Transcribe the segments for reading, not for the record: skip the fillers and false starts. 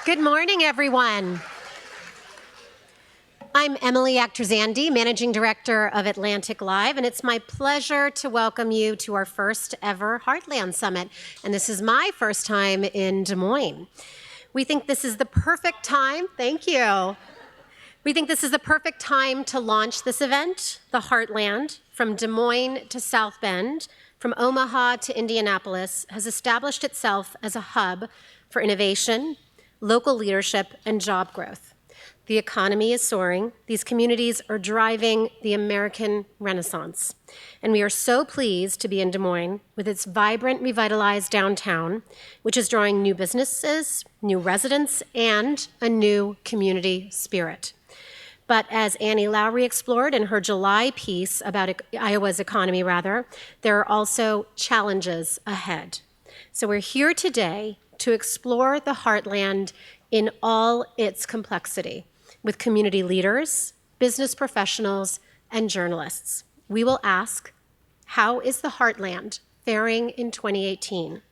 Good morning, everyone. I'm Emily Actor-Zandi, Managing Director of AtlanticLIVE, and it's my pleasure to welcome you to our first ever Heartland Summit. And this is my first time in Des Moines. We think this is the perfect time, thank you. We think this is the perfect time to launch this event, the Heartland, from Des Moines to South Bend, from Omaha to Indianapolis, has established itself as a hub for innovation, local leadership, and job growth. The economy is soaring. These communities are driving the American Renaissance. And we are so pleased to be in Des Moines with its vibrant, revitalized downtown, which is drawing new businesses, new residents, and a new community spirit. But as Annie Lowry explored in her July piece about Iowa's economy, there are also challenges ahead. So we're here today to explore the Heartland in all its complexity with community leaders, business professionals, and journalists. We will ask, how is the Heartland faring in 2018?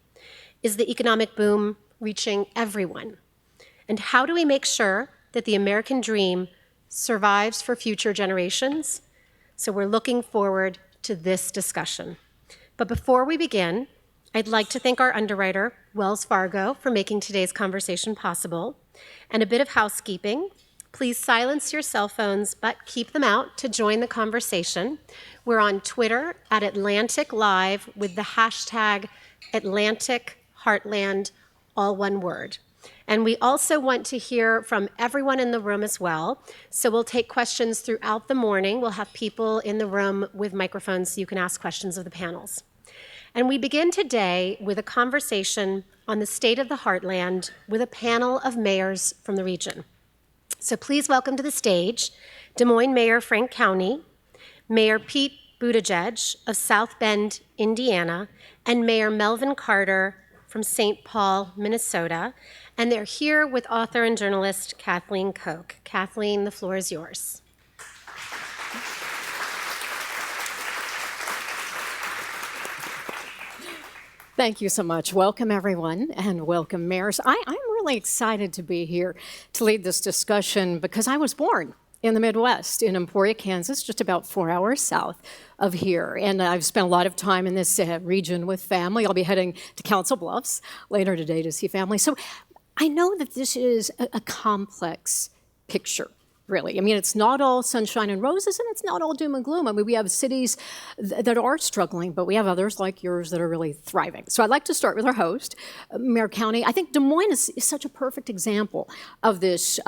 Is the economic boom reaching everyone? And how do we make sure that the American dream survives for future generations? So we're looking forward to this discussion. But before we begin, I'd like to thank our underwriter, Wells Fargo, for making today's conversation possible. And a bit of housekeeping. Please silence your cell phones, but keep them out to join the conversation. We're on Twitter at AtlanticLIVE with the hashtag AtlanticHeartland, all one word. And we also want to hear from everyone in the room as well. So we'll take questions throughout the morning. We'll have people in the room with microphones so you can ask questions of the panels. And we begin today with a conversation on the state of the Heartland with a panel of mayors from the region. So please welcome to the stage Des Moines Mayor Frank Cownie, Mayor Pete Buttigieg of South Bend, Indiana, and Mayor Melvin Carter from St. Paul, Minnesota. And they're here with author and journalist Kathleen Koch. Kathleen, the floor is yours. Thank you so much. Welcome, everyone, and welcome, mayors. I'm really excited to be here to lead this discussion because I was born in the Midwest, in Emporia, Kansas, just about 4 hours south of here. And I've spent a lot of time in this region with family. I'll be heading to Council Bluffs later today to see family. So I know that this is a complex picture. Really. I mean, it's not all sunshine and roses, and it's not all doom and gloom. I mean, we have cities that are struggling, but we have others like yours that are really thriving. So I'd like to start with our host, Mayor Cownie. I think Des Moines is such a perfect example of this.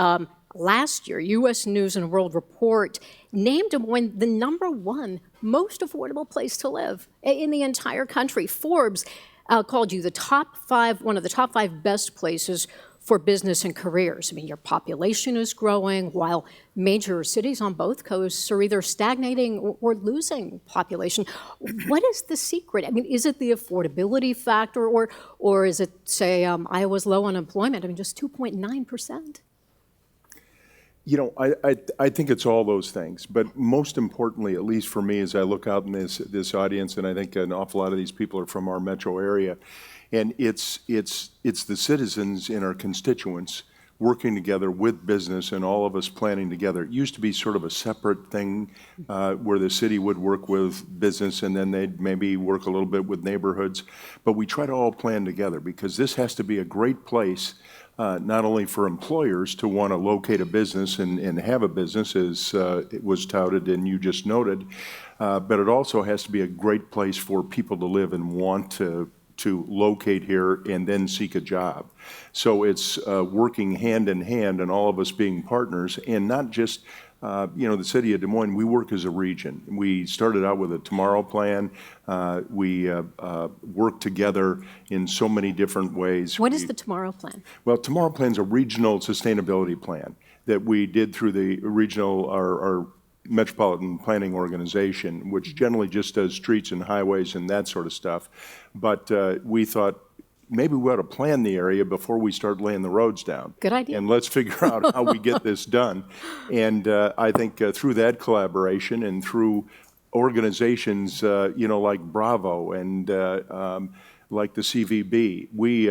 Last year, U.S. News and World Report named Des Moines the #1 most affordable place to live in the entire country. Forbes called you one of the top 5 best places for business and careers. I mean, your population is growing while major cities on both coasts are either stagnating or losing population. What is the secret? I mean, is it the affordability factor or is it, say, Iowa's low unemployment? I mean, just 2.9%. You know, I think it's all those things, but most importantly, at least for me, as I look out in this audience, and I think an awful lot of these people are from our metro area, and it's the citizens and our constituents working together with business and all of us planning together. It used to be sort of a separate thing where the city would work with business and then they'd maybe work a little bit with neighborhoods. But we try to all plan together because this has to be a great place not only for employers to want to locate a business and have a business, as it was touted and you just noted, but it also has to be a great place for people to live and want to locate here and then seek a job. So it's working hand in hand and all of us being partners and not just, the city of Des Moines, we work as a region. We started out with a Tomorrow Plan. We work together in so many different ways. What is the Tomorrow Plan? Well, Tomorrow Plan is a regional sustainability plan that we did through the regional, our metropolitan planning organization, which generally just does streets and highways and that sort of stuff. But we thought maybe we ought to plan the area before we start laying the roads down. Good idea. And let's figure out how we get this done. And I think through that collaboration and through organizations, like Bravo and like the CVB. We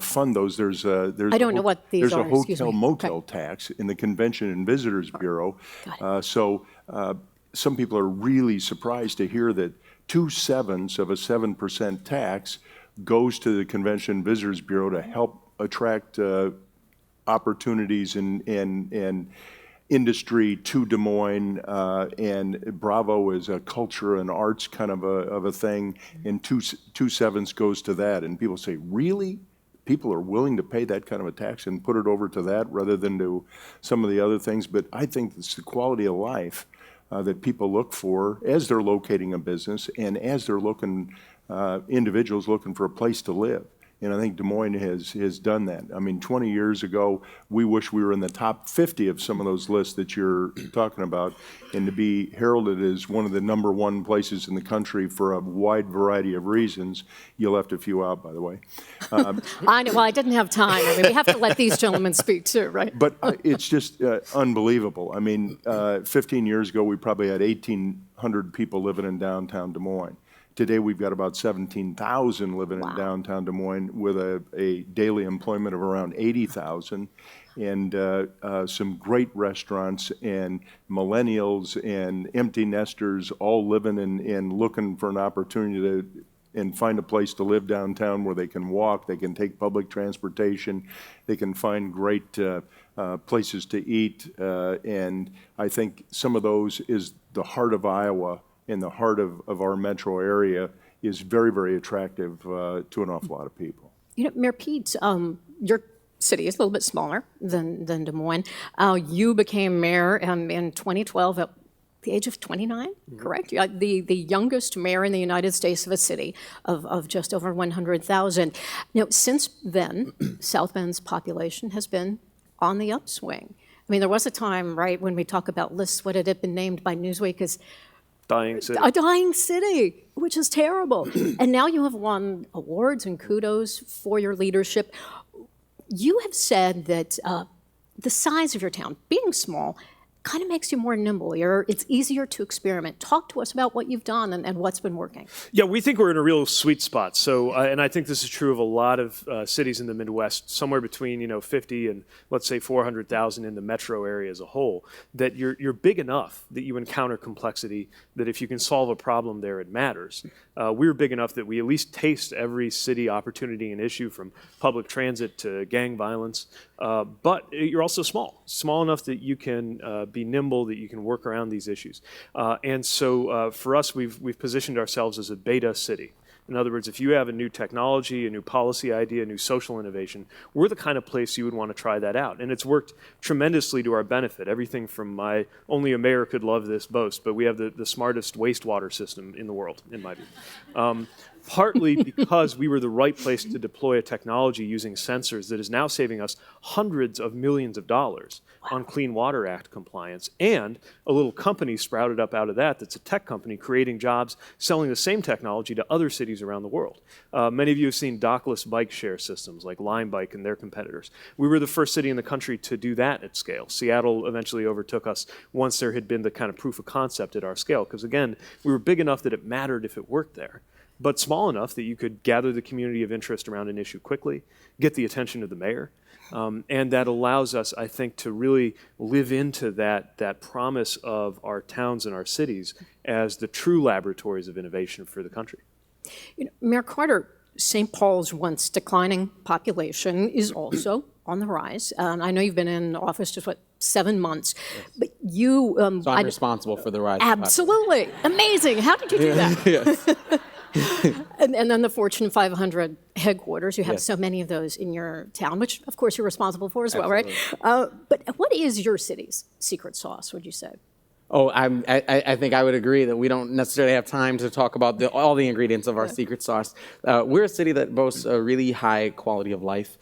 fund those. There's I don't know what these are. There's a Excuse hotel me. motel Okay. tax in the Convention and Visitors Bureau. Got it. Some people are really surprised to hear that 2/7 of a 7% tax goes to the Convention and Visitors Bureau to help attract opportunities and industry to Des Moines, and Bravo is a culture and arts kind of a thing, and 2/7 goes to that. And people say, really? People are willing to pay that kind of a tax and put it over to that rather than to some of the other things. But I think it's the quality of life that people look for as they're locating a business and as they're looking, individuals looking for a place to live. And I think Des Moines has done that. I mean, 20 years ago, we wish we were in the top 50 of some of those lists that you're talking about, and to be heralded as one of the #1 places in the country for a wide variety of reasons. You left a few out, by the way. I know. Well, I didn't have time. I mean, we have to let these gentlemen speak too, right? But it's just unbelievable. I mean, 15 years ago, we probably had 1,800 people living in downtown Des Moines. Today, we've got about 17,000 living in downtown Des Moines with a daily employment of around 80,000, and some great restaurants and millennials and empty nesters all living and looking for an opportunity to and find a place to live downtown where they can walk, they can take public transportation, they can find great places to eat. And I think some of those is the heart of Iowa, in the heart of our metro area, is very, very attractive to an awful lot of people. You know, Mayor Pete, your city is a little bit smaller than Des Moines. You became mayor in 2012 at the age of 29, correct? The youngest mayor in the United States of a city of just over 100,000. Now, since then, South Bend's population has been on the upswing. I mean, there was a time, right, when we talk about lists, what had it been named by Newsweek as Dying city. a dying city, which is terrible. And now you have won awards and kudos for your leadership. You have said that the size of your town, being small, kind of makes you more nimble. It's easier to experiment. Talk to us about what you've done and what's been working. Yeah, we think we're in a real sweet spot. So, and I think this is true of a lot of cities in the Midwest, somewhere between 50 and let's say 400,000 in the metro area as a whole. That you're big enough that you encounter complexity. That if you can solve a problem there, it matters. We're big enough that we at least taste every city opportunity and issue, from public transit to gang violence. But you're also small enough that you can be nimble, that you can work around these issues. And so for us, we've positioned ourselves as a beta city. In other words, if you have a new technology, a new policy idea, a new social innovation, we're the kind of place you would want to try that out. And it's worked tremendously to our benefit. Everything from only a mayor could love this boast, but we have the smartest wastewater system in the world, in my view. Partly because we were the right place to deploy a technology using sensors that is now saving us hundreds of millions of dollars on Clean Water Act compliance, and a little company sprouted up out of that's a tech company creating jobs, selling the same technology to other cities around the world. Many of you have seen dockless bike share systems like Lime Bike and their competitors. We were the first city in the country to do that at scale. Seattle eventually overtook us once there had been the kind of proof of concept at our scale, because again, we were big enough that it mattered if it worked there, but small enough that you could gather the community of interest around an issue quickly, get the attention of the mayor, and that allows us, I think, to really live into that promise of our towns and our cities as the true laboratories of innovation for the country. Mayor Carter, St. Paul's once declining population is also on the rise. I know you've been in office just, 7 months, but you... So I'm responsible for the rise. Absolutely. Amazing. How did you do that? Yes. And then the Fortune 500 headquarters, you have so many of those in your town, which of course you're responsible for as well, right? But what is your city's secret sauce, would you say? Oh, I think I would agree that we don't necessarily have time to talk about all the ingredients of our secret sauce. We're a city that boasts a really high quality of life.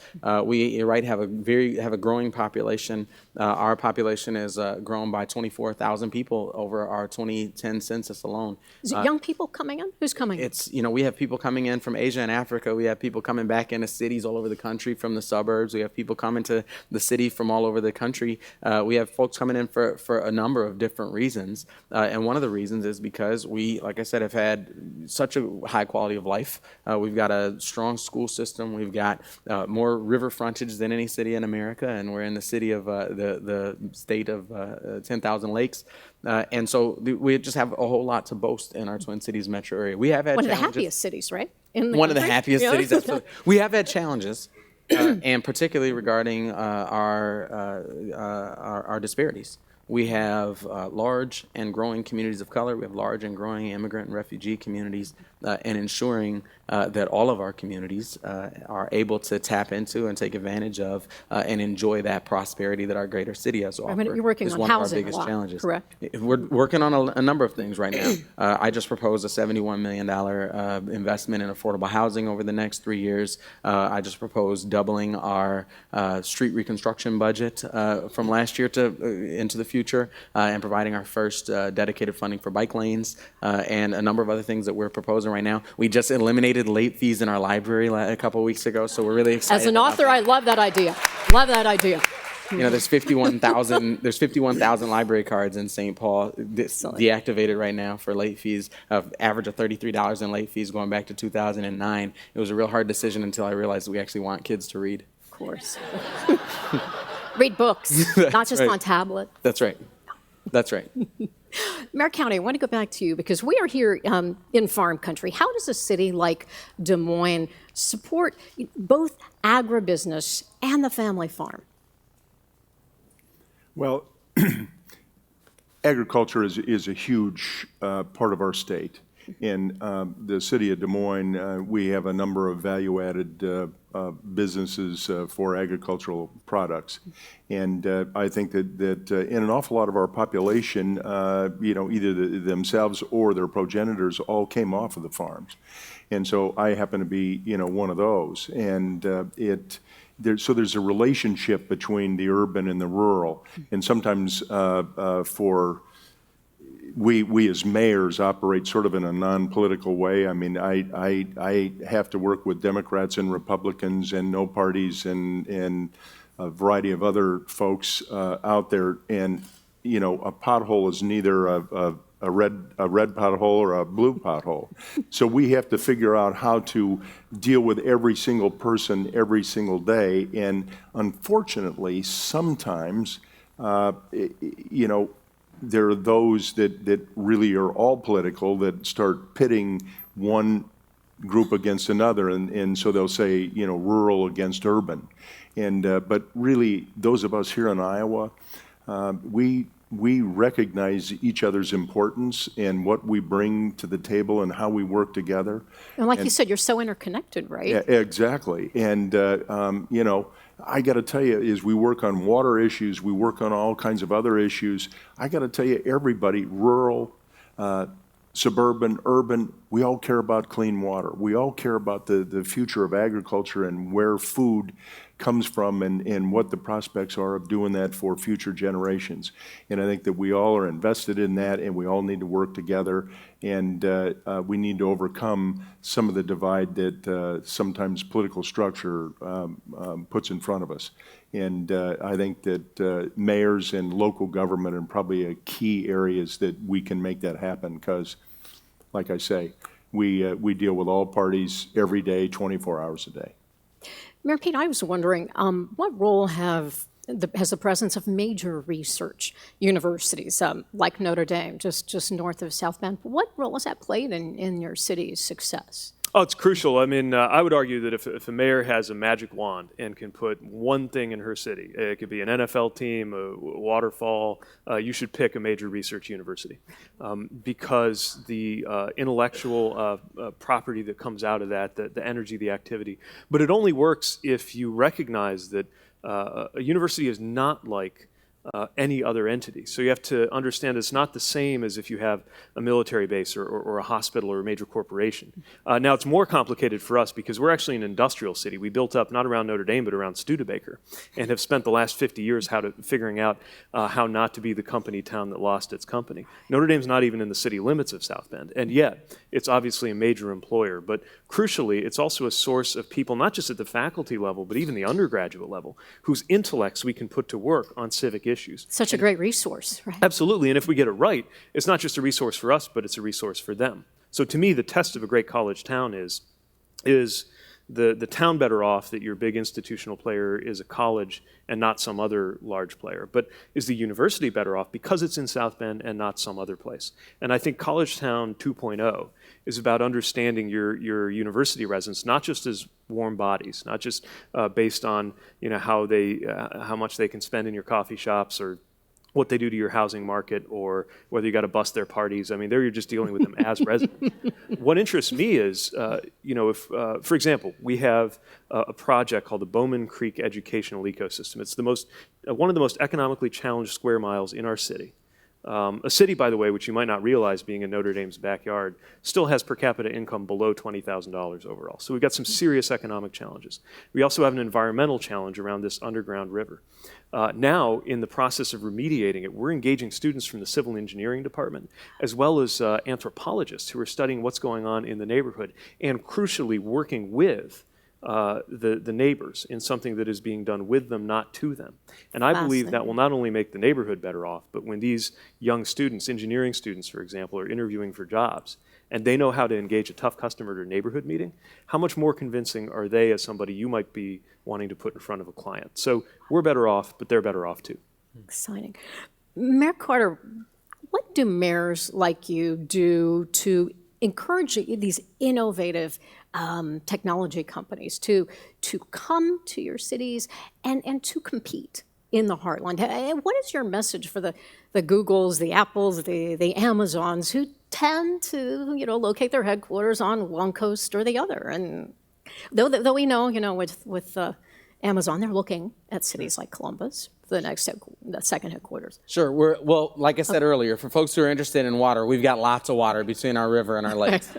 We have a growing population. Our population is grown by 24,000 people over our 2010 census alone. Is it young people coming in? Who's coming in? It's, we have people coming in from Asia and Africa. We have people coming back into cities all over the country from the suburbs. We have people coming to the city from all over the country. We have folks coming in for a number of different different reasons. And one of the reasons is because we, like I said, have had such a high quality of life. We've got a strong school system. We've got more river frontage than any city in America, and we're in the city of the state of 10,000 lakes. And so we just have a whole lot to boast in our Twin Cities metro area. We have had One of the challenges. happiest cities, right? In the One of the country? happiest Yeah. cities. Absolutely. We have had challenges, and particularly regarding our disparities. We have large and growing communities of color. We have large and growing immigrant and refugee communities, and ensuring that all of our communities are able to tap into and take advantage of and enjoy that prosperity that our greater city has to offer. mean, you're working is on one of our housing a biggest lot, challenges. correct? We're working on a number of things right now. I just proposed a $71 million investment in affordable housing over the next 3 years. I just proposed doubling our street reconstruction budget from last year to into the future, and providing our first dedicated funding for bike lanes, and a number of other things that we're proposing right now. We just eliminated late fees in our library a couple of weeks ago, so we're really excited. As an about author, that. I love that idea. Love that idea. You know, there's 51,000 library cards in St. Paul deactivated right now for late fees, average of $33 in late fees going back to 2009. It was a real hard decision until I realized we actually want kids to read. Of course. Read books, not just right. on tablet. That's right. That's right. Mayor County, I want to go back to you because we are here in farm country. How does a city like Des Moines support both agribusiness and the family farm? Well, agriculture is a huge part of our state. In the city of Des Moines, we have a number of value-added businesses for agricultural products. And I think that in an awful lot of our population, either themselves or their progenitors all came off of the farms. And so I happen to be, one of those. And so there's a relationship between the urban and the rural. And sometimes we as mayors operate sort of in a non-political way. I mean, I have to work with Democrats and Republicans and no parties and a variety of other folks out there. And, a pothole is neither a red pothole or a blue pothole. So we have to figure out how to deal with every single person every single day. And unfortunately, sometimes, there are those that really are all political that start pitting one group against another, and so they'll say, rural against urban. And but really, those of us here in Iowa, we recognize each other's importance and what we bring to the table and how we work together. And like you said, you're so interconnected, right? Yeah, exactly. And, I got to tell you, as we work on water issues, we work on all kinds of other issues. I got to tell you, everybody, rural, suburban, urban, we all care about clean water. We all care about the future of agriculture and where food comes from and what the prospects are of doing that for future generations. And I think that we all are invested in that, and we all need to work together, and we need to overcome some of the divide that sometimes political structure puts in front of us. And I think that mayors and local government are probably a key areas that we can make that happen, because, like I say, we deal with all parties every day, 24 hours a day. Mayor Pete, I was wondering, what role has the presence of major research universities like Notre Dame, just north of South Bend, what role has that played in your city's success? Oh, it's crucial. I mean, I would argue that if a mayor has a magic wand and can put one thing in her city, it could be an NFL team, a waterfall, you should pick a major research university, because the intellectual property that comes out of that, the energy, the activity. But it only works if you recognize that a university is not like any other entity. So you have to understand it's not the same as if you have a military base or a hospital or a major corporation. Now it's more complicated for us because we're actually an industrial city. We built up not around Notre Dame but around Studebaker, and have spent the last 50 years figuring out how not to be the company town that lost its company. Notre Dame's not even in the city limits of South Bend, and yet it's obviously a major employer. But crucially, it's also a source of people, not just at the faculty level, but even the undergraduate level, whose intellects we can put to work on civic issues. issues. Such a great resource, right? Absolutely, and if we get it right, it's not just a resource for us, but it's a resource for them. So to me, the test of a great college town is the town better off that your big institutional player is a college and not some other large player? But is the university better off because it's in South Bend and not some other place? And I think College Town 2.0 is about understanding your university residents, not just as warm bodies, not just based on how much they can spend in your coffee shops or what they do to your housing market or whether you got to bust their parties. I mean, there you're just dealing with them as residents. What interests me is, if, for example, we have a project called the Bowman Creek Educational Ecosystem. It's one of the most economically challenged square miles in our city. A city, by the way, which you might not realize being in Notre Dame's backyard, still has per capita income below $20,000 overall. So we've got some serious economic challenges. We also have an environmental challenge around this underground river. Now, in the process of remediating it, we're engaging students from the civil engineering department, as well as anthropologists who are studying what's going on in the neighborhood, and crucially working with the neighbors in something that is being done with them, not to them. And I believe that will not only make the neighborhood better off, but when these young students, engineering students, for example, are interviewing for jobs, and they know how to engage a tough customer at a neighborhood meeting, how much more convincing are they as somebody you might be wanting to put in front of a client? So we're better off, but they're better off too. Exciting. Mayor Carter, what do mayors like you do to encourage these innovative technology companies to come to your cities and to compete in the Heartland? What is your message for the Googles, the Apples, the Amazons who tend to locate their headquarters on one coast or the other? And though we know with Amazon, they're looking at cities like Columbus, the second headquarters. Sure. Well, like I said earlier, for folks who are interested in water, we've got lots of water between our river and our lakes.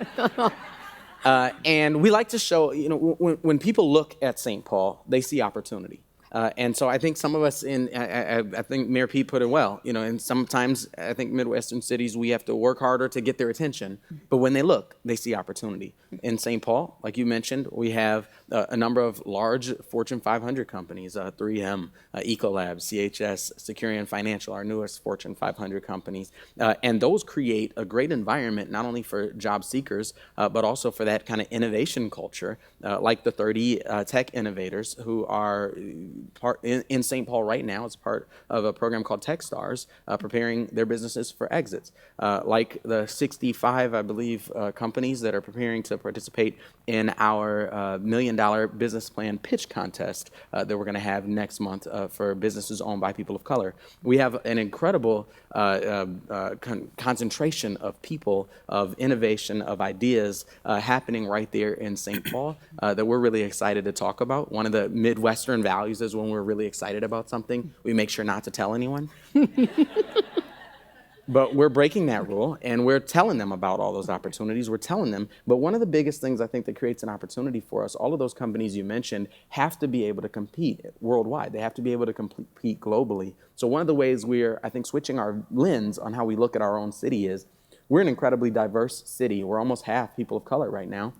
And we like to show, when people look at St. Paul, they see opportunity. And so I think some of us I think Mayor Pete put it well, and sometimes I think Midwestern cities, we have to work harder to get their attention. But when they look, they see opportunity. In St. Paul, like you mentioned, we have a number of large Fortune 500 companies, 3M, Ecolab, CHS, Securian Financial, our newest Fortune 500 companies. And those create a great environment, not only for job seekers, but also for that kind of innovation culture, like the 30 tech innovators who are in St. Paul right now as part of a program called TechStars, preparing their businesses for exits. Like the 65, I believe, companies that are preparing to participate in our $1 million business plan pitch contest that we're going to have next month for businesses owned by people of color. We have an incredible concentration of people, of innovation, of ideas happening right there in St. Paul that we're really excited to talk about. One of the Midwestern values is when we're really excited about something, we make sure not to tell anyone. But we're breaking that rule, and we're telling them about all those opportunities. We're telling them. But one of the biggest things I think that creates an opportunity for us, all of those companies you mentioned have to be able to compete worldwide. They have to be able to compete globally. So one of the ways we're, I think, switching our lens on how we look at our own city is we're an incredibly diverse city. We're almost half people of color right now.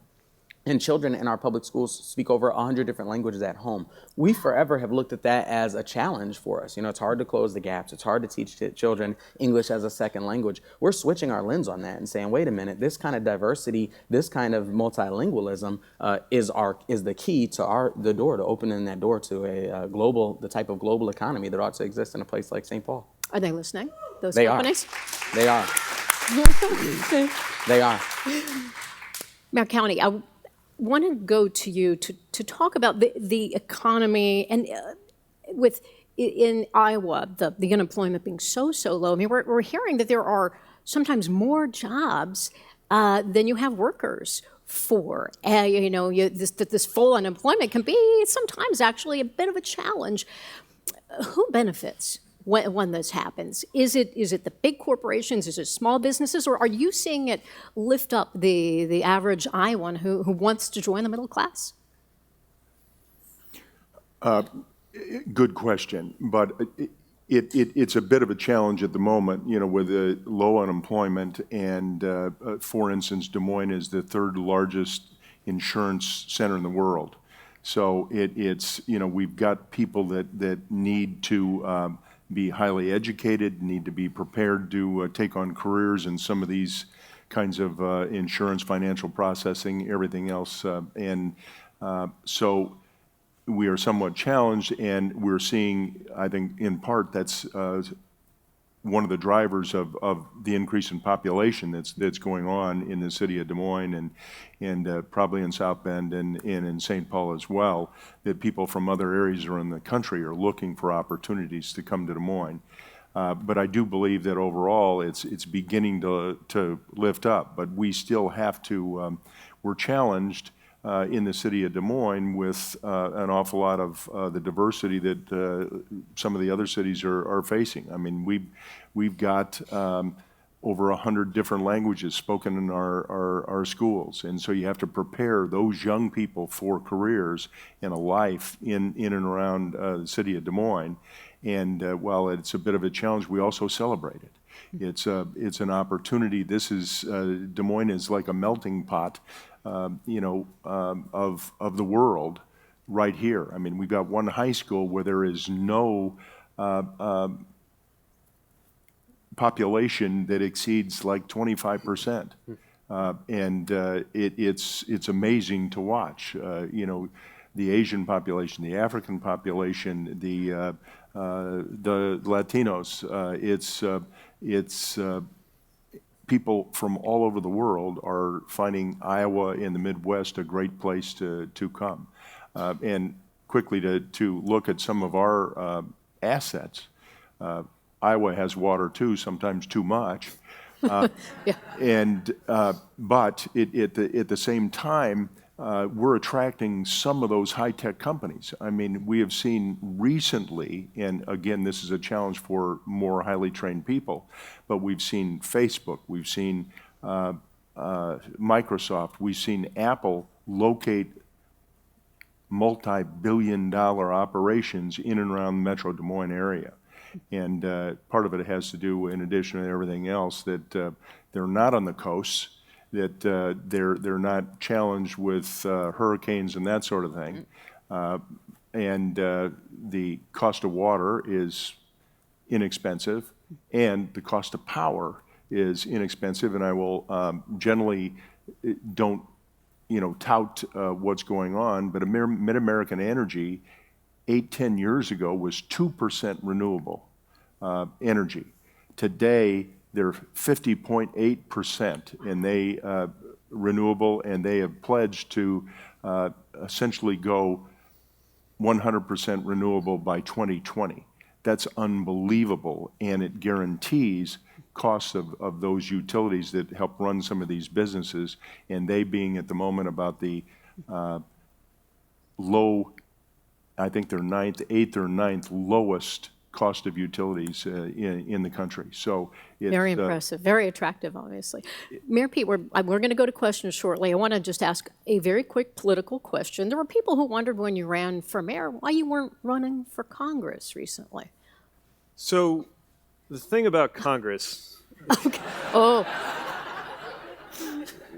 And children in our public schools speak over 100 different languages at home. We forever have looked at that as a challenge for us. It's hard to close the gaps. It's hard to teach children English as a second language. We're switching our lens on that and saying, wait a minute, this kind of diversity, this kind of multilingualism is the key to the door, to opening that door to the type of global economy that ought to exist in a place like St. Paul. Are they listening, those they companies? Are. They are. They are. Mayor County, I want to go to you to talk about the economy and in Iowa, the unemployment being so low. I mean, we're hearing that there are sometimes more jobs than you have workers for. This full unemployment can be sometimes actually a bit of a challenge. Who benefits when this happens? Is it the big corporations? Is it small businesses? Or are you seeing it lift up the average Iowan who wants to join the middle class? Good question, but it's a bit of a challenge at the moment, with the low unemployment. And for instance, Des Moines is the third largest insurance center in the world. So it's we've got people that need to be highly educated, need to be prepared to take on careers in some of these kinds of insurance, financial processing, everything else. So we are somewhat challenged, and we're seeing, I think, in part, that's one of the drivers of the increase in population that's going on in the city of Des Moines and probably in South Bend and in St. Paul as well, that people from other areas around the country are looking for opportunities to come to Des Moines. But I do believe that overall it's beginning to lift up, but we still have to, we're challenged in the city of Des Moines with an awful lot of the diversity that some of the other cities are facing. I mean, we've got over 100 different languages spoken in our schools, and so you have to prepare those young people for careers and a life in and around the city of Des Moines. And while it's a bit of a challenge, we also celebrate it. It's an opportunity. This is Des Moines is like a melting pot, of the world right here. I mean, we've got one high school where there is no population that exceeds like 25%, and it's amazing to watch. The Asian population, the African population, the Latinos. It's people from all over the world are finding Iowa and the Midwest a great place to come. And quickly to look at some of our assets. Iowa has water too, sometimes too much. Yeah. But at the same time, we're attracting some of those high-tech companies. I mean, we have seen recently, and again, this is a challenge for more highly trained people, but we've seen Facebook, we've seen Microsoft, we've seen Apple locate multi-billion-dollar operations in and around the Metro Des Moines area. And part of it has to do, in addition to everything else, that they're not on the coasts, that they're not challenged with hurricanes and that sort of thing. And the cost of water is inexpensive, and the cost of power is inexpensive. And I will generally don't tout what's going on, but Mid-American Energy 8-10 years ago was 2% renewable energy. Today, they're 50.8%, and they renewable, and they have pledged to essentially go 100% renewable by 2020. That's unbelievable, and it guarantees costs of those utilities that help run some of these businesses, and they being at the moment about the low, I think they're eighth or ninth lowest cost of utilities in the country. So it's very impressive, very attractive, obviously. Mayor Pete, we're going to go to questions shortly. I want to just ask a very quick political question. There were people who wondered when you ran for mayor why you weren't running for Congress recently. So the thing about Congress, Okay. Oh,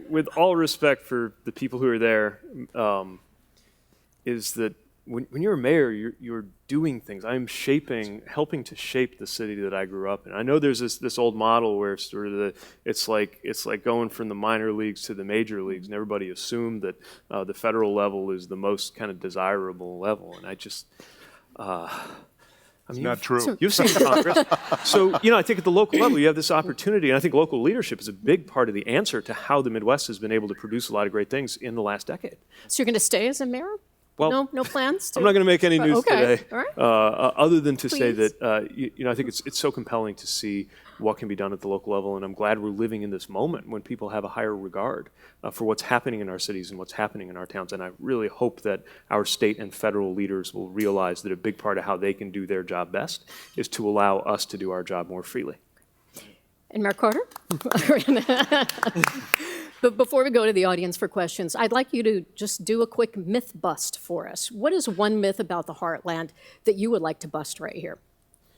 with all respect for the people who are there, is that when you're a mayor, you're doing things. I'm helping to shape the city that I grew up in. I know there's this old model where sort of it's like going from the minor leagues to the major leagues, and everybody assumed that the federal level is the most kind of desirable level. And I just, it's not true. You've seen Congress. So, I think at the local level, you have this opportunity, and I think local leadership is a big part of the answer to how the Midwest has been able to produce a lot of great things in the last decade. so you're going to stay as a mayor? Well, no plans? I'm not going to make any news Okay. today, All right. other than to say Please. that I think it's so compelling to see what can be done at the local level, and I'm glad we're living in this moment when people have a higher regard for what's happening in our cities and what's happening in our towns. And I really hope that our state and federal leaders will realize that a big part of how they can do their job best is to allow us to do our job more freely. And Mayor Carter? But before we go to the audience for questions, I'd like you to just do a quick myth bust for us. What is one myth about the Heartland that you would like to bust right here?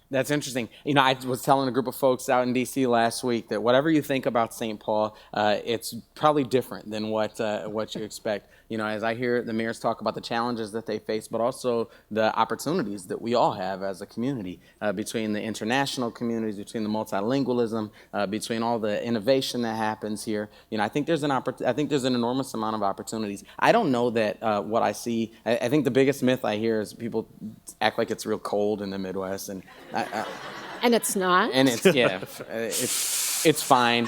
That's interesting. I was telling a group of folks out in D.C. last week that whatever you think about St. Paul, it's probably different than what you expect. as I hear the mayors talk about the challenges that they face, but also the opportunities that we all have as a community, between the international communities, between the multilingualism, between all the innovation that happens here. I think there's an enormous amount of opportunities. I don't know that what I see. I think the biggest myth I hear is people act like it's real cold in the Midwest, and And it's not? and it's fine.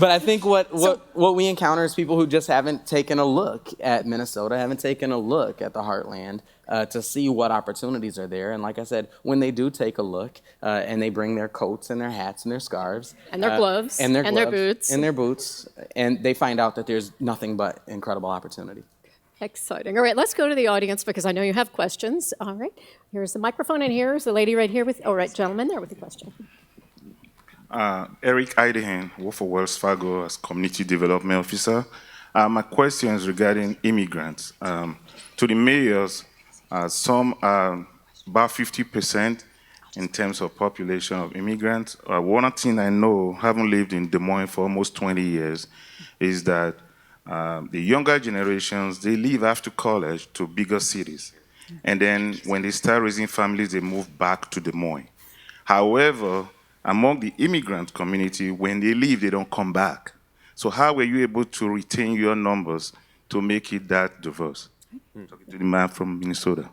But I think what we encounter is people who just haven't taken a look at Minnesota, haven't taken a look at the Heartland to see what opportunities are there. And like I said, when they do take a look and they bring their coats and their hats and their scarves. And their gloves. And their and gloves. their boots. And their boots. And they find out that there's nothing but incredible opportunity. Exciting. All right, let's go to the audience because I know you have questions. All right, here's the microphone, and here's the lady right here with, all right, gentleman there with the question. Eric Idehan, work for Wells Fargo as Community Development Officer. My question is regarding immigrants. To the mayors, some are about 50% in terms of population of immigrants. One thing I know, having lived in Des Moines for almost 20 years, is that the younger generations, they leave after college to bigger cities. And then when they start raising families, they move back to Des Moines. However, among the immigrant community, when they leave, they don't come back. So how were you able to retain your numbers to make it that diverse? Talking to the man from Minnesota.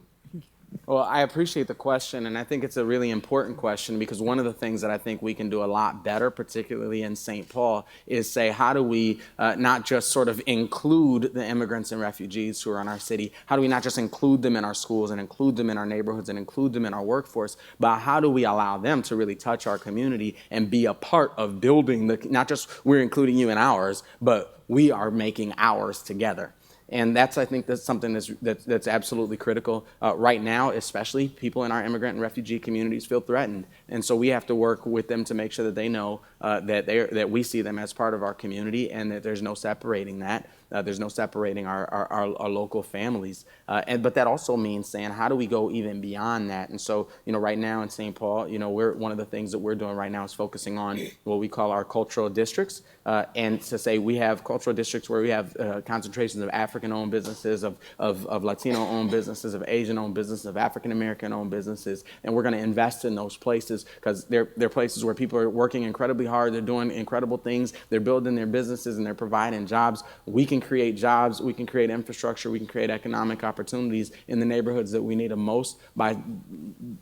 Well, I appreciate the question, and I think it's a really important question because one of the things that I think we can do a lot better, particularly in St. Paul, is say, how do we not just sort of include the immigrants and refugees who are in our city? How do we not just include them in our schools and include them in our neighborhoods and include them in our workforce, but how do we allow them to really touch our community and be a part of building not just we're including you in ours, but we are making ours together. And I think that's something that's absolutely critical. Right now, especially, people in our immigrant and refugee communities feel threatened. And so we have to work with them to make sure that they know that we see them as part of our community and that there's no separating that. There's no separating our local families. But that also means saying, how do we go even beyond that? And so, right now in St. Paul, one of the things that we're doing right now is focusing on what we call our cultural districts. And to say we have cultural districts where we have concentrations of African-owned businesses, of Latino-owned businesses, of Asian-owned businesses, of African-American-owned businesses. And we're going to invest in those places because they're places where people are working incredibly hard. They're doing incredible things. They're building their businesses and they're providing jobs. We can create jobs, we can create infrastructure, we can create economic opportunities in the neighborhoods that we need them most by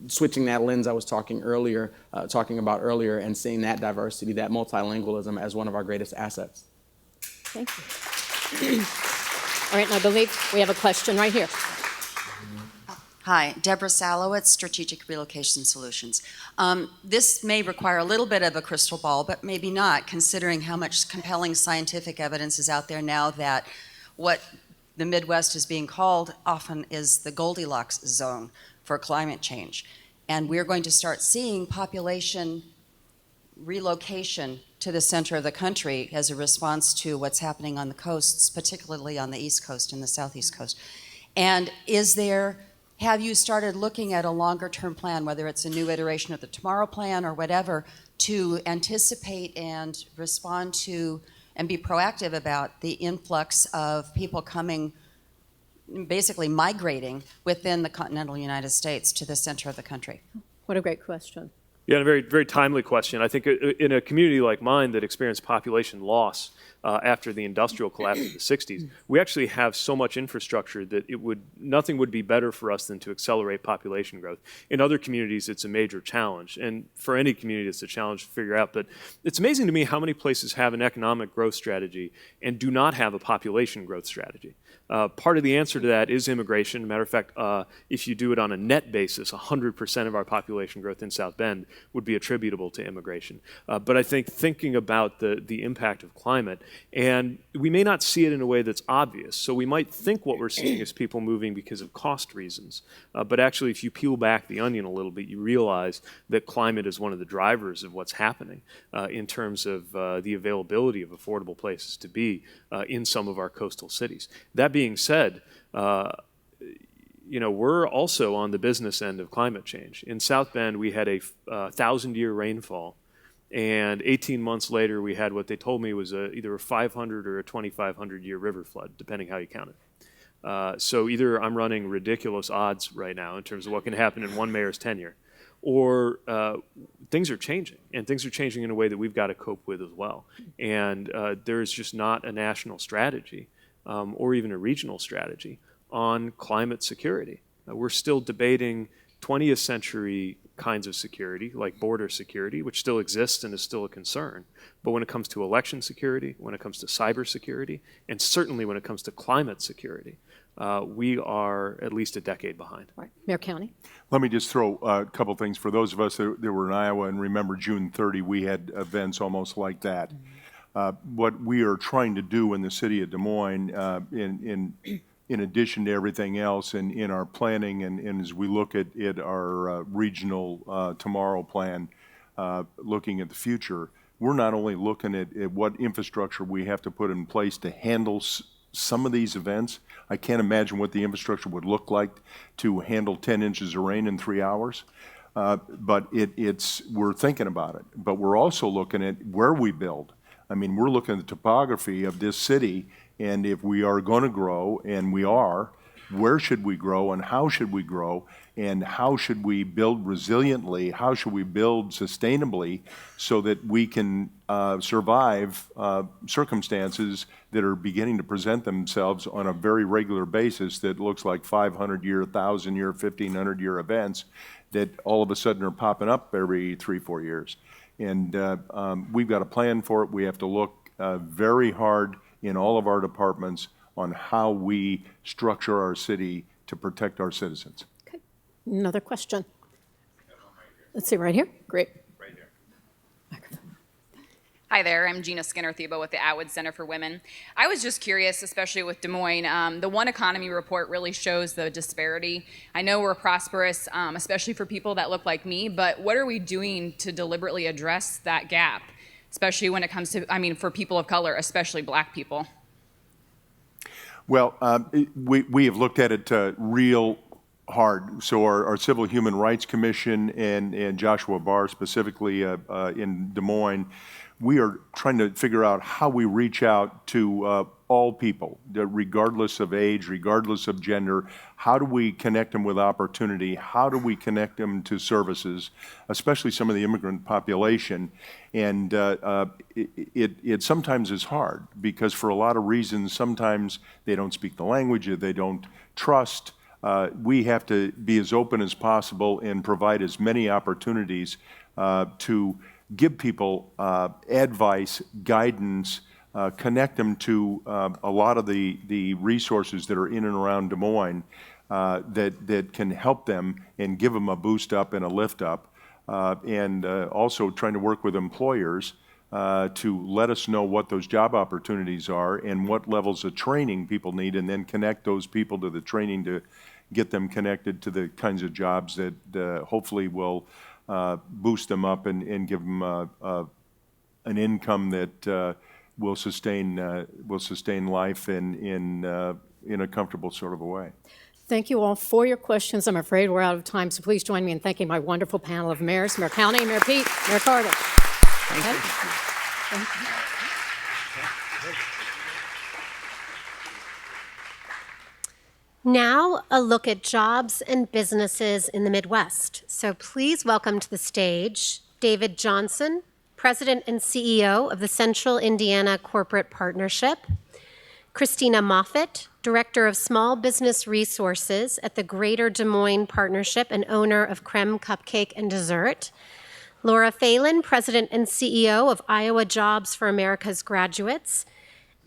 switching that lens I was talking about earlier and seeing that diversity, that multilingualism as one of our greatest assets. Thank you. All right, and I believe we have a question right here. Hi, Deborah Salowitz, Strategic Relocation Solutions. This may require a little bit of a crystal ball, but maybe not, considering how much compelling scientific evidence is out there now that what the Midwest is being called often is the Goldilocks zone for climate change. And we're going to start seeing population relocation to the center of the country as a response to what's happening on the coasts, particularly on the East Coast and the Southeast Coast. And have you started looking at a longer-term plan, whether it's a new iteration of the Tomorrow Plan or whatever, to anticipate and respond to and be proactive about the influx of people coming, basically migrating within the continental United States to the center of the country? What a great question. Yeah, and a very, very timely question. I think in a community like mine that experienced population loss after the industrial collapse of the 60s, we actually have so much infrastructure that nothing would be better for us than to accelerate population growth. In other communities, it's a major challenge. And for any community, it's a challenge to figure out. But it's amazing to me how many places have an economic growth strategy and do not have a population growth strategy. Part of the answer to that is immigration. Matter of fact, if you do it on a net basis, 100% of our population growth in South Bend would be attributable to immigration. But I think thinking about the impact of climate, and we may not see it in a way that's obvious. So we might think what we're seeing is people moving because of cost reasons. But actually, if you peel back the onion a little bit, you realize that climate is one of the drivers of what's happening in terms of the availability of affordable places to be in some of our coastal cities. That being said, we're also on the business end of climate change. In South Bend, we had a 1,000-year rainfall And 18 months later, we had what they told me was either a 500 or a 2,500 year river flood, depending how you count it. So either I'm running ridiculous odds right now in terms of what can happen in one mayor's tenure, or things are changing, and things are changing in a way that we've got to cope with as well. And there's just not a national strategy or even a regional strategy on climate security. We're still debating 20th century kinds of security, like border security, which still exists and is still a concern. But when it comes to election security, when it comes to cyber security, and certainly when it comes to climate security, we are at least a decade behind. Right. Mayor County. Let me just throw a couple things. For those of us that were in Iowa and remember June 30, we had events almost like that. What we are trying to do in the city of Des Moines, in addition to everything else in our planning and as we look at our regional tomorrow plan, looking at the future, we're not only looking at what infrastructure we have to put in place to handle some of these events. I can't imagine what the infrastructure would look like to handle 10 inches of rain in 3 hours. But we're thinking about it. But we're also looking at where we build. I mean, we're looking at the topography of this city, and if we are going to grow, and we are, where should we grow and how should we grow, and how should we build resiliently, how should we build sustainably so that we can survive circumstances that are beginning to present themselves on a very regular basis that looks like 500-year, 1,000-year, 1,500-year events that all of a sudden are popping up every 3-4 years. And we've got a plan for it. We have to look very hard in all of our departments on how we structure our city to protect our citizens. Okay. Another question. Let's see, right here. Great. Right here. Hi there, I'm Gina Skinner-Thibault with the Atwood Center for Women. I was just curious, especially with Des Moines, the One Economy report really shows the disparity. I know we're prosperous, especially for people that look like me, but what are we doing to deliberately address that gap, especially when it comes to, for people of color, especially Black people? Well, we have looked at it real hard. So our Civil Human Rights Commission and Joshua Barr specifically in Des Moines, we are trying to figure out how we reach out to all people, regardless of age, regardless of gender. How do we connect them with opportunity? How do we connect them to services, especially some of the immigrant population? And it sometimes is hard because for a lot of reasons, sometimes they don't speak the language, or they don't trust. We have to be as open as possible and provide as many opportunities to give people advice, guidance, connect them to a lot of the resources that are in and around Des Moines that can help them and give them a boost up and a lift up. And also trying to work with employers to let us know what those job opportunities are and what levels of training people need, and then connect those people to the training to get them connected to the kinds of jobs that hopefully will boost them up and give them an income that will sustain life in a comfortable sort of a way. Thank you all for your questions. I'm afraid we're out of time, so please join me in thanking my wonderful panel of mayors, Mayor County, Mayor Pete, Mayor Carter. Thank you. Thank you. Now, a look at jobs and businesses in the Midwest. So please welcome to the stage David Johnson, President and CEO of the Central Indiana Corporate Partnership, Christina Moffitt, Director of Small Business Resources at the Greater Des Moines Partnership and owner of Creme Cupcake and Dessert, Laura Phelan, President and CEO of Iowa Jobs for America's Graduates,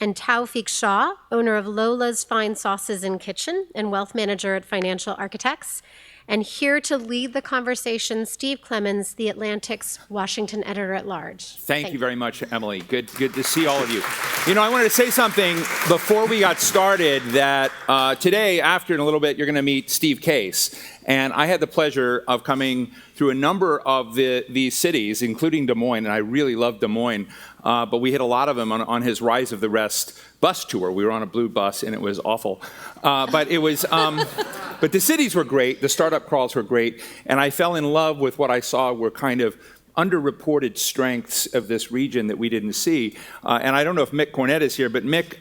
and Taufik Shah, owner of Lola's Fine Sauces and Kitchen and wealth manager at Financial Architects. And here to lead the conversation, Steve Clemens, The Atlantic's Washington editor-at-large. Thank you very much, Emily. Good to see all of you. You know, I wanted to say something before we got started that today, after in a little bit, you're going to meet Steve Case. And I had the pleasure of coming through a number of these cities, including Des Moines, and I really love Des Moines. But we hit a lot of them on his Rise of the Rest bus tour. We were on a blue bus, and it was awful. But the cities were great. The startup crawls were great. And I fell in love with what I saw were kind of underreported strengths of this region that we didn't see. And I don't know if Mick Cornett is here, but Mick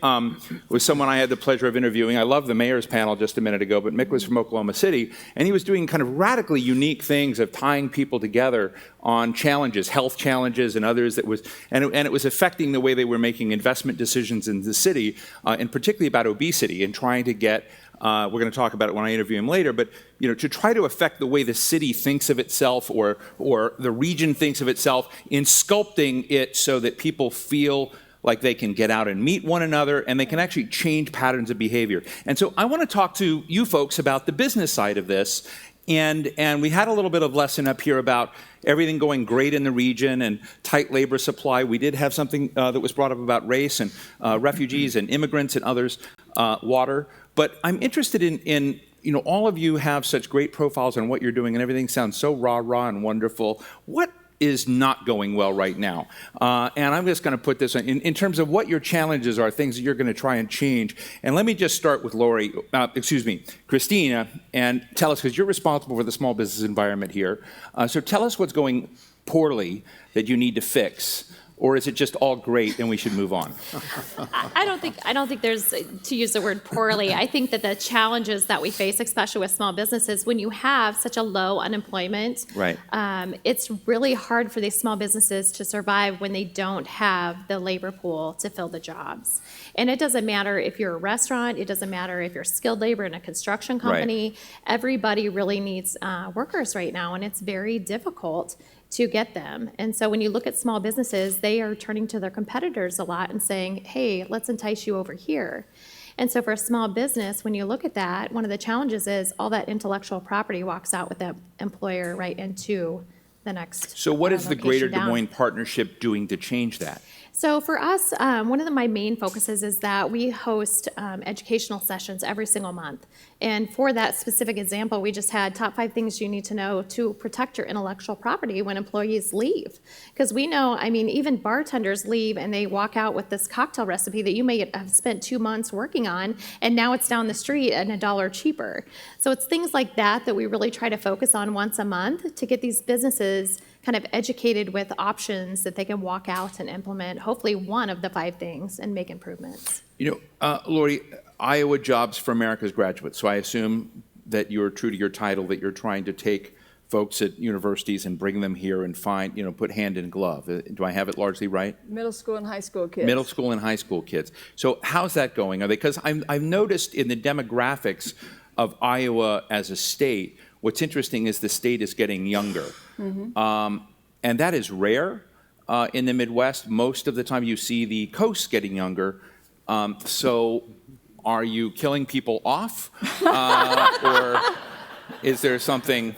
was someone I had the pleasure of interviewing. I love the mayor's panel just a minute ago, but Mick was from Oklahoma City, and he was doing kind of radically unique things of tying people together on challenges, health challenges and others and it was affecting the way they were making investment decisions in the city, and particularly about obesity and trying to get we're going to talk about it when I interview him later, but to try to affect the way the city thinks of itself or the region thinks of itself in sculpting it so that people feel like they can get out and meet one another and they can actually change patterns of behavior. And so I want to talk to you folks about the business side of this. And we had a little bit of lesson up here about everything going great in the region and tight labor supply. We did have something that was brought up about race and refugees and immigrants and others, water. But I'm interested in all of you have such great profiles on what you're doing, and everything sounds so rah-rah and wonderful. What is not going well right now? And I'm just going to put this in terms of what your challenges are, things that you're going to try and change. And let me just start with Christina, and tell us, because you're responsible for the small business environment here. So tell us what's going poorly that you need to fix. Or is it just all great and we should move on? I don't think there's, to use the word poorly, I think that the challenges that we face, especially with small businesses, when you have such a low unemployment, right. It's really hard for these small businesses to survive when they don't have the labor pool to fill the jobs. And it doesn't matter if you're a restaurant, it doesn't matter if you're skilled labor in a construction company, right. Everybody really needs workers right now, and it's very difficult to get them. And so when you look at small businesses, they are turning to their competitors a lot and saying, hey, let's entice you over here. And so for a small business, when you look at that, one of the challenges is all that intellectual property walks out with that employer right into the next So what is the Greater down. Des Moines Partnership doing to change that? So for us, one of my main focuses is that we host educational sessions every single month. And for that specific example, we just had top 5 things you need to know to protect your intellectual property when employees leave. Because we know, even bartenders leave and they walk out with this cocktail recipe that you may have spent 2 months working on, and now it's down the street at $1 cheaper. So it's things like that that we really try to focus on once a month to get these businesses kind of educated with options that they can walk out and implement, hopefully one of the 5 things, and make improvements. Lori, Iowa Jobs for America's graduates. So I assume that you're true to your title, that you're trying to take folks at universities and bring them here and put hand in glove. Do I have it largely right? Middle school and high school kids. Middle school and high school kids. So how's that going? Because I've noticed in the demographics of Iowa as a state, what's interesting is the state is getting younger. Mm-hmm. And that is rare in the Midwest. Most of the time you see the coast getting younger. So are you killing people off? Or is there something,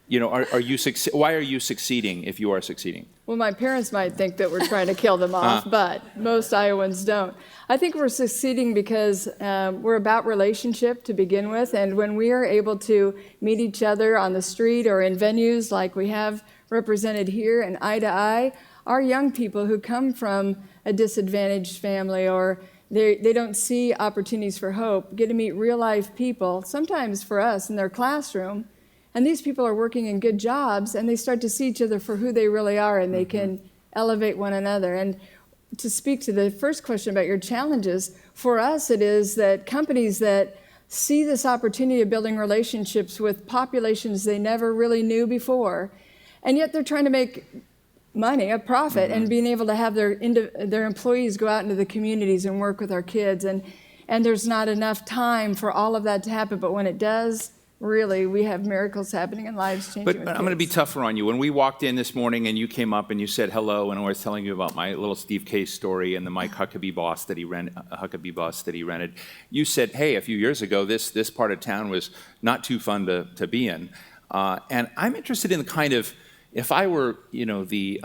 why are you succeeding if you are succeeding? Well, my parents might think that we're trying to kill them off, but most Iowans don't. I think we're succeeding because we're about relationship to begin with, and when we are able to meet each other on the street or in venues like we have represented here and eye to eye, our young people who come from a disadvantaged family or they don't see opportunities for hope get to meet real life people, sometimes for us in their classroom, and these people are working in good jobs, and they start to see each other for who they really are, and they can elevate one another. And to speak to the first question about your challenges, for us it is that companies that see this opportunity of building relationships with populations they never really knew before, and yet they're trying to make money, a profit, and being able to have their employees go out into the communities and work with our kids. And there's not enough time for all of that to happen, but when it does, really, we have miracles happening and lives changing. But I'm going to be tougher on you. When we walked in this morning and you came up and you said hello, and I was telling you about my little Steve Case story and the Mike Huckabee bus that he rented, you said, hey, a few years ago, this part of town was not too fun to be in. And I'm interested in the kind of, if I were, the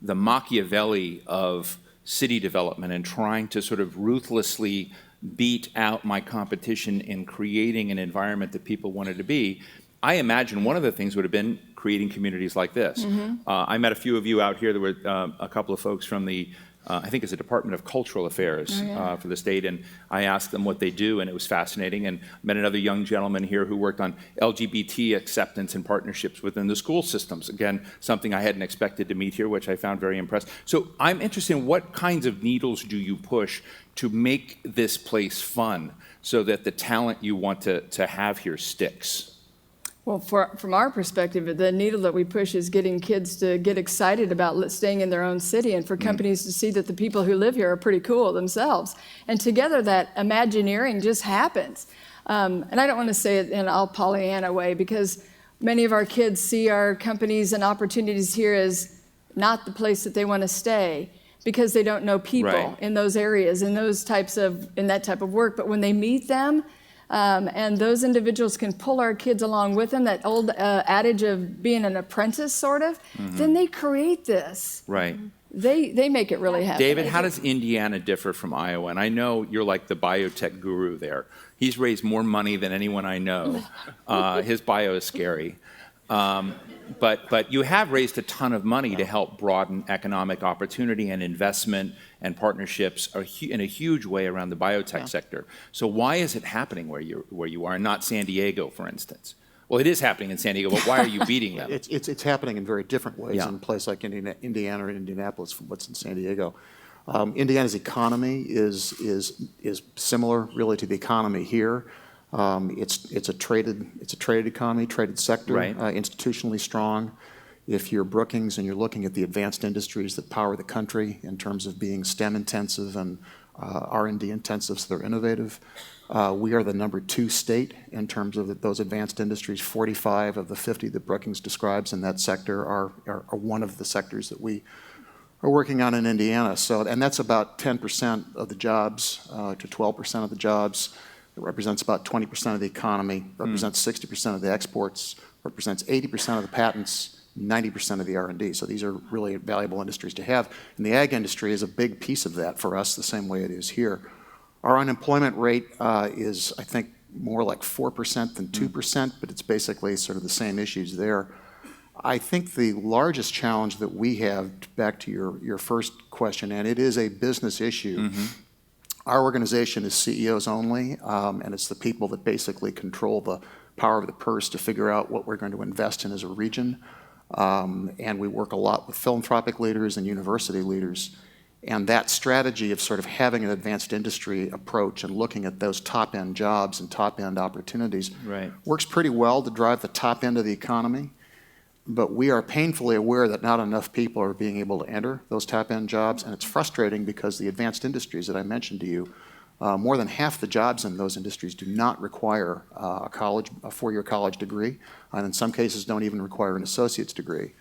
Machiavelli of city development and trying to sort of ruthlessly beat out my competition in creating an environment that people wanted to be, I imagine one of the things would have been creating communities like this. I met a few of you out here. There were a couple of folks from the I think it's the Department of Cultural Affairs for the state, and I asked them what they do, and it was fascinating. And met another young gentleman here who worked on LGBT acceptance and partnerships within the school systems. Again, something I hadn't expected to meet here, which I found very impressive. So I'm interested in what kinds of needles do you push to make this place fun so that the talent you want to have here sticks? Well, from our perspective, the needle that we push is getting kids to get excited about staying in their own city, and for companies to see that the people who live here are pretty cool themselves. And together, that Imagineering just happens. And I don't want to say it in all Pollyanna way, because many of our kids see our companies and opportunities here as not the place that they want to stay, because they don't know people in those areas, in that type of work. But when they meet them, and those individuals can pull our kids along with them, that old adage of being an apprentice, sort of, then they create this. Right. They make it really happen. David, how does Indiana differ from Iowa? And I know you're like the biotech guru there. He's raised more money than anyone I know. His bio is scary. But you have raised a ton of money to help broaden economic opportunity and investment and partnerships in a huge way around the biotech sector. So why is it happening where you are and not San Diego, for instance? Well, it is happening in San Diego, but why are you beating them? It's happening in very different ways in a place like Indiana or Indianapolis from what's in San Diego. Indiana's economy is similar, really, to the economy here. It's a traded economy, traded sector, institutionally strong. If you're Brookings and you're looking at the advanced industries that power the country in terms of being STEM intensive and R&D intensive, so they're innovative, we are the #2 state in terms of those advanced industries. 45 of the 50 that Brookings describes in that sector are one of the sectors that we are working on in Indiana. And that's about 10% of the jobs to 12% of the jobs. It represents about 20% of the economy, represents 60% of the exports, represents 80% of the patents, 90% of the R&D. So these are really valuable industries to have. And the ag industry is a big piece of that for us, the same way it is here. Our unemployment rate is, I think, more like 4% than 2%, but it's basically sort of the same issues there. I think the largest challenge that we have, back to your first question, and it is a business issue. Our organization is CEOs only, and it's the people that basically control the power of the purse to figure out what we're going to invest in as a region. And we work a lot with philanthropic leaders and university leaders. And that strategy of sort of having an advanced industry approach and looking at those top-end jobs and top-end opportunities works pretty well to drive the top end of the economy. But we are painfully aware that not enough people are being able to enter those top-end jobs, and it's frustrating because the advanced industries that I mentioned to you, more than half the jobs in those industries do not require a four-year college degree, and in some cases don't even require an associate's degree.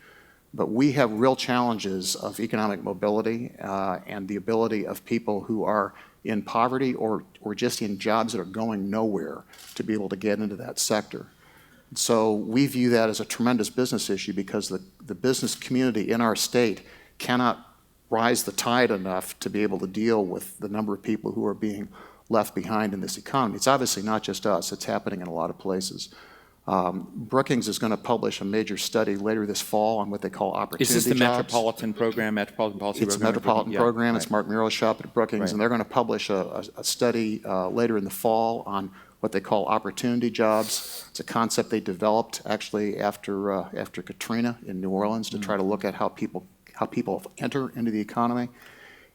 But we have real challenges of economic mobility and the ability of people who are in poverty or just in jobs that are going nowhere to be able to get into that sector. So we view that as a tremendous business issue because the business community in our state cannot rise the tide enough to be able to deal with the number of people who are being left behind in this economy. It's obviously not just us, it's happening in a lot of places. Brookings is going to publish a major study later this fall on what they call opportunity jobs. Is this the Metropolitan Program, Metropolitan Policy Program? It's a Metropolitan Program. It's Mark Muro's shop at Brookings, and they're going to publish a study later in the fall on what they call opportunity jobs. It's a concept they developed actually after Katrina in New Orleans to try to look at how people enter into the economy.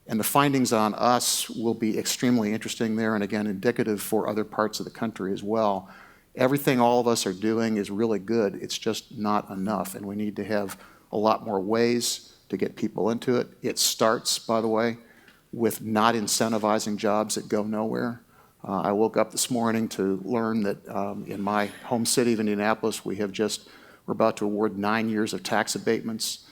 And the findings on us will be extremely interesting there, and again, indicative for other parts of the country as well. Everything all of us are doing is really good. It's just not enough, and we need to have a lot more ways to get people into it. It starts, by the way, with not incentivizing jobs that go nowhere. I woke up this morning to learn that in my home city of Indianapolis, we're about to award 9 years of tax abatements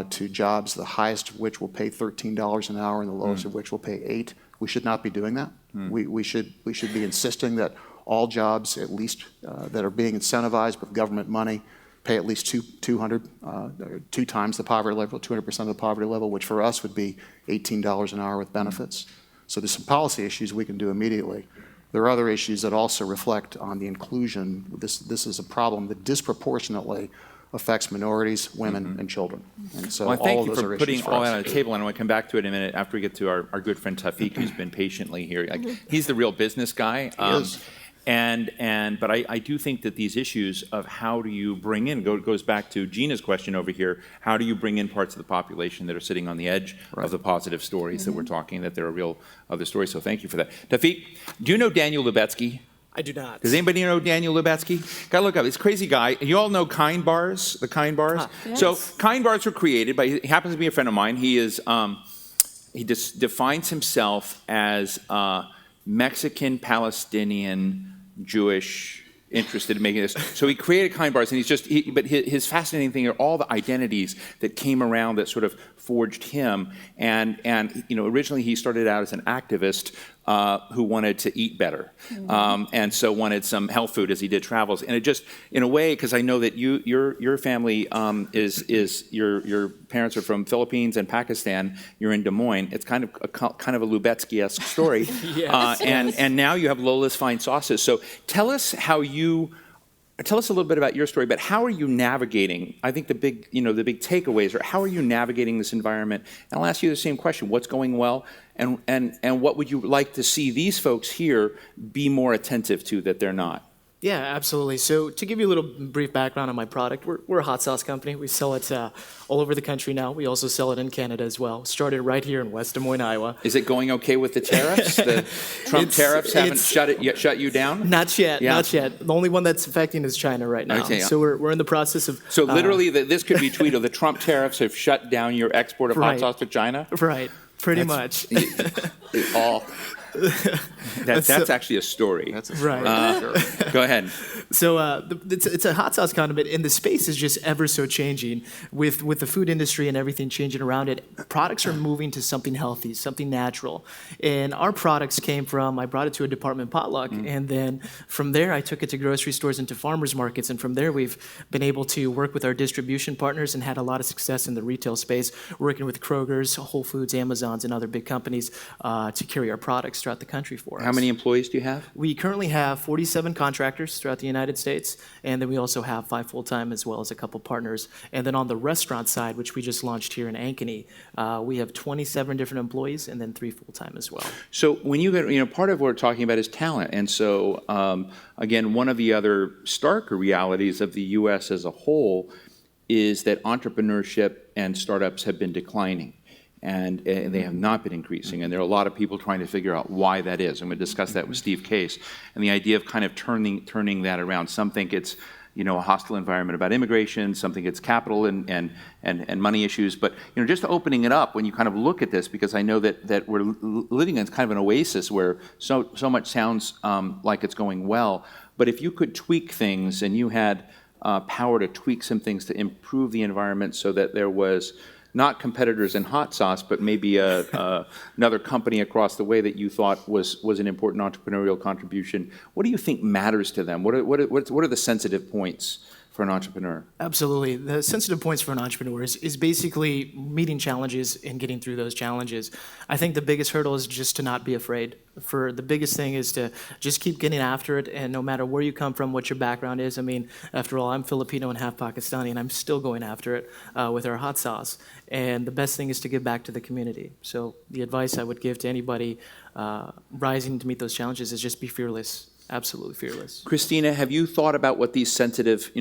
to jobs, the highest of which will pay $13 an hour and the lowest of which will pay $8. We should not be doing that. We should be insisting that all jobs, at least that are being incentivized with government money, pay at least 2 times the poverty level, 200% of the poverty level, which for us would be $18 an hour with benefits. So there's some policy issues we can do immediately. There are other issues that also reflect on the inclusion. This is a problem that disproportionately affects minorities, women, and children. And so Well, all thank of you those for are putting issues for all us. that on the table, and I want to come back to it in a minute after we get to our good friend Tafik, who's been patiently here. Like, he's the real business guy. is. But I do think that these issues of how do you bring in, goes back to Gina's question over here, how do you bring in parts of the population that are sitting on the edge of the positive stories that we're talking, that there are real other stories, so thank you for that. Tafik, do you know Daniel Lubetsky? I do not. Does anybody know Daniel Lubetsky? Gotta look up. He's a crazy guy. You all know Kind Bars, the Kind Bars? Yes. So Kind Bars were created by, he happens to be a friend of mine. He is, he just defines himself as Mexican, Palestinian, Jewish, interested in making this. So he created Kind Bars, and he's just, but his fascinating thing are all the identities that came around that sort of forged him. And originally he started out as an activist who wanted to eat better, and so wanted some health food as he did travels. And it just, in a way, because I know that your family is your parents are from Philippines and Pakistan. You're in Des Moines. It's kind of a Lubetsky-esque story. Yes. And now you have Lola's Fine Sauces. So tell us a little bit about your story, but how are you navigating? I think the big takeaways are, how are you navigating this environment? And I'll ask you the same question: what's going well, and what would you like to see these folks here be more attentive to that they're not? Yeah, absolutely. So to give you a little brief background on my product, we're a hot sauce company. We sell it all over the country now. We also sell it in Canada as well. Started right here in West Des Moines, Iowa. Is it going okay with the tariffs? The Trump tariffs haven't shut you down? Not yet, Yeah. not yet. The only one that's affecting is China right now. Okay, yeah. So we're in the process of... So literally, this could be tweeted. The Trump tariffs have shut down your export of hot Right. sauce to China? Right, pretty much. That's actually a story. That's a Right. Go ahead. So it's a hot sauce condiment, and the space is just ever so changing with the food industry and everything changing around it. Products are moving to something healthy, something natural. And our products came from, I brought it to a department potluck, and then from there I took it to grocery stores and to farmers markets, and from there we've been able to work with our distribution partners and had a lot of success in the retail space, working with Kroger's, Whole Foods, Amazon's, and other big companies to carry our products throughout the country for us. How many employees do you have? We currently have 47 contractors throughout the United States, and then we also have 5 full-time as well as a couple partners. And then on the restaurant side, which we just launched here in Ankeny, we have 27 different employees and then 3 full-time as well. So when you get, part of what we're talking about is talent. And so, again, one of the other starker realities of the U.S. as a whole is that entrepreneurship and startups have been declining. And they have not been increasing. And there are a lot of people trying to figure out why that is. I'm going to discuss that with Steve Case. And the idea of kind of turning that around. Some think it's a hostile environment about immigration. Some think it's capital and money issues. But just opening it up when you kind of look at this, because I know that we're living in kind of an oasis where so much sounds like it's going well. But if you could tweak things and you had power to tweak some things to improve the environment so that there was not competitors in hot sauce, but maybe another company across the way that you thought was an important entrepreneurial contribution. What do you think matters to them? What are the sensitive points for an entrepreneur? Absolutely. The sensitive points for an entrepreneur is basically meeting challenges and getting through those challenges. I think the biggest hurdle is just to not be afraid. The biggest thing is to just keep getting after it, and no matter where you come from, what your background is. I mean, after all, I'm Filipino and half Pakistani, and I'm still going after it with our hot sauce. And the best thing is to give back to the community. So the advice I would give to anybody rising to meet those challenges is just be fearless. Absolutely fearless. Christina, have you thought about what these sensitive,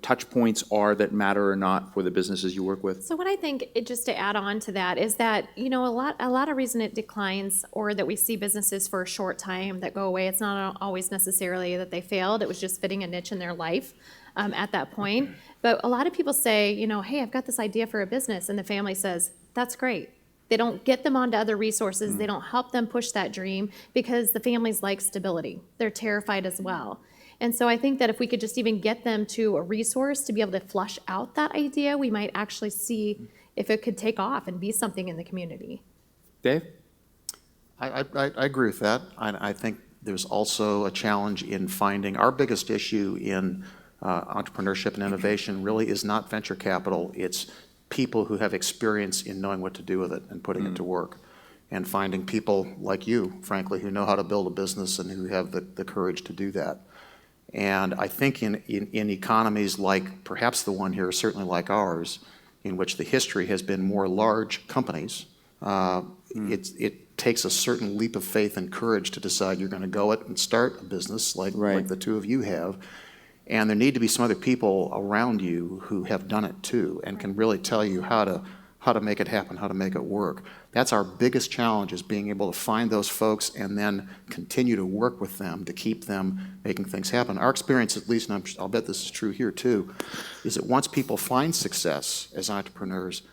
touch points are that matter or not for the businesses you work with? So what I think, just to add on to that, is that a lot of reason it declines or that we see businesses for a short time that go away. It's not always necessarily that they failed. It was just fitting a niche in their life at that point. But a lot of people say, hey, I've got this idea for a business, and the family says, that's great. They don't get them onto other resources. They don't help them push that dream because the families like stability. They're terrified as well. And so I think that if we could just even get them to a resource to be able to flush out that idea, we might actually see if it could take off and be something in the community. Dave? I agree with that. I think there's also a challenge in finding, our biggest issue in entrepreneurship and innovation really is not venture capital. It's people who have experience in knowing what to do with it and putting it to work, and finding people like you, frankly, who know how to build a business and who have the courage to do that. And I think in economies like perhaps the one here, certainly like ours, in which the history has been more large companies, it takes a certain leap of faith and courage to decide you're going to go it and start a business like the two of you have. And there need to be some other people around you who have done it too and can really tell you how to make it happen, how to make it work. That's our biggest challenge, is being able to find those folks and then continue to work with them to keep them making things happen. Our experience, at least, and I'll bet this is true here too, is that once people find success as entrepreneurs,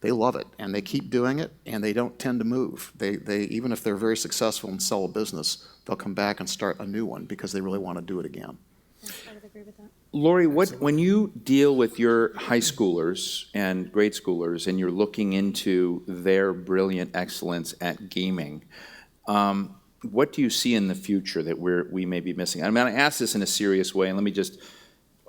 they love it and they keep doing it and they don't tend to move. They even if they're very successful and sell a business, they'll come back and start a new one because they really want to do it again. I would agree with that. Lori, when you deal with your high schoolers and grade schoolers and you're looking into their brilliant excellence at gaming, what do you see in the future that we may be missing? I'm going to ask this in a serious way, and let me just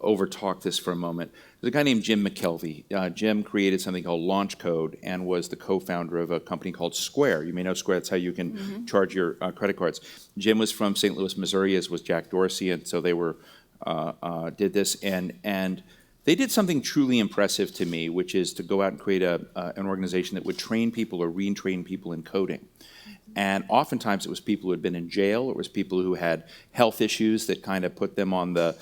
overtalk this for a moment. There's a guy named Jim McKelvey. Jim created something called Launch Code and was the co-founder of a company called Square. You may know Square. That's how you can charge your credit cards. Jim was from St. Louis, Missouri, as was Jack Dorsey, and so they were did this, and they did something truly impressive to me, which is to go out and create an organization that would train people or retrain people in coding. And oftentimes it was people who had been in jail, it was people who had health issues that kind of put them on the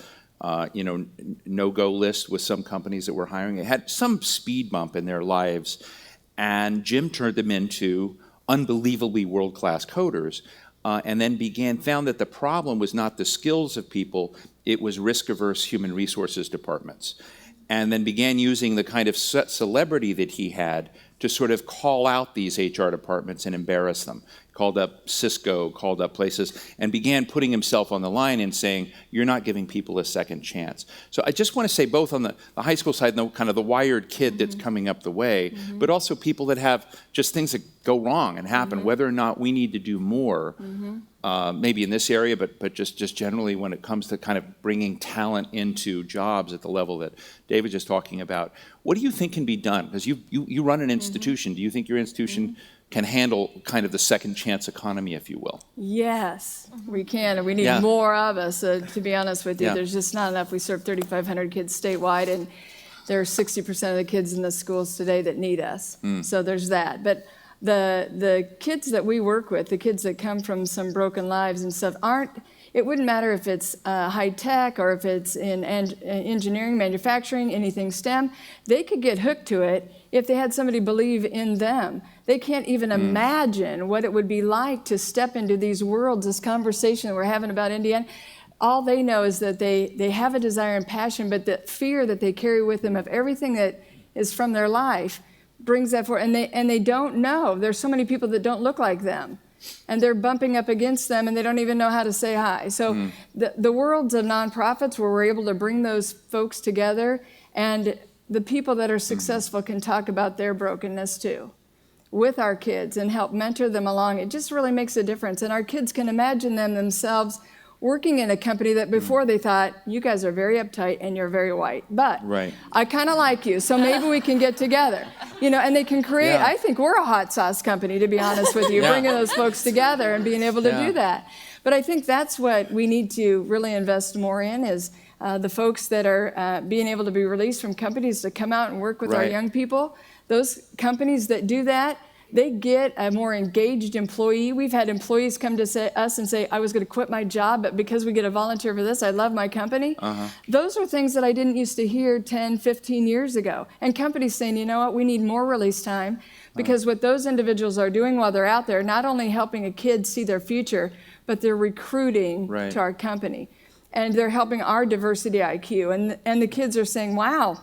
no-go list with some companies that were hiring. It had some speed bump in their lives, and Jim turned them into unbelievably world-class coders. And then found that the problem was not the skills of people, it was risk-averse human resources departments. And then began using the kind of celebrity that he had to sort of call out these HR departments and embarrass them. Called up Cisco, called up places, and began putting himself on the line and saying, you're not giving people a second chance. So I just want to say, both on the high school side, and the kind of the wired kid that's coming up the way, but also people that have just things that go wrong and happen, whether or not we need to do more, maybe in this area, but just generally when it comes to kind of bringing talent into jobs at the level that David's just talking about. What do you think can be done? Because you run an institution. Do you think your institution can handle kind of the second chance economy, if you will? Yes, we can, and we need more of us, to be honest with you. There's just not enough. We serve 3,500 kids statewide, and there are 60% of the kids in the schools today that need us. So there's that. But the kids that we work with, the kids that come from some broken lives and stuff, it wouldn't matter if it's high tech or if it's in engineering, manufacturing, anything STEM. They could get hooked to it if they had somebody believe in them. They can't even imagine what it would be like to step into these worlds, this conversation that we're having about Indiana. All they know is that they have a desire and passion, but the fear that they carry with them of everything that is from their life brings that forward. And they don't know. There's so many people that don't look like them, and they're bumping up against them, and they don't even know how to say hi. So the worlds of nonprofits where we're able to bring those folks together, and the people that are successful can talk about their brokenness too with our kids and help mentor them along. It just really makes a difference. And our kids can imagine themselves working in a company that before they thought, you guys are very uptight and you're very white, but I kind of like you, so maybe we can get together. And they can create, I think we're a hot sauce company, to be honest with you, bringing those folks together and being able to do that. But I think that's what we need to really invest more in, is the folks that are being able to be released from companies to come out and work with our young people. Those companies that do that, they get a more engaged employee. We've had employees come to us and say, I was going to quit my job, but because we get a volunteer for this, I love my company. Those are things that I didn't used to hear 10, 15 years ago. And companies saying, you know what, we need more release time, because what those individuals are doing while they're out there, not only helping a kid see their future, but they're recruiting to our company. And they're helping our diversity IQ. And the kids are saying, wow,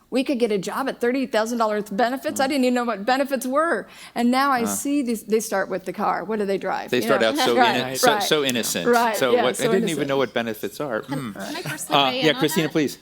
we could get a job at $30,000 benefits. I didn't even know what benefits were. And now I see they start with the car. What do they drive? They start out so innocent. I didn't even know what benefits are. Can I personally weigh in on Christina, that? please.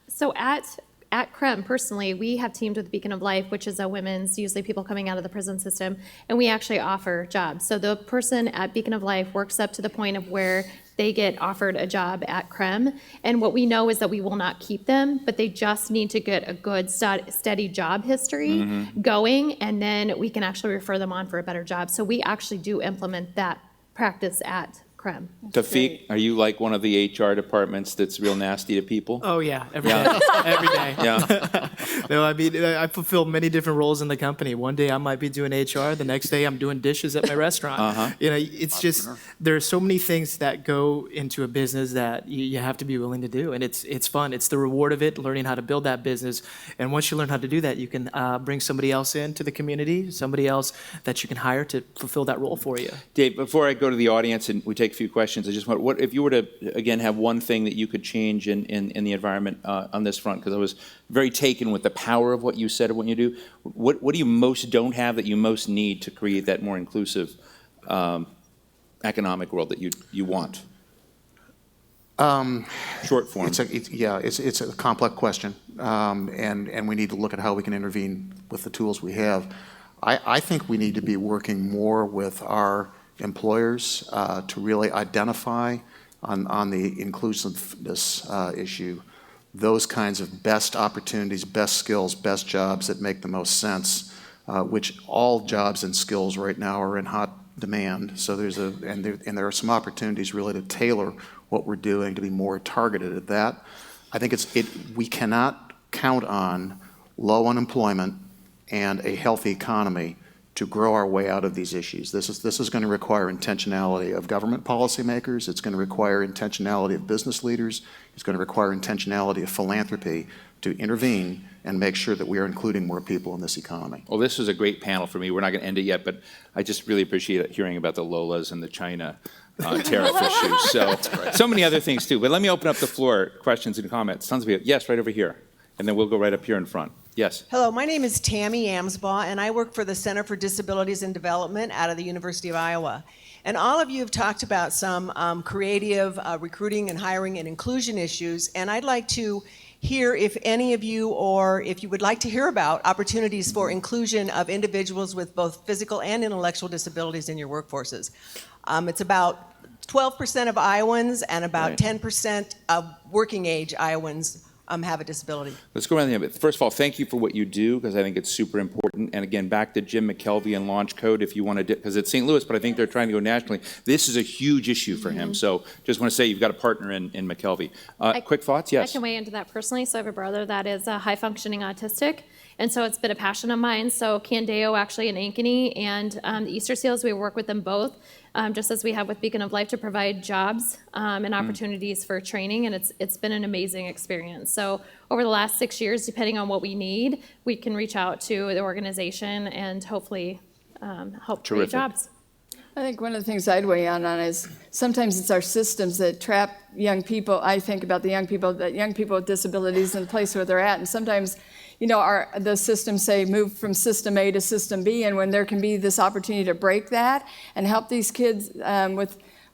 So at CREM, personally, we have teamed with Beacon of Life, which is a women's, usually people coming out of the prison system, and we actually offer jobs. So the person at Beacon of Life works up to the point of where they get offered a job at CREM, and what we know is that we will not keep them, but they just need to get a good, steady job history going, and then we can actually refer them on for a better job. So we actually do implement that practice at creme. Tafiq, are you like one of the HR departments that's real nasty to people? Oh yeah, every day. Every day. Yeah. No, I mean, I fulfill many different roles in the company. One day I might be doing HR, the next day I'm doing dishes at my restaurant. You know, it's just, there are so many things that go into a business that you have to be willing to do, and it's fun. It's the reward of it, learning how to build that business. And once you learn how to do that, you can bring somebody else into the community, somebody else that you can hire to fulfill that role for you. Dave, before I go to the audience and we take a few questions, I just want, what if you were to, again, have one thing that you could change in the environment on this front? Because I was very taken with the power of what you said and what you do. What do you most don't have that you most need to create that more inclusive economic world that you want? Short form. It's a complex question, and we need to look at how we can intervene with the tools we have. I think we need to be working more with our employers to really identify on the inclusiveness issue those kinds of best opportunities, best skills, best jobs that make the most sense, which all jobs and skills right now are in hot demand. So there are some opportunities really to tailor what we're doing to be more targeted at that. I think we cannot count on low unemployment and a healthy economy to grow our way out of these issues. This is going to require intentionality of government policymakers. It's going to require intentionality of business leaders. It's going to require intentionality of philanthropy to intervene and make sure that we are including more people in this economy. Well, this was a great panel for me. We're not going to end it yet, but I just really appreciate hearing about the Lolas and the China tariff issues. So many other things too. But let me open up the floor, questions and comments. Tons of you. Yes, right over here. And then we'll go right up here in front. Yes. Hello, my name is Tammy Amsbaugh, and I work for the Center for Disabilities and Development out of the University of Iowa. And all of you have talked about some creative recruiting and hiring and inclusion issues, and I'd like to hear if any of you, or if you would like to hear about opportunities for inclusion of individuals with both physical and intellectual disabilities in your workforces. It's about 12% of Iowans and about 10% of working age Iowans have a disability. Let's go around the end. First of all, thank you for what you do, because I think it's super important. And again, back to Jim McKelvey and Launch Code, if you want to, because it's St. Louis, but I think they're trying to go nationally. This is a huge issue for him. So just want to say you've got a partner in McKelvey. Quick thoughts? Yes. I can weigh into that personally. So I have a brother that is high-functioning autistic, and so it's been a passion of mine. So Candeo actually in Ankeny and the Easter Seals, we work with them both. Just as we have with Beacon of Life, to provide jobs and opportunities for training, and it's been an amazing experience. So over the last 6 years, depending on what we need, we can reach out to the organization and hopefully help create jobs. I think one of the things I'd weigh in on is sometimes it's our systems that trap young people. I think about the young people with disabilities in the place where they're at, and sometimes, you know, the systems say move from system A to system B, and when there can be this opportunity to break that and help these kids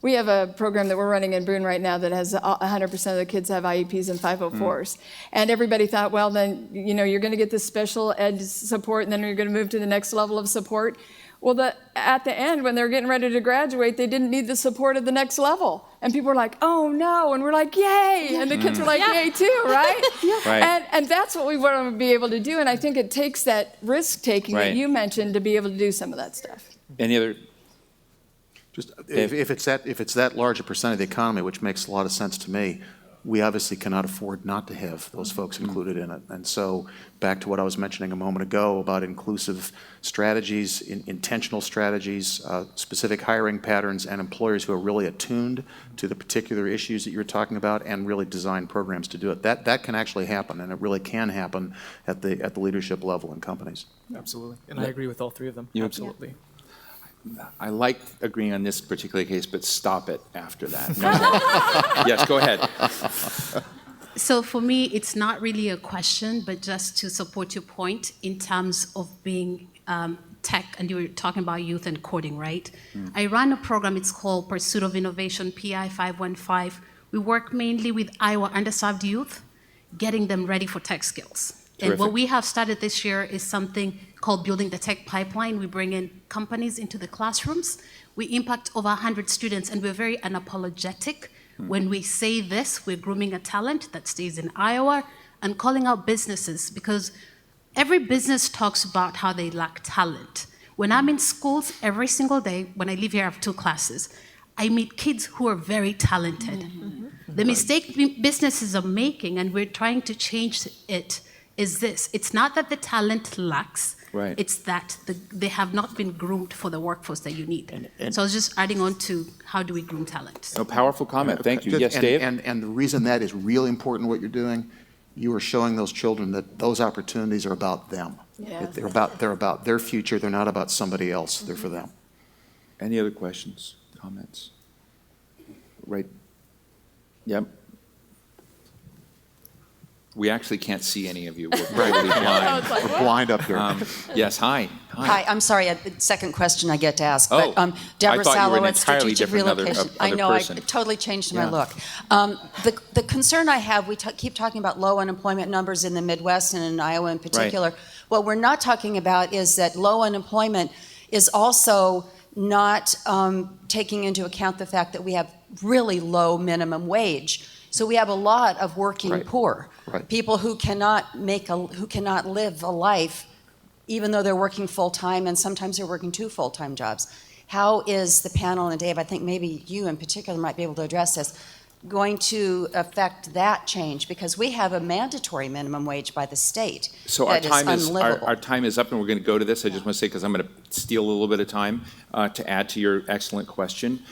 we have a program that we're running in Boone right now that has 100% of the kids have IEPs and 504s. And everybody thought, well, then, you know, you're going to get this special ed support, and then you're going to move to the next level of support. Well, at the end, when they were getting ready to graduate, they didn't need the support at the next level. And people were like, oh, no. And we're like, yay. And the kids were like, yay, too, right? Right. And that's what we want to be able to do. And I think it takes that risk-taking that you mentioned to be able to do some of that stuff. Any other? Just if it's that large a percent of the economy, which makes a lot of sense to me, we obviously cannot afford not to have those folks included in it. And so back to what I was mentioning a moment ago about inclusive strategies, intentional strategies, specific hiring patterns, and employers who are really attuned to the particular issues that you're talking about and really design programs to do it. That can actually happen, and it really can happen at the leadership level in companies. Absolutely. And I agree with all three of them. Absolutely. Yeah. I like agreeing on this particular case, but stop it after that. No. Yes, go ahead. So for me, it's not really a question, but just to support your point in terms of being tech, and you were talking about youth and coding, right? I run a program, it's called Pursuit of Innovation, PI 515. We work mainly with Iowa underserved youth, getting them ready for tech skills. And what we have started this year is something called Building the Tech Pipeline. We bring in companies into the classrooms. We impact over 100 students, and we're very unapologetic. When we say this, we're grooming a talent that stays in Iowa and calling out businesses, because every business talks about how they lack talent. When I'm in schools every single day, when I leave here, I have 2 classes. I meet kids who are very talented. The mistake businesses are making, and we're trying to change it, is this. It's not that the talent lacks. Right. It's that they have not been groomed for the workforce that you need. So I was just adding on to how do we groom talent. A powerful comment. Thank you. Yes, And- Dave? And the reason that is really important, what you're doing, you are showing those children that those opportunities are about them. Yes. They're about their future. They're not about somebody else. They're for them. Any other questions, comments? Right. Yep. We actually can't see any of you. We're totally blind. We're blind up here. Yes, hi. Hi, I'm sorry, the second question I get to ask. Oh, but, Deborah I thought you were an Salowitz, entirely Strategic different Relocation. I other know, person. I totally changed my Yeah. look. The concern I have, we keep talking about low unemployment numbers in the Midwest and in Iowa in particular. What we're not talking about is that low unemployment is also not taking into account the fact that we have really low minimum wage. So we have a lot of working poor, people who cannot who cannot live a life, even though they're working full time, and sometimes they're working 2 full-time jobs. How is the panel, and Dave, I think maybe you in particular might be able to address this, going to affect that change? Because we have a mandatory minimum wage by the state. So our that time is unlivable. our time is up, and we're going to go to this. I just want to say, because I'm going to steal a little bit of time to add to your excellent question.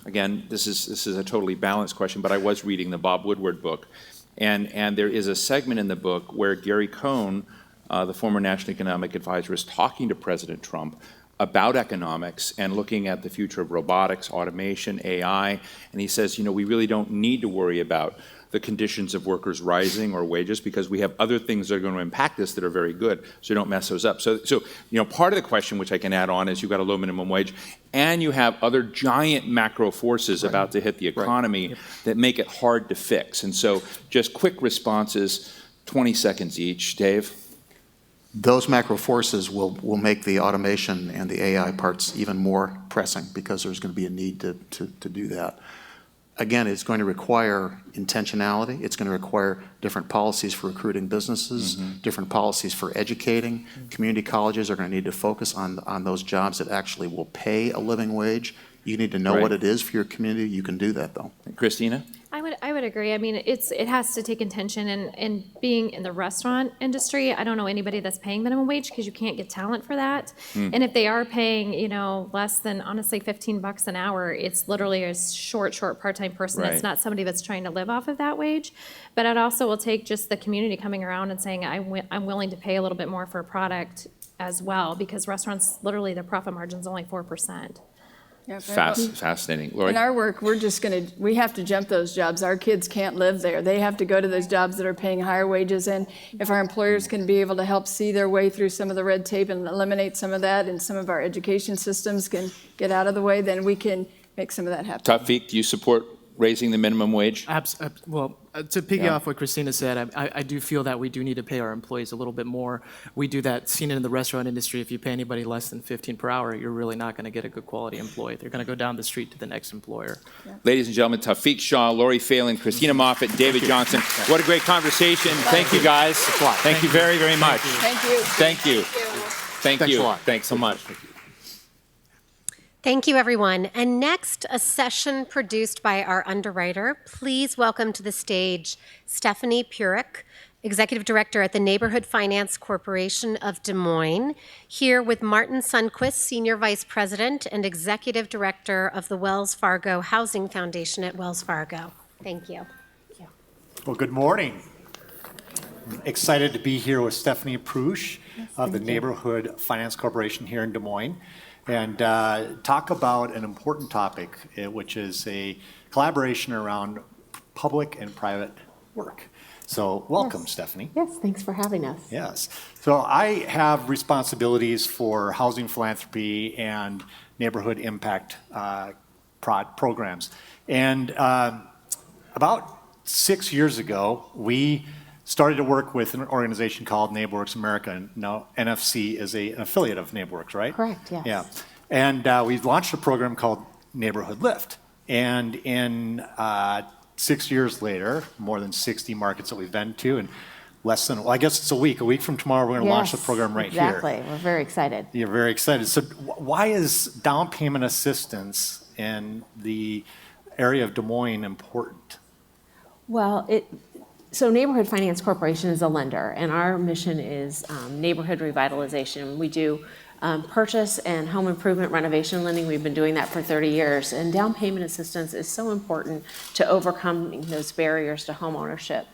Again, this is a totally balanced question, but I was reading the Bob Woodward book, and there is a segment in the book where Gary Cohn, the former National Economic Advisor, is talking to President Trump about economics and looking at the future of robotics, automation, AI, and he says, we really don't need to worry about the conditions of workers rising or wages, because we have other things that are going to impact us that are very good, so don't mess those up. So part of the question, which I can add on, is you've got a low minimum wage, and you have other giant macro forces about to hit the economy that make it hard to fix. And so just quick responses, 20 seconds each. Dave? Those macro forces will make the automation and the AI parts even more pressing, because there's going to be a need to do that. Again, it's going to require intentionality. It's going to require different policies for recruiting businesses, different policies for educating. Community colleges are going to need to focus on those jobs that actually will pay a living wage. You need to know what it is for your community. You can do that, though. Christina? I would agree. I mean, it has to take intention, and being in the restaurant industry, I don't know anybody that's paying minimum wage, because you can't get talent for that. And if they are paying, less than, honestly, $15 an hour, it's literally a short part-time person. It's not somebody that's trying to live off of that wage. But it also will take just the community coming around and saying, I'm willing to pay a little bit more for a product as well, because restaurants, literally, their profit margin's only 4%. Yeah, Fascinating. Lori? In our work, we have to jump those jobs. Our kids can't live there. They have to go to those jobs that are paying higher wages. And if our employers can be able to help see their way through some of the red tape and eliminate some of that, and some of our education systems can get out of the way, then we can make some of that happen. Tawfiq, do you support raising the minimum wage? Well, to piggy off what Christina said, I do feel that we do need to pay our employees a little bit more. We do that, seen it in the restaurant industry. If you pay anybody less than $15 per hour, you're really not going to get a good quality employee. They're going to go down the street to the next employer. Ladies and gentlemen, Tawfiq Shah, Lori Phelan, Christina Moffett, David Johnson. What a great conversation. Thank you, guys. Thank you very, very much. Thank you. Thank you. Thank you. Thanks a lot. Thanks so much. Thank you, everyone. And next, a session produced by our underwriter. Please welcome to the stage Stephanie Purick, Executive Director at the Neighborhood Finance Corporation of Des Moines, here with Martin Sundquist, Senior Vice President and Executive Director of the Wells Fargo Housing Foundation at Wells Fargo. Thank you. Well, good morning. I'm excited to be here with Stephanie Prush of the Neighborhood Finance Corporation here in Des Moines, and talk about an important topic, which is a collaboration around public and private work. So welcome, Stephanie. Yes, thanks for having us. Yes. So I have responsibilities for housing philanthropy and neighborhood impact programs. And about 6 years ago, we started to work with an organization called NeighborWorks America, and now NFC is an affiliate of NeighborWorks, right? Correct, yes. Yeah. And we launched a program called Neighborhood Lift. And in 6 years later, more than 60 markets that we've been to, and less than, well, I guess it's a week from tomorrow, we're going to launch the program right here. Exactly. We're very excited. You're very excited. So why is down payment assistance in the area of Des Moines important? Well, so Neighborhood Finance Corporation is a lender, and our mission is neighborhood revitalization. We do purchase and home improvement renovation lending. We've been doing that for 30 years, and down payment assistance is so important to overcoming those barriers to home ownership.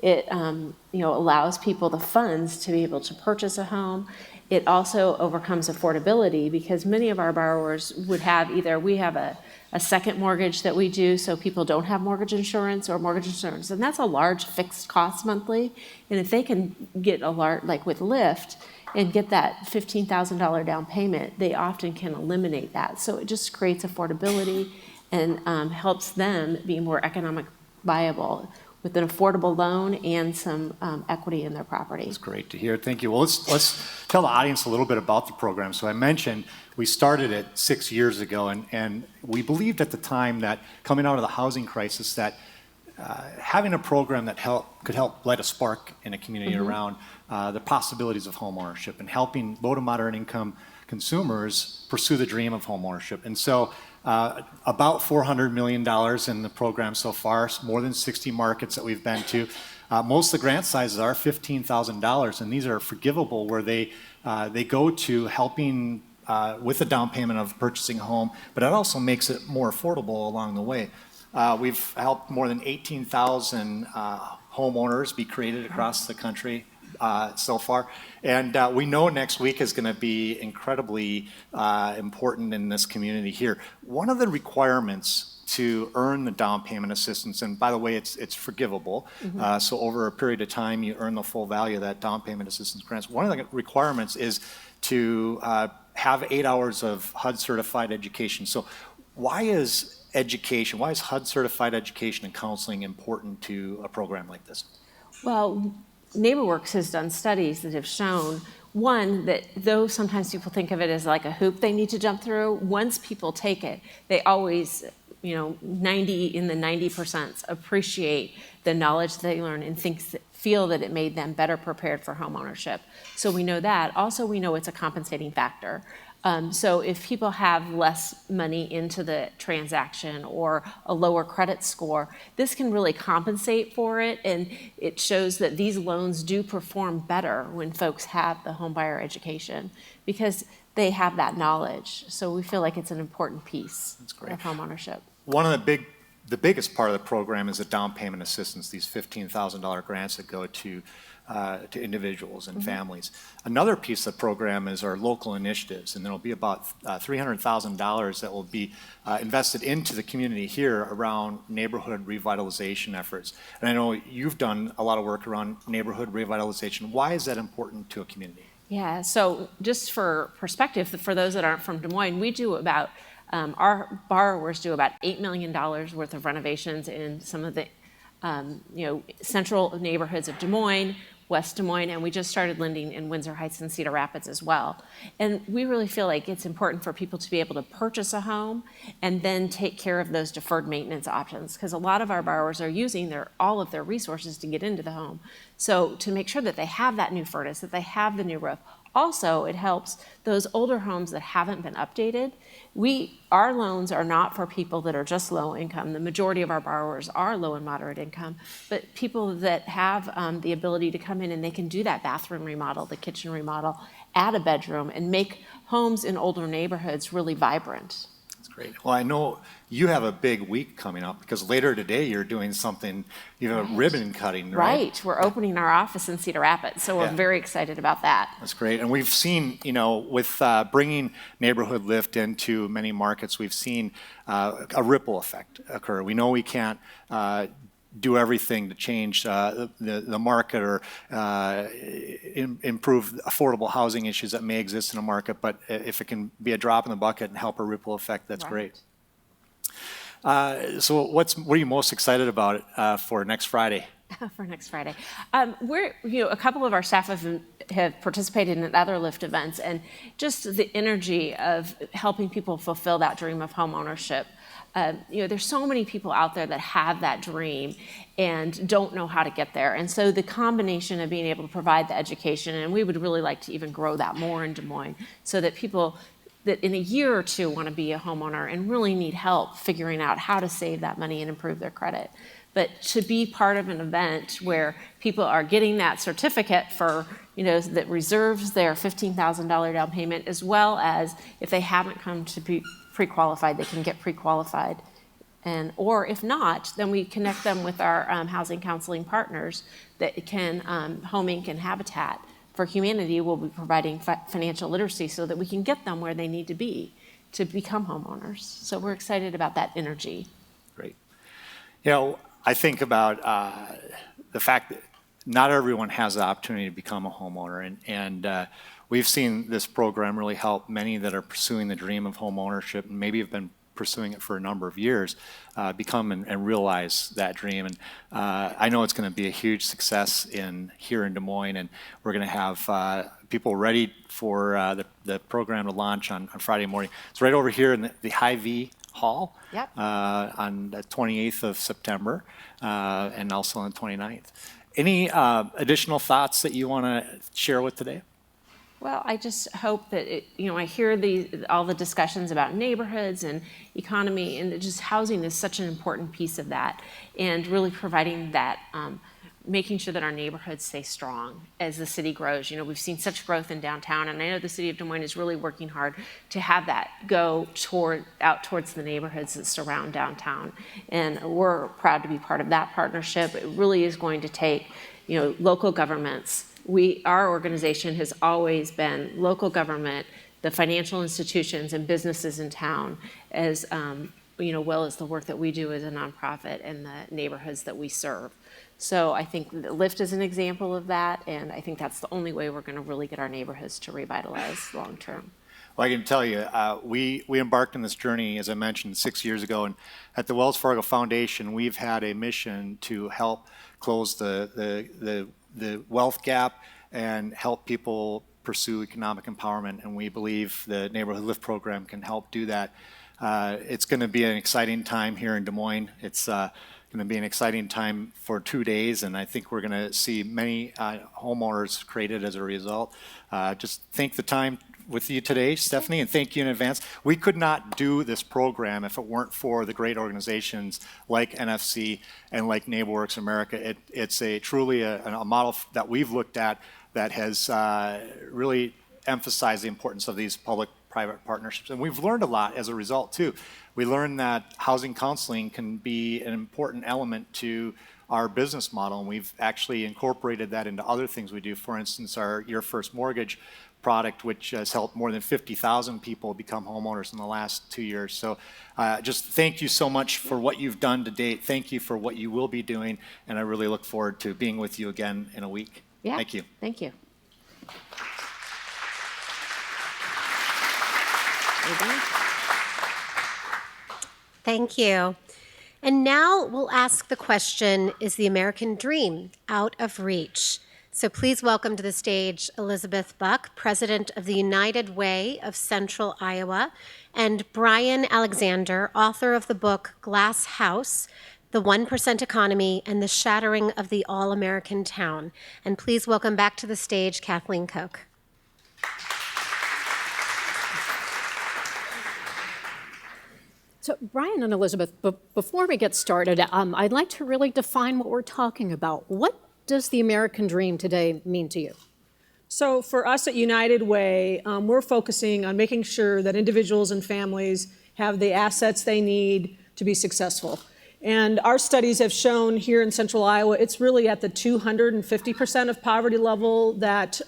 It allows people the funds to be able to purchase a home. It also overcomes affordability because many of our borrowers would have we have a second mortgage that we do so people don't have mortgage insurance, and that's a large fixed cost monthly. And if they can get a large, like with Lyft, and get that $15,000 down payment, they often can eliminate that. So it just creates affordability and helps them be more economic viable with an affordable loan and some equity in their property. That's great to hear. Thank you. Well, let's tell the audience a little bit about the program. So I mentioned we started it 6 years ago, and we believed at the time that coming out of the housing crisis that having a program that could help light a spark in a community around the possibilities of home ownership and helping low to moderate income consumers pursue the dream of home ownership. And so about $400 million in the program so far, more than 60 markets that we've been to. Most of the grant sizes are $15,000, and these are forgivable where they go to helping with the down payment of purchasing a home, but it also makes it more affordable along the way. We've helped more than 18,000 homeowners be created across the country so far. And we know next week is going to be incredibly important in this community here. One of the requirements to earn the down payment assistance, and by the way, it's forgivable, so over a period of time you earn the full value of that down payment assistance grants. One of the requirements is to have 8 hours of HUD certified education. So why is HUD certified education and counseling important to a program like this? Well, NeighborWorks has done studies that have shown, one, that though sometimes people think of it as like a hoop they need to jump through, once people take it, they always, 90% appreciate the knowledge they learn and feel that it made them better prepared for home ownership. So we know that. Also, we know it's a compensating factor. So if people have less money into the transaction or a lower credit score, this can really compensate for it, and it shows that these loans do perform better when folks have the home buyer education because they have that knowledge. So we feel like it's an important piece of home ownership. One of the biggest part of the program is the down payment assistance, these $15,000 grants that go to individuals and families. Another piece of the program is our local initiatives, and there will be about $300,000 that will be invested into the community here around neighborhood revitalization efforts. And I know you've done a lot of work around neighborhood revitalization. Why is that important to a community? Yeah, so just for perspective, for those that aren't from Des Moines, we do about, our borrowers do about $8 million worth of renovations in some of the central neighborhoods of Des Moines, West Des Moines, and we just started lending in Windsor Heights and Cedar Rapids as well. And we really feel like it's important for people to be able to purchase a home and then take care of those deferred maintenance options because a lot of our borrowers are using all of their resources to get into the home. So to make sure that they have that new furnace, that they have the new roof. Also, it helps those older homes that haven't been updated. Our loans are not for people that are just low income. The majority of our borrowers are low and moderate income, but people that have the ability to come in and they can do that bathroom remodel, the kitchen remodel, add a bedroom, and make homes in older neighborhoods really vibrant. Great. Well, I know you have a big week coming up because later today you're doing something, ribbon cutting, right? Right. We're opening our office in Cedar Rapids, so we're very excited about that. That's great. And we've seen, with bringing Neighborhood Lift into many markets, we've seen a ripple effect occur. We know we can't do everything to change the market or improve affordable housing issues that may exist in a market, but if it can be a drop in the bucket and help a ripple effect, that's great. So what are you most excited about for next Friday? For next Friday. A couple of our staff have participated in other Lyft events, and just the energy of helping people fulfill that dream of home ownership. There's so many people out there that have that dream and don't know how to get there. And so the combination of being able to provide the education, and we would really like to even grow that more in Des Moines so that people that in a year or two want to be a homeowner and really need help figuring out how to save that money and improve their credit. But to be part of an event where people are getting that certificate for, that reserves their $15,000 down payment, as well as if they haven't come to be pre-qualified, they can get pre-qualified. Or if not, then we connect them with our housing counseling partners that can, Home Inc. and Habitat for Humanity will be providing financial literacy so that we can get them where they need to be to become homeowners. So we're excited about that energy. Great. I think about the fact that not everyone has the opportunity to become a homeowner, and we've seen this program really help many that are pursuing the dream of home ownership and maybe have been pursuing it for a number of years, become and realize that dream. And I know it's going to be a huge success here in Des Moines, and we're going to have people ready for the program to launch on Friday morning. It's right over here in the Hy-Vee Hall. Yep. On the 28th of September and also on the 29th. Any additional thoughts that you want to share with today? Well, I just hope that, I hear all the discussions about neighborhoods and economy, and just housing is such an important piece of that, and really providing that, making sure that our neighborhoods stay strong as the city grows. We've seen such growth in downtown, and I know the city of Des Moines is really working hard to have that go out towards the neighborhoods that surround downtown. And we're proud to be part of that partnership. It really is going to take, local governments. Our organization has always been local government, the financial institutions and businesses in town, as well as the work that we do as a nonprofit and the neighborhoods that we serve. So I think LIFT is an example of that, and I think that's the only way we're going to really get our neighborhoods to revitalize long term. Well, I can tell you, we embarked on this journey, as I mentioned, 6 years ago, and at the Wells Fargo Foundation, we've had a mission to help close the wealth gap and help people pursue economic empowerment, and we believe the Neighborhood Lift program can help do that. It's going to be an exciting time here in Des Moines. It's going to be an exciting time for 2 days, and I think we're going to see many homeowners created as a result. Just thank the time with you today, Stephanie, and thank you in advance. We could not do this program if it weren't for the great organizations like NFC and like NeighborWorks America. It's truly a model that we've looked at that has really emphasized the importance of these public-private partnerships. And we've learned a lot as a result, too. We learned that housing counseling can be an important element to our business model, and we've actually incorporated that into other things we do. For instance, our Your First Mortgage product, which has helped more than 50,000 people become homeowners in the last 2 years. So just thank you so much for what you've done to date. Thank you for what you will be doing, and I really look forward to being with you again in a week. Yeah. Thank you. Thank you. Thank you. And now we'll ask the question, is the American dream out of reach? So please welcome to the stage Elizabeth Buck, President of the United Way of Central Iowa, and Brian Alexander, author of the book Glass House, The 1% Economy and the Shattering of the All-American Town. And please welcome back to the stage Kathleen Koch. So Brian and Elizabeth, before we get started, I'd like to really define what we're talking about. What does the American dream today mean to you? So for us at United Way, we're focusing on making sure that individuals and families have the assets they need to be successful. And our studies have shown here in Central Iowa, it's really at the 250% of poverty level that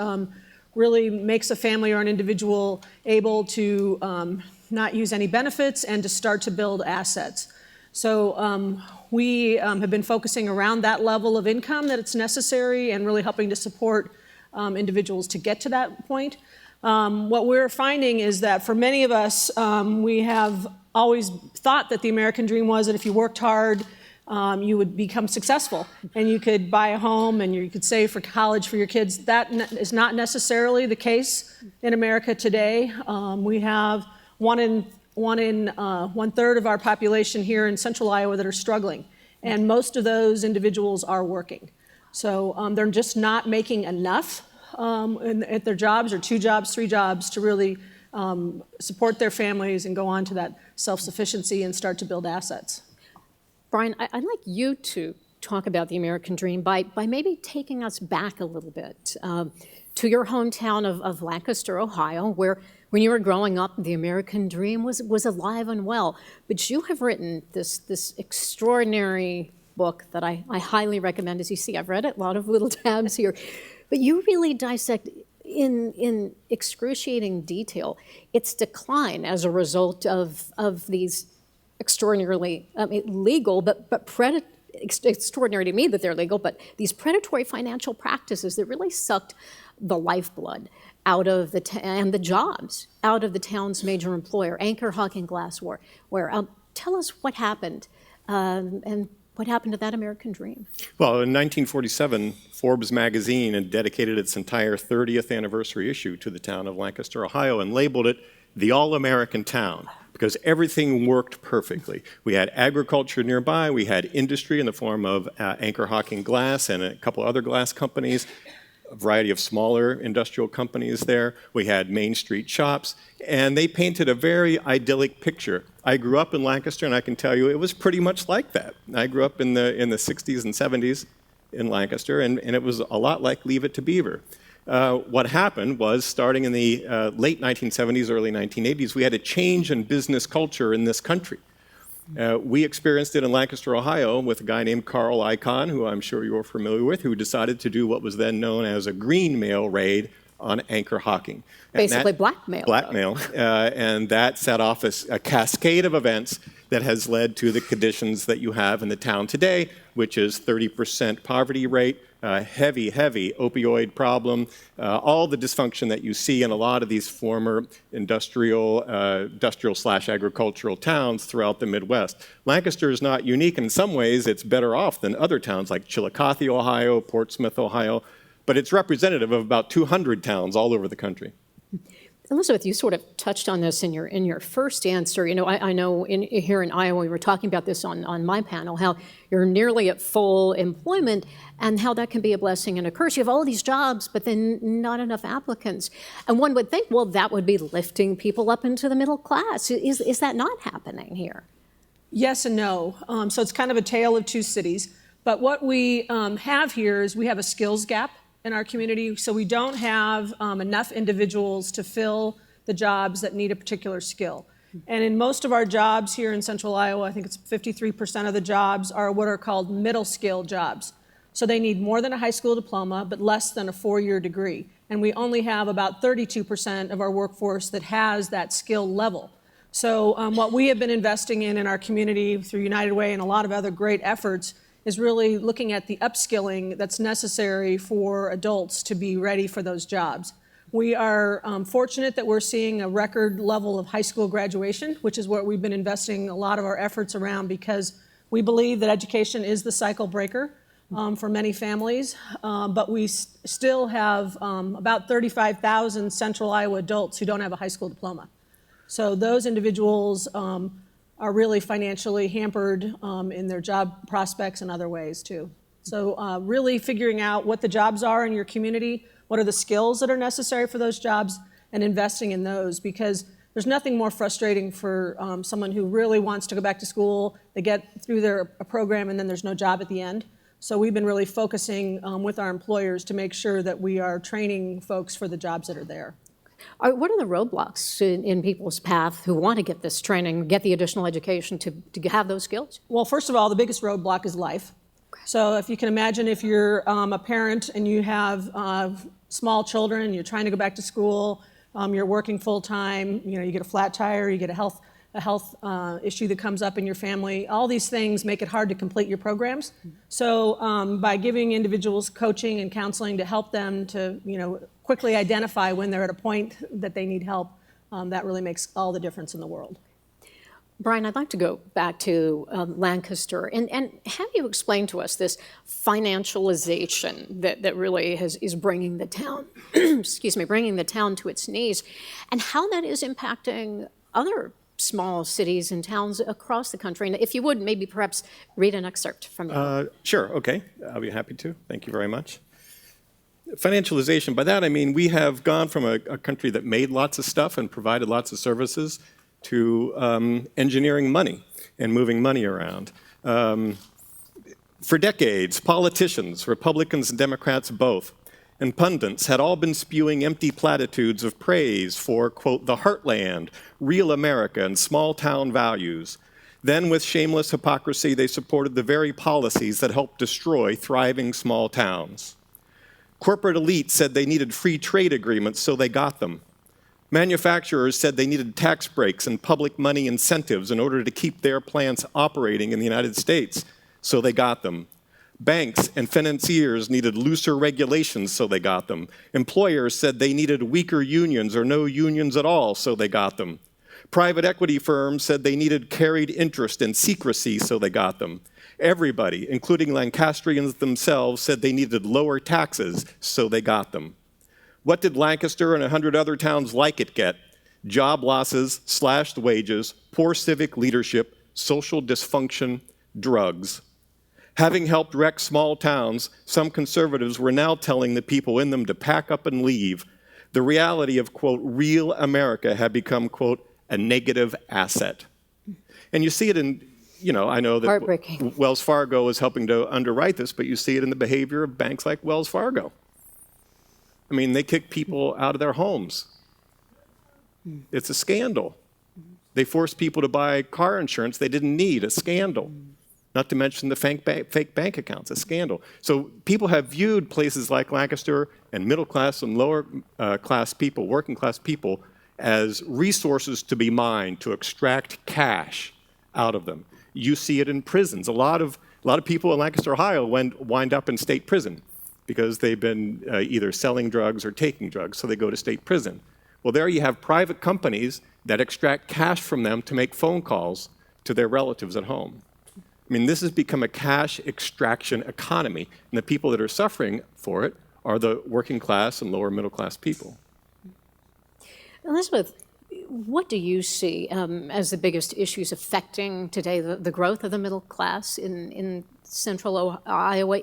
really makes a family or an individual able to not use any benefits and to start to build assets. So we have been focusing around that level of income that it's necessary and really helping to support individuals to get to that point. What we're finding is that for many of us, we have always thought that the American dream was that if you worked hard, you would become successful and you could buy a home and you could save for college for your kids. That is not necessarily the case in America today. We have one third of our population here in Central Iowa that are struggling, and most of those individuals are working. So they're just not making enough at their jobs, or 2 jobs, 3 jobs, to really support their families and go on to that self-sufficiency and start to build assets. Brian, I'd like you to talk about the American dream by maybe taking us back a little bit to your hometown of Lancaster, Ohio, where when you were growing up, the American dream was alive and well. But you have written this extraordinary book that I highly recommend. As you see, I've read it, a lot of little tabs here. But you really dissect in excruciating detail its decline as a result of these extraordinarily legal, but extraordinary to me that they're legal, but these predatory financial practices that really sucked the lifeblood out of and the jobs out of the town's major employer, Anchor Hawking Glassware. Tell us what happened and what happened to that American dream. Well, in 1947, Forbes magazine had dedicated its entire 30th anniversary issue to the town of Lancaster, Ohio, and labeled it the All-American Town, because everything worked perfectly. We had agriculture nearby, we had industry in the form of Anchor Hawking Glass and a couple other glass companies, a variety of smaller industrial companies there. We had Main Street shops, and they painted a very idyllic picture. I grew up in Lancaster, and I can tell you it was pretty much like that. I grew up in the 60s and 70s in Lancaster, and it was a lot like Leave It to Beaver. What happened was, starting in the late 1970s, early 1980s, we had a change in business culture in this country. We experienced it in Lancaster, Ohio, with a guy named Carl Icahn, who I'm sure you're familiar with, who decided to do what was then known as a green mail raid on Anchor Hawking. Basically blackmail. Blackmail. And that set off a cascade of events that has led to the conditions that you have in the town today, which is 30% poverty rate, heavy opioid problem, all the dysfunction that you see in a lot of these former industrial/agricultural towns throughout the Midwest. Lancaster is not unique. In some ways, it's better off than other towns like Chillicothe, Ohio, Portsmouth, Ohio, but it's representative of about 200 towns all over the country. Elizabeth, you sort of touched on this in your first answer. You know, I know here in Iowa, we were talking about this on my panel, how you're nearly at full employment and how that can be a blessing and a curse. You have all these jobs, but then not enough applicants. And one would think, well, that would be lifting people up into the middle class. Is that not happening here? Yes and no. So it's kind of a tale of two cities. But what we have here is we have a skills gap in our community, so we don't have enough individuals to fill the jobs that need a particular skill. And in most of our jobs here in central Iowa, I think it's 53% of the jobs are what are called middle skill jobs. So they need more than a high school diploma, but less than a 4-year degree. And we only have about 32% of our workforce that has that skill level. So what we have been investing in our community through United Way and a lot of other great efforts is really looking at the upskilling that's necessary for adults to be ready for those jobs. We are fortunate that we're seeing a record level of high school graduation, which is what we've been investing a lot of our efforts around, because we believe that education is the cycle breaker for many families, but we still have about 35,000 central Iowa adults who don't have a high school diploma. So those individuals are really financially hampered in their job prospects and other ways too. So really figuring out what the jobs are in your community, what are the skills that are necessary for those jobs, and investing in those, because there's nothing more frustrating for someone who really wants to go back to school. They get through their program and then there's no job at the end. So we've been really focusing with our employers to make sure that we are training folks for the jobs that are there. What are the roadblocks in people's path who want to get this training, get the additional education to have those skills? Well, first of all, the biggest roadblock is life. So if you can imagine, if you're a parent and you have small children and you're trying to go back to school, you're working full time, you get a flat tire, you get a health issue that comes up in your family, all these things make it hard to complete your programs. So by giving individuals coaching and counseling to help them to quickly identify when they're at a point that they need help, that really makes all the difference in the world. Brian, I'd like to go back to Lancaster and have you explain to us this financialization that really is bringing the town, bringing the town to its knees, and how that is impacting other small cities and towns across the country. And if you would, maybe perhaps read an excerpt from it. Sure, okay. I'll be happy to. Thank you very much. Financialization, by that I mean we have gone from a country that made lots of stuff and provided lots of services to engineering money and moving money around. For decades, politicians, Republicans and Democrats both, and pundits had all been spewing empty platitudes of praise for, quote, the heartland, real America, and small-town values. Then, with shameless hypocrisy, they supported the very policies that helped destroy thriving small towns. Corporate elites said they needed free trade agreements, so they got them. Manufacturers said they needed tax breaks and public money incentives in order to keep their plants operating in the United States, so they got them. Banks and financiers needed looser regulations, so they got them. Employers said they needed weaker unions or no unions at all, so they got them. Private equity firms said they needed carried interest and secrecy, so they got them. Everybody, including Lancastrians themselves, said they needed lower taxes, so they got them. What did Lancaster and 100 other towns like it get? Job losses, slashed wages, poor civic leadership, social dysfunction, drugs. Having helped wreck small towns, some conservatives were now telling the people in them to pack up and leave. The reality of, quote, real America had become, quote, a negative asset. And you see it in, I know that Wells Fargo is helping to underwrite this, but you see it in the behavior of banks like Wells Fargo. I mean, they kick people out of their homes. It's a scandal. They force people to buy car insurance they didn't need, a scandal. Not to mention the fake bank accounts, a scandal. So people have viewed places like Lancaster and middle class and lower class people, working class people, as resources to be mined, to extract cash out of them. You see it in prisons. A lot of people in Lancaster, Ohio wind up in state prison because they've been either selling drugs or taking drugs, so they go to state prison. Well, there you have private companies that extract cash from them to make phone calls to their relatives at home. I mean, this has become a cash extraction economy, and the people that are suffering for it are the working class and lower middle class people. Elizabeth, what do you see as the biggest issues affecting today the growth of the middle class in central Iowa?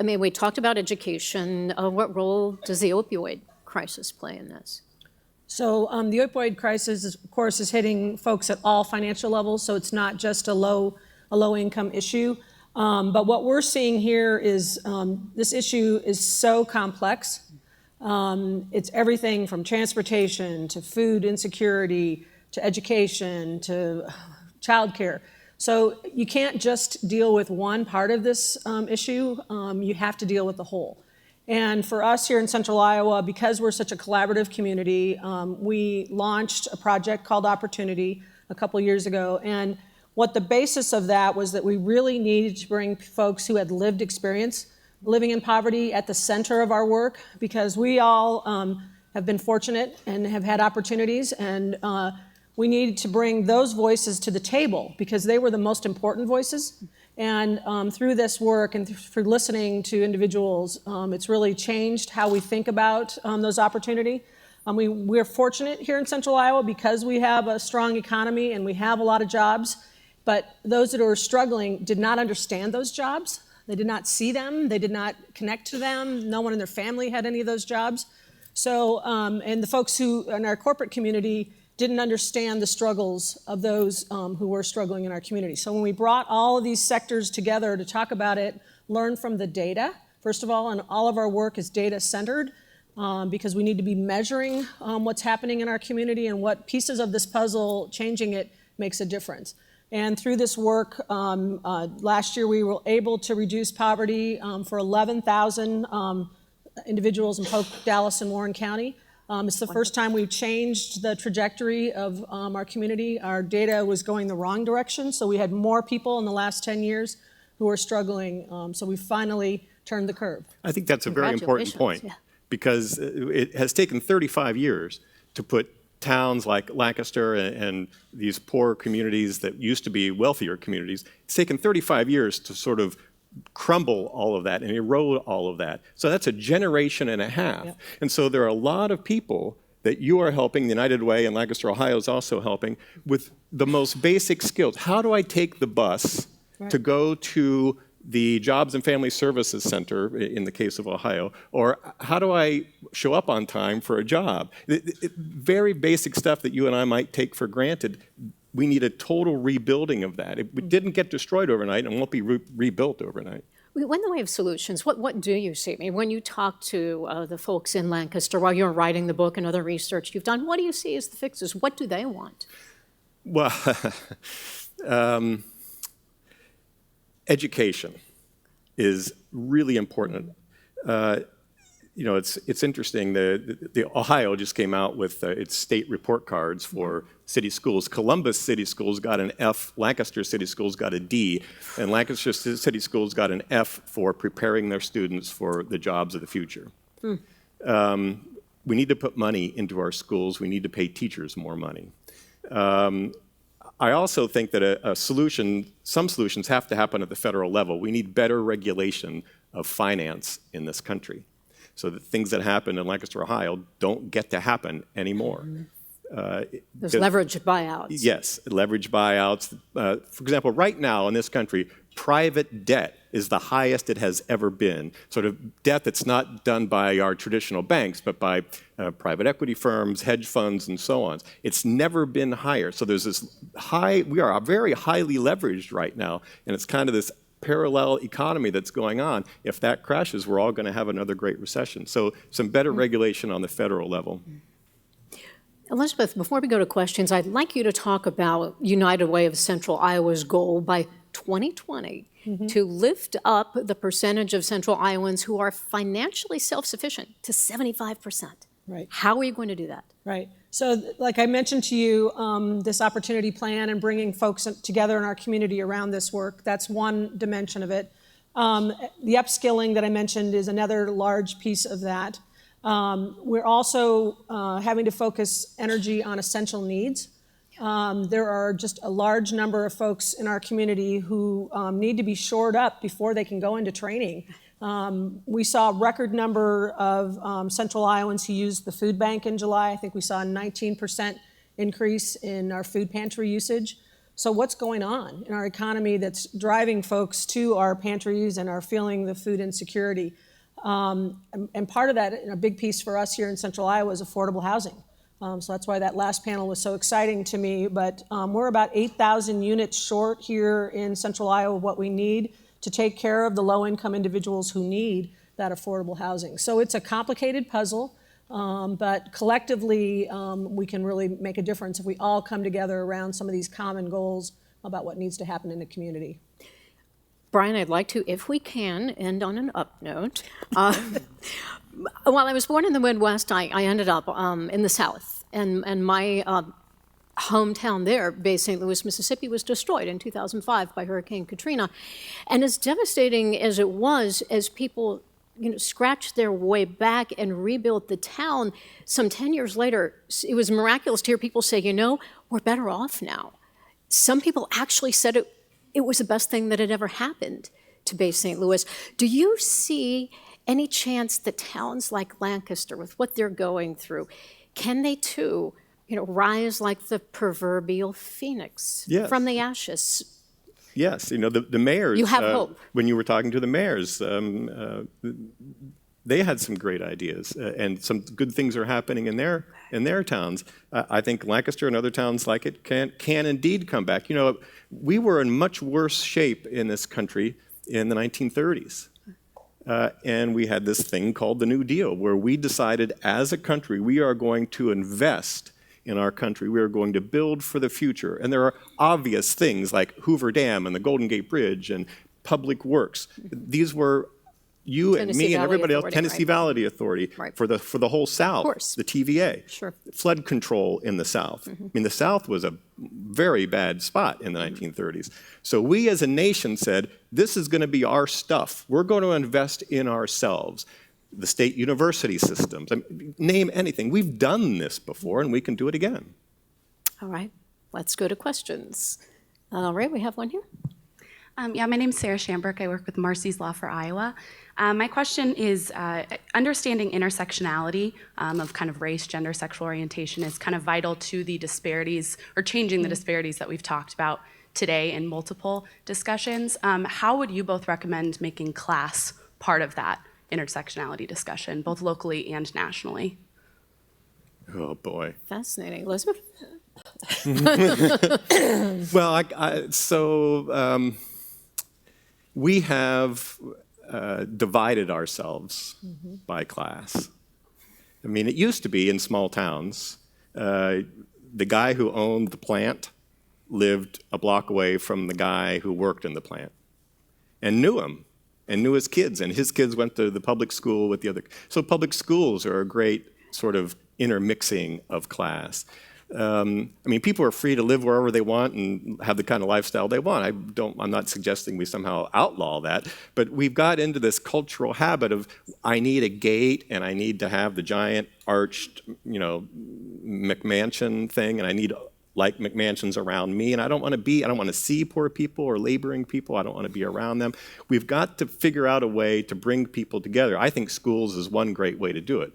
We talked about education. What role does the opioid crisis play in this? So the opioid crisis, of course, is hitting folks at all financial levels, so it's not just a low-income issue. But what we're seeing here is this issue is so complex. It's everything from transportation to food insecurity to education to childcare. So you can't just deal with one part of this issue. You have to deal with the whole. And for us here in Central Iowa, because we're such a collaborative community, we launched a project called Opportunity a couple years ago. And what the basis of that was that we really needed to bring folks who had lived experience living in poverty at the center of our work, because we all have been fortunate and have had opportunities, and we needed to bring those voices to the table because they were the most important voices. And through this work and through listening to individuals, it's really changed how we think about those opportunity. We're fortunate here in Central Iowa because we have a strong economy and we have a lot of jobs, but those that are struggling did not understand those jobs. They did not see them. They did not connect to them. No one in their family had any of those jobs. So, and the folks who in our corporate community didn't understand the struggles of those who were struggling in our community. So when we brought all of these sectors together to talk about it, learn from the data, first of all, and all of our work is data-centered because we need to be measuring what's happening in our community and what pieces of this puzzle, changing it, makes a difference. And through this work, last year we were able to reduce poverty for 11,000 individuals in Polk, Dallas, and Warren County. It's the first time we've changed the trajectory of our community. Our data was going the wrong direction, so we had more people in the last 10 years who are struggling. So we finally turned the curve. I think that's a very important point because it has taken 35 years to put towns like Lancaster and these poor communities that used to be wealthier communities, it's taken 35 years to sort of crumble all of that and erode all of that. So that's a generation and a half. Yep. And so there are a lot of people that you are helping, the United Way and Lancaster, Ohio is also helping, with the most basic skills. How do I take the bus to go to the Jobs and Family Services Center, in the case of Ohio, or how do I show up on time for a job? Very basic stuff that you and I might take for granted. We need a total rebuilding of that. It didn't get destroyed overnight and won't be rebuilt overnight. When the way of solutions, what do you see? I mean, when you talk to the folks in Lancaster while you're writing the book and other research you've done, what do you see as the fixes? What do they want? Well, education is really important. It's interesting. The Ohio just came out with its state report cards for city schools. Columbus City Schools got an F, Lancaster City Schools got a D, and Lancaster City Schools got an F for preparing their students for the jobs of the future. We need to put money into our schools. We need to pay teachers more money. I also think that some solutions have to happen at the federal level. We need better regulation of finance in this country, so that things that happen in Lancaster, Ohio don't get to happen anymore. There's leveraged buyouts. Yes, leveraged buyouts. For example, right now in this country, private debt is the highest it has ever been. Sort of debt that's not done by our traditional banks, but by private equity firms, hedge funds, and so on. It's never been higher. So there's this we are very highly leveraged right now, and it's kind of this parallel economy that's going on. If that crashes, we're all going to have another great recession. So some better regulation on the federal level. Elizabeth, before we go to questions, I'd like you to talk about United Way of Central Iowa's goal by 2020 to lift up the percentage of Central Iowans who are financially self-sufficient to 75%. Right. How are you going to do that? Right. So like I mentioned to you, this opportunity plan and bringing folks together in our community around this work, that's one dimension of it. The upskilling that I mentioned is another large piece of that. We're also having to focus energy on essential needs. There are just a large number of folks in our community who need to be shored up before they can go into training. We saw a record number of Central Iowans who used the food bank in July. I think we saw a 19% increase in our food pantry usage. So what's going on in our economy that's driving folks to our pantries and are feeling the food insecurity? And part of that, and a big piece for us here in Central Iowa, is affordable housing. So that's why that last panel was so exciting to me. But we're about 8,000 units short here in Central Iowa of what we need to take care of the low-income individuals who need that affordable housing. So it's a complicated puzzle, but collectively we can really make a difference if we all come together around some of these common goals about what needs to happen in the community. Brian, I'd like to, if we can, end on an up note. While I was born in the Midwest, I ended up in the South, and my hometown there, Bay St. Louis, Mississippi, was destroyed in 2005 by Hurricane Katrina. And as devastating as it was, as people scratched their way back and rebuilt the town, some 10 years later, it was miraculous to hear people say, we're better off now. Some people actually said it was the best thing that had ever happened to Bay St. Louis. Do you see any chance that towns like Lancaster, with what they're going through, can they too, rise like the proverbial phoenix from the ashes? Yes, the mayors. You have hope. When you were talking to the mayors, they had some great ideas, and some good things are happening in their towns. I think Lancaster and other towns like it can indeed come back. We were in much worse shape in this country in the 1930s. And we had this thing called the New Deal, where we decided as a country we are going to invest in our country. We are going to build for the future. And there are obvious things like Hoover Dam and the Golden Gate Bridge and public works. These were you and me and everybody else, Tennessee Valley Authority, for the whole South, the TVA, flood control in the South. I mean, the South was a very bad spot in the 1930s. So we as a nation said, this is going to be our stuff. We're going to invest in ourselves. The state university systems, name anything. We've done this before, and we can do it again. All right, let's go to questions. All right, we have one here. My name's Sarah Shamberg. I work with Marcy's Law for Iowa. My question is, understanding intersectionality of kind of race, gender, sexual orientation is kind of vital to the disparities, or changing the disparities that we've talked about today in multiple discussions. How would you both recommend making class part of that intersectionality discussion, both locally and nationally? Oh, boy. Fascinating. Elizabeth? Well, we have divided ourselves by class. I mean, it used to be in small towns, the guy who owned the plant lived a block away from the guy who worked in the plant and knew him and knew his kids, and his kids went to the public school with the other. So public schools are a great sort of intermixing of class. I mean, people are free to live wherever they want and have the kind of lifestyle they want. I'm not suggesting we somehow outlaw that, but we've got into this cultural habit of, I need a gate and I need to have the giant arched, McMansion thing, and I need like McMansions around me, and I don't want to see poor people or laboring people. I don't want to be around them. We've got to figure out a way to bring people together. I think schools is one great way to do it.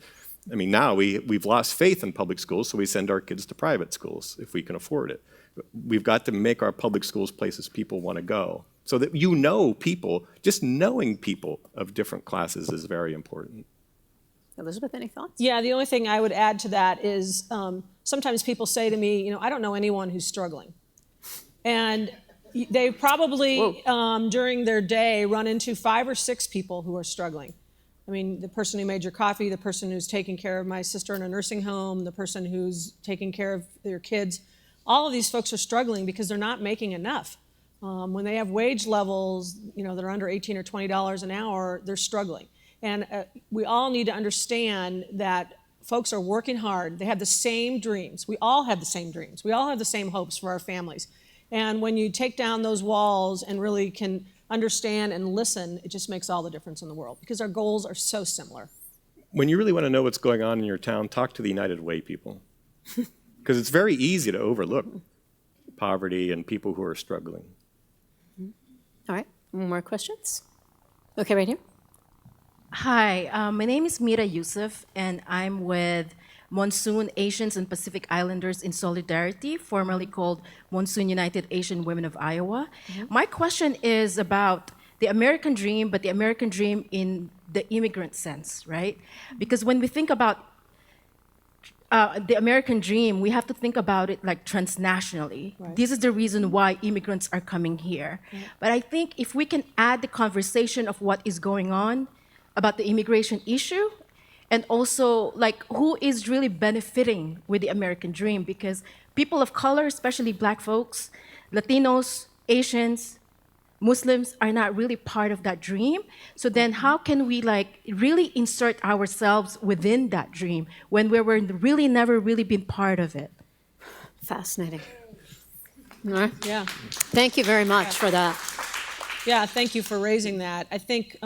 I mean, now we've lost faith in public schools, so we send our kids to private schools if we can afford it. But we've got to make our public schools places people want to go, so that people, just knowing people of different classes is very important. Elizabeth, any thoughts? Yeah, the only thing I would add to that is sometimes people say to me, I don't know anyone who's struggling. And they probably, during their day, run into 5 or 6 people who are struggling. I mean, the person who made your coffee, the person who's taking care of my sister in a nursing home, the person who's taking care of their kids. All of these folks are struggling because they're not making enough. When they have wage levels, that are under $18 or $20 an hour, they're struggling. And we all need to understand that folks are working hard. They have the same dreams. We all have the same dreams. We all have the same hopes for our families. And when you take down those walls and really can understand and listen, it just makes all the difference in the world because our goals are so similar. When you really want to know what's going on in your town, talk to the United Way people. Because it's very easy to overlook poverty and people who are struggling. All right, more questions? Okay, right here. Hi, my name is Mira Yusuf, and I'm with Monsoon Asians and Pacific Islanders in Solidarity, formerly called Monsoon United Asian Women of Iowa. My question is about the American dream, but the American dream in the immigrant sense, right? Because when we think about the American dream, we have to think about it like transnationally. Right. This is the reason why immigrants are coming here. Yeah. But I think if we can add the conversation of what is going on about the immigration issue, and also like who is really benefiting with the American dream, because people of color, especially Black folks, Latinos, Asians, Muslims are not really part of that dream. So then how can we like really insert ourselves within that dream when we were really never really been part of it? Fascinating. Yeah. Thank you very much for that. Yeah, thank you for raising that. I think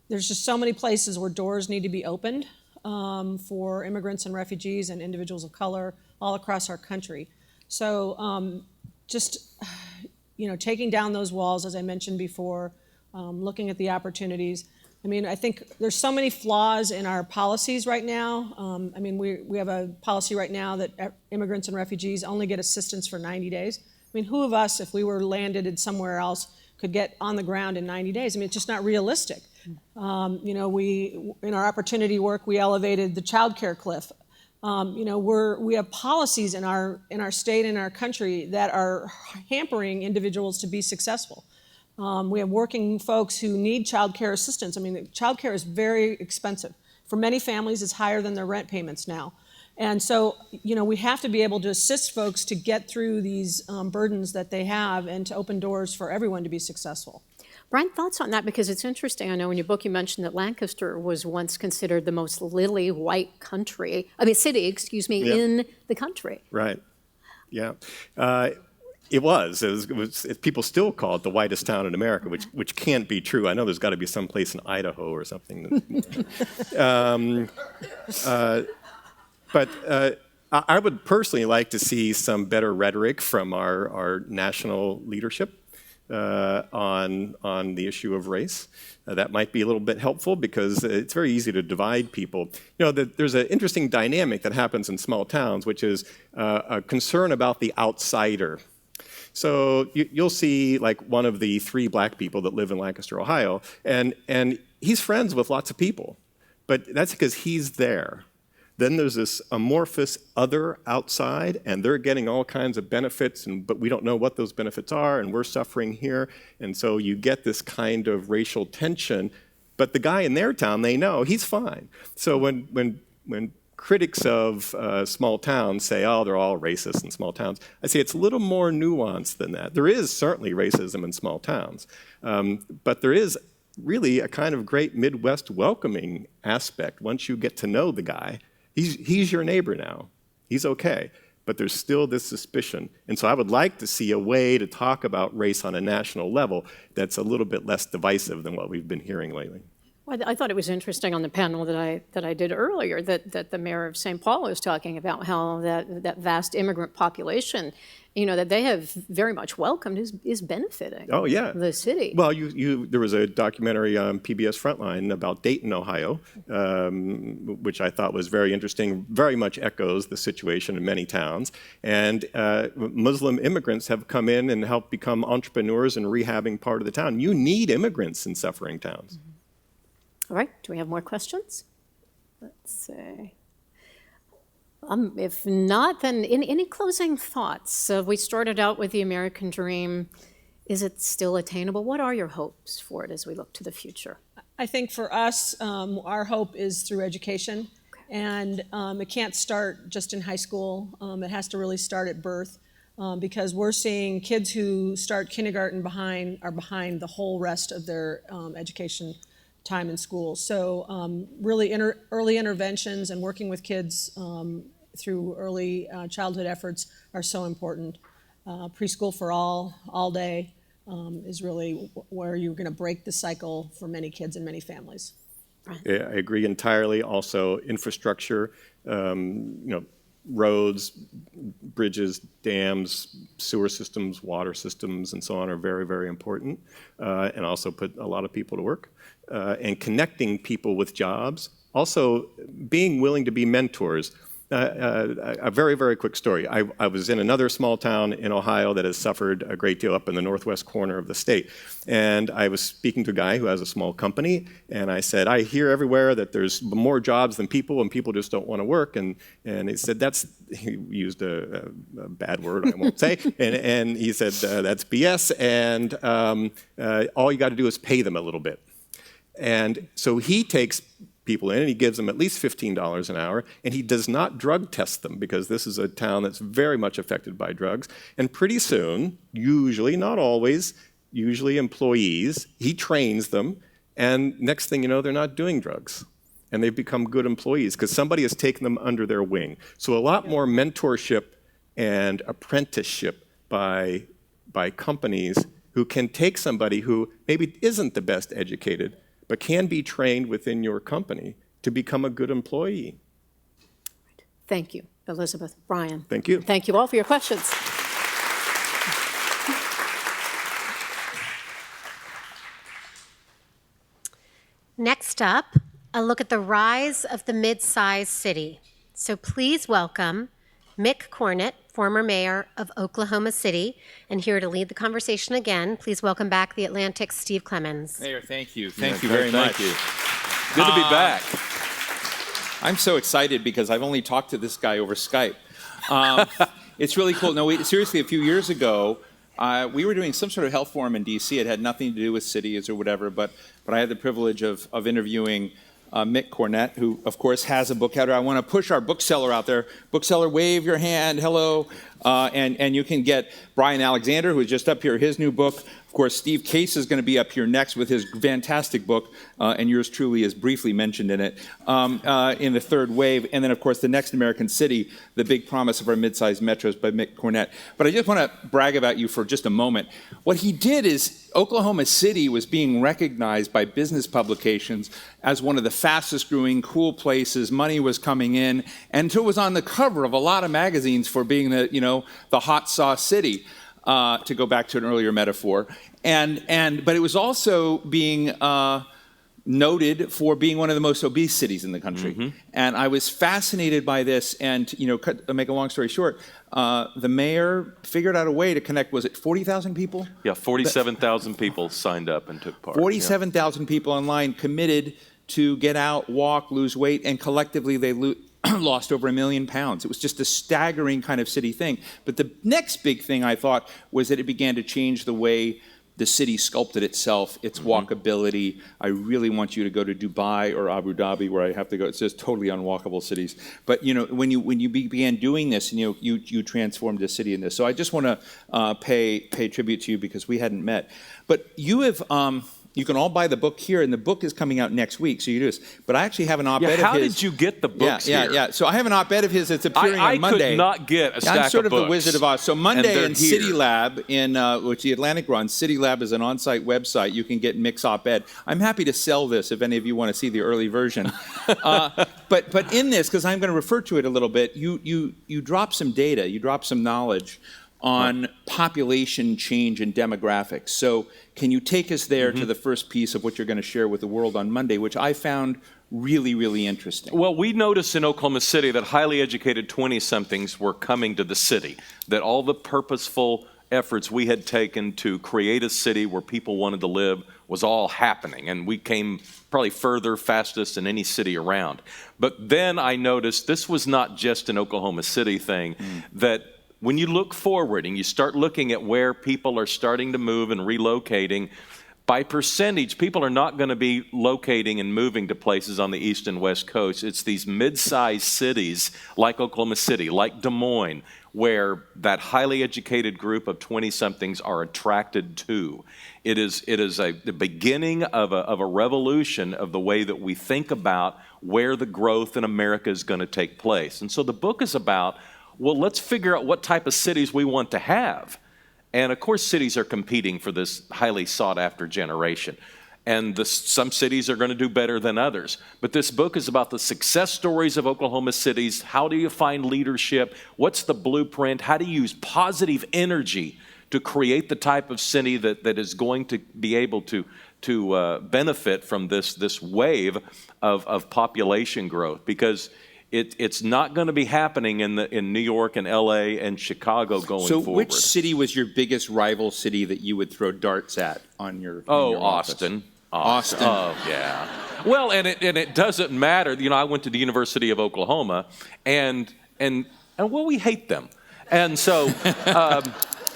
there's just so many places where doors need to be opened for immigrants and refugees and individuals of color all across our country. So taking down those walls, as I mentioned before, looking at the opportunities. I mean, I think there's so many flaws in our policies right now. I mean, we have a policy right now that immigrants and refugees only get assistance for 90 days. I mean, who of us, if we were landed in somewhere else, could get on the ground in 90 days? I mean, it's just not realistic. We in our opportunity work, we elevated the child care cliff. We have policies in our state and our country that are hampering individuals to be successful. We have working folks who need child care assistance. I mean, child care is very expensive. For many families, it's higher than their rent payments now. And so, we have to be able to assist folks to get through these burdens that they have and to open doors for everyone to be successful. Brian, thoughts on that? Because it's interesting. I know in your book you mentioned that Lancaster was once considered the most lily white city, in the country. Right. Yeah. It was. People still call it the whitest town in America, which can't be true. I know there's got to be some place in Idaho or something. But I would personally like to see some better rhetoric from our national leadership on the issue of race. That might be a little bit helpful because it's very easy to divide people. There's an interesting dynamic that happens in small towns, which is a concern about the outsider. So you'll see like one of the 3 black people that live in Lancaster, Ohio, and he's friends with lots of people, but that's because he's there. Then there's this amorphous other outside, and they're getting all kinds of benefits, but we don't know what those benefits are, and we're suffering here. And so you get this kind of racial tension, but the guy in their town, they know he's fine. So when critics of small towns say, oh, they're all racist in small towns, I say it's a little more nuanced than that. There is certainly racism in small towns, but there is really a kind of great Midwest welcoming aspect. Once you get to know the guy, he's your neighbor now. He's okay. But there's still this suspicion. And so I would like to see a way to talk about race on a national level that's a little bit less divisive than what we've been hearing lately. Well, I thought it was interesting on the panel that I did earlier that the mayor of St. Paul was talking about how that vast immigrant population, that they have very much welcomed is benefiting. Oh yeah, the city. Well, there was a documentary on PBS Frontline about Dayton, Ohio, which I thought was very interesting. Very much echoes the situation in many towns, and Muslim immigrants have come in and helped become entrepreneurs and rehabbing part of the town. You need immigrants in suffering towns. Mm-hmm. All right, do we have more questions? Let's see. If not, then any closing thoughts? We started out with the American dream. Is it still attainable? What are your hopes for it as we look to the future? I think for us, our hope is through education. And it can't start just in high school. It has to really start at birth. Because we're seeing kids who start kindergarten are behind the whole rest of their education time in school. So really early interventions and working with kids through early childhood efforts are so important. Preschool for all day is really where you're going to break the cycle for many kids and many families. Yeah, I agree entirely. Also, infrastructure, roads, bridges, dams, sewer systems, water systems, and so on are very, very important, and also put a lot of people to work. And connecting people with jobs, also being willing to be mentors. A very, very quick story. I was in another small town in Ohio that has suffered a great deal up in the northwest corner of the state. And I was speaking to a guy who has a small company, and I said, I hear everywhere that there's more jobs than people, and people just don't want to work. And he said, he used a bad word, I won't say, and he said, that's BS, and all you got to do is pay them a little bit. And so he takes people in and he gives them at least $15 an hour, and he does not drug test them because this is a town that's very much affected by drugs. And pretty soon, usually, not always, usually employees, he trains them, and next thing you know, they're not doing drugs. And they've become good employees because somebody has taken them under their wing. So a lot more mentorship and apprenticeship by companies who can take somebody who maybe isn't the best educated, but can be trained within your company to become a good employee. Thank you, Elizabeth, Brian. Thank you. Thank you all for your questions. Next up, a look at the rise of the mid-sized city. So please welcome Mick Cornett, former mayor of Oklahoma City, and here to lead the conversation again, please welcome back the Atlantic's Steve Clemens. Mayor, thank you. Thank you very much. Thank you. Good to be back. I'm so excited because I've only talked to this guy over Skype. It's really cool. No, seriously, a few years ago, we were doing some sort of health forum in D.C. It had nothing to do with cities or whatever, but I had the privilege of interviewing Mick Cornett, who, of course, has a book out. I want to push our bookseller out there. Bookseller, wave your hand. Hello. And you can get Brian Alexander, who is just up here, his new book. Of course, Steve Case is going to be up here next with his fantastic book, and yours truly is briefly mentioned in it, in the third wave. And then, of course, The Next American City, The Big Promise of Our Mid-Sized Metros by Mick Cornett. But I just want to brag about you for just a moment. What he did is Oklahoma City was being recognized by business publications as one of the fastest growing, cool places. Money was coming in, and so it was on the cover of a lot of magazines for being the hot sauce city, to go back to an earlier metaphor. But it was also being noted for being one of the most obese cities in the country. And I was fascinated by this, and make a long story short, the mayor figured out a way to connect, was it 40,000 people? Yeah, 47,000 people signed up and took part. 47,000 people online committed to get out, walk, lose weight, and collectively they lost over 1 million pounds. It was just a staggering kind of city thing. But the next big thing I thought was that it began to change the way the city sculpted itself, its walkability. I really want you to go to Dubai or Abu Dhabi, where I have to go. It's just totally unwalkable cities. But when you began doing this, and you transformed the city in this. So I just want to pay tribute to you because we hadn't met. But you have. You can all buy the book here, and the book is coming out next week, so you do this. But I actually have an op-ed of his. How did you get the books here? Yeah. So I have an op-ed of his that's appearing on Monday. I could not get a stack of books. I'm sort of the Wizard of Oz. So Monday in City Lab, which the Atlantic runs, City Lab is an on-site website. You can get Mick's op-ed. I'm happy to sell this if any of you want to see the early version. But in this, because I'm going to refer to it a little bit, you drop some data, you drop some knowledge on population change and demographics. So can you take us there to the first piece of what you're going to share with the world on Monday, which I found really, really interesting? Well, we noticed in Oklahoma City that highly educated 20-somethings were coming to the city, that all the purposeful efforts we had taken to create a city where people wanted to live was all happening, and we came probably further, fastest than any city around. But then I noticed this was not just an Oklahoma City thing, that when you look forward and you start looking at where people are starting to move and relocating, by percentage, people are not going to be locating and moving to places on the East and West Coast. It's these mid-sized cities like Oklahoma City, like Des Moines, where that highly educated group of 20-somethings are attracted to. It is the beginning of a revolution of the way that we think about where the growth in America is going to take place. And so the book is about, well, let's figure out what type of cities we want to have. And of course, cities are competing for this highly sought-after generation. And some cities are going to do better than others. But this book is about the success stories of Oklahoma cities. How do you find leadership? What's the blueprint? How do you use positive energy to create the type of city that is going to be able to benefit from this wave of population growth? Because it's not going to be happening in New York and LA and Chicago going forward. So which city was your biggest rival city that you would throw darts at on your Austin. Austin. Oh, yeah. Well, and it doesn't matter. I went to the University of Oklahoma, and well, we hate them. And so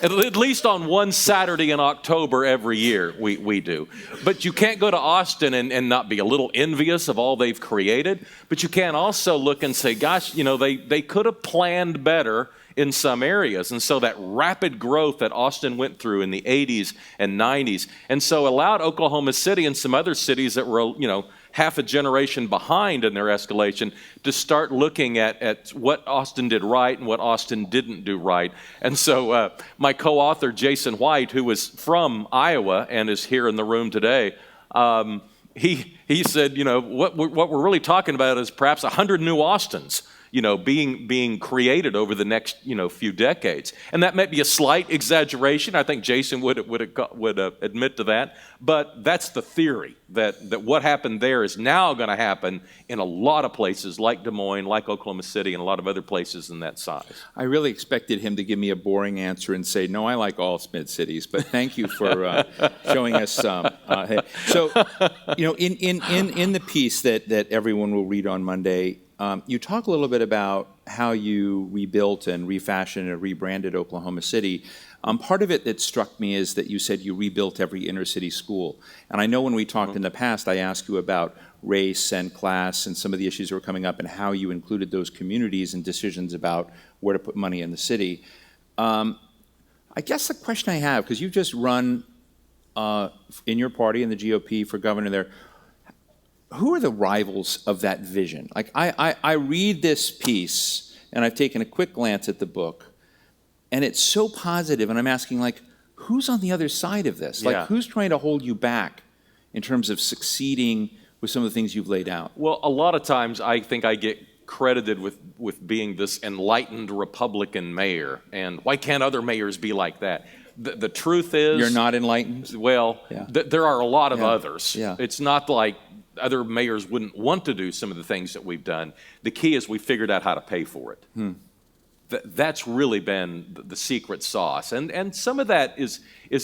at least on one Saturday in October every year, we do. But you can't go to Austin and not be a little envious of all they've created. But you can also look and say, gosh, they could have planned better in some areas. And so that rapid growth that Austin went through in the 80s and 90s, and so allowed Oklahoma City and some other cities that were, half a generation behind in their escalation to start looking at what Austin did right and what Austin didn't do right. And so my co-author, Jason White, who was from Iowa and is here in the room today, he said, what we're really talking about is perhaps 100 new Austins, being created over the next, few decades. And that might be a slight exaggeration. I think Jason would admit to that. But that's the theory, that what happened there is now going to happen in a lot of places like Des Moines, like Oklahoma City, and a lot of other places in that size. I really expected him to give me a boring answer and say, no, I like all mid-cities, but thank you for showing us some. So, in the piece that everyone will read on Monday, you talk a little bit about how you rebuilt and refashioned and rebranded Oklahoma City. Part of it that struck me is that you said you rebuilt every inner city school. And I know when we talked in the past, I asked you about race and class and some of the issues that were coming up and how you included those communities in decisions about where to put money in the city. I guess the question I have, because you've just run in your party in the GOP for governor there, who are the rivals of that vision? Like I read this piece, and I've taken a quick glance at the book, and it's so positive, and I'm asking, who's on the other side of this? Who's trying to hold you back in terms of succeeding with some of the things you've laid out? Well, a lot of times I think I get credited with being this enlightened Republican mayor, and why can't other mayors be like that? The truth is... You're not enlightened? Well, there are a lot of others. Yeah. It's not like other mayors wouldn't want to do some of the things that we've done. The key is we figured out how to pay for it. That's really been the secret sauce. And some of that is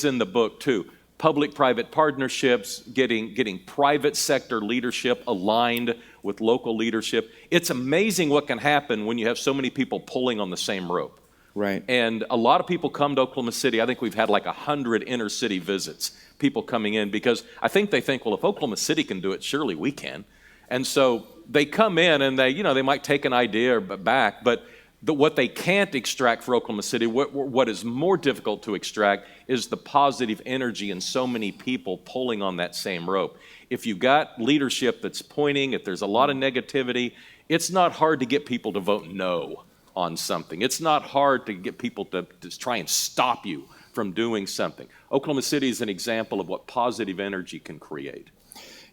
in the book too. Public-private partnerships, getting private sector leadership aligned with local leadership. It's amazing what can happen when you have so many people pulling on the same rope. Right. And a lot of people come to Oklahoma City. I think we've had like 100 inner city visits, people coming in, because I think they think, well, if Oklahoma City can do it, surely we can. And so they come in and they might take an idea back, but what they can't extract for Oklahoma City, what is more difficult to extract, is the positive energy and so many people pulling on that same rope. If you've got leadership that's pointing, if there's a lot of negativity, it's not hard to get people to vote no on something. It's not hard to get people to try and stop you from doing something. Oklahoma City is an example of what positive energy can create.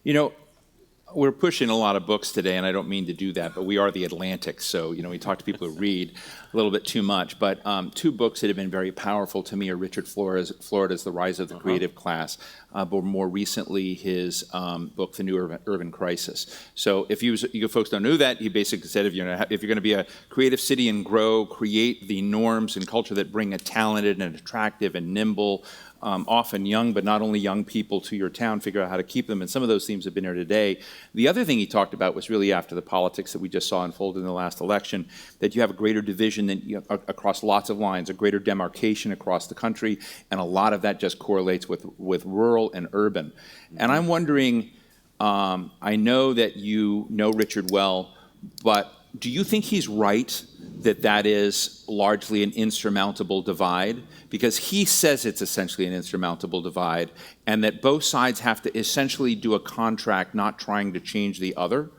You know, we're pushing a lot of books today, and I don't mean to do that, but we are the Atlantic, so we talk to people who read a little bit too much. But two books that have been very powerful to me are Richard Florida's The Rise of the Creative Class, but more recently his book, The New Urban Crisis. So if you folks don't know that, he basically said if you're going to be a creative city and grow, create the norms and culture that bring a talented and attractive and nimble, often young, but not only young people to your town, figure out how to keep them. And some of those themes have been here today. The other thing he talked about was really after the politics that we just saw unfold in the last election, that you have a greater division than, across lots of lines, a greater demarcation across the country, and a lot of that just correlates with rural and urban. And I'm wondering, I know that you know Richard well, but do you think he's right that is largely an insurmountable divide? Because he says it's essentially an insurmountable divide, and that both sides have to essentially do a contract not trying to change the other.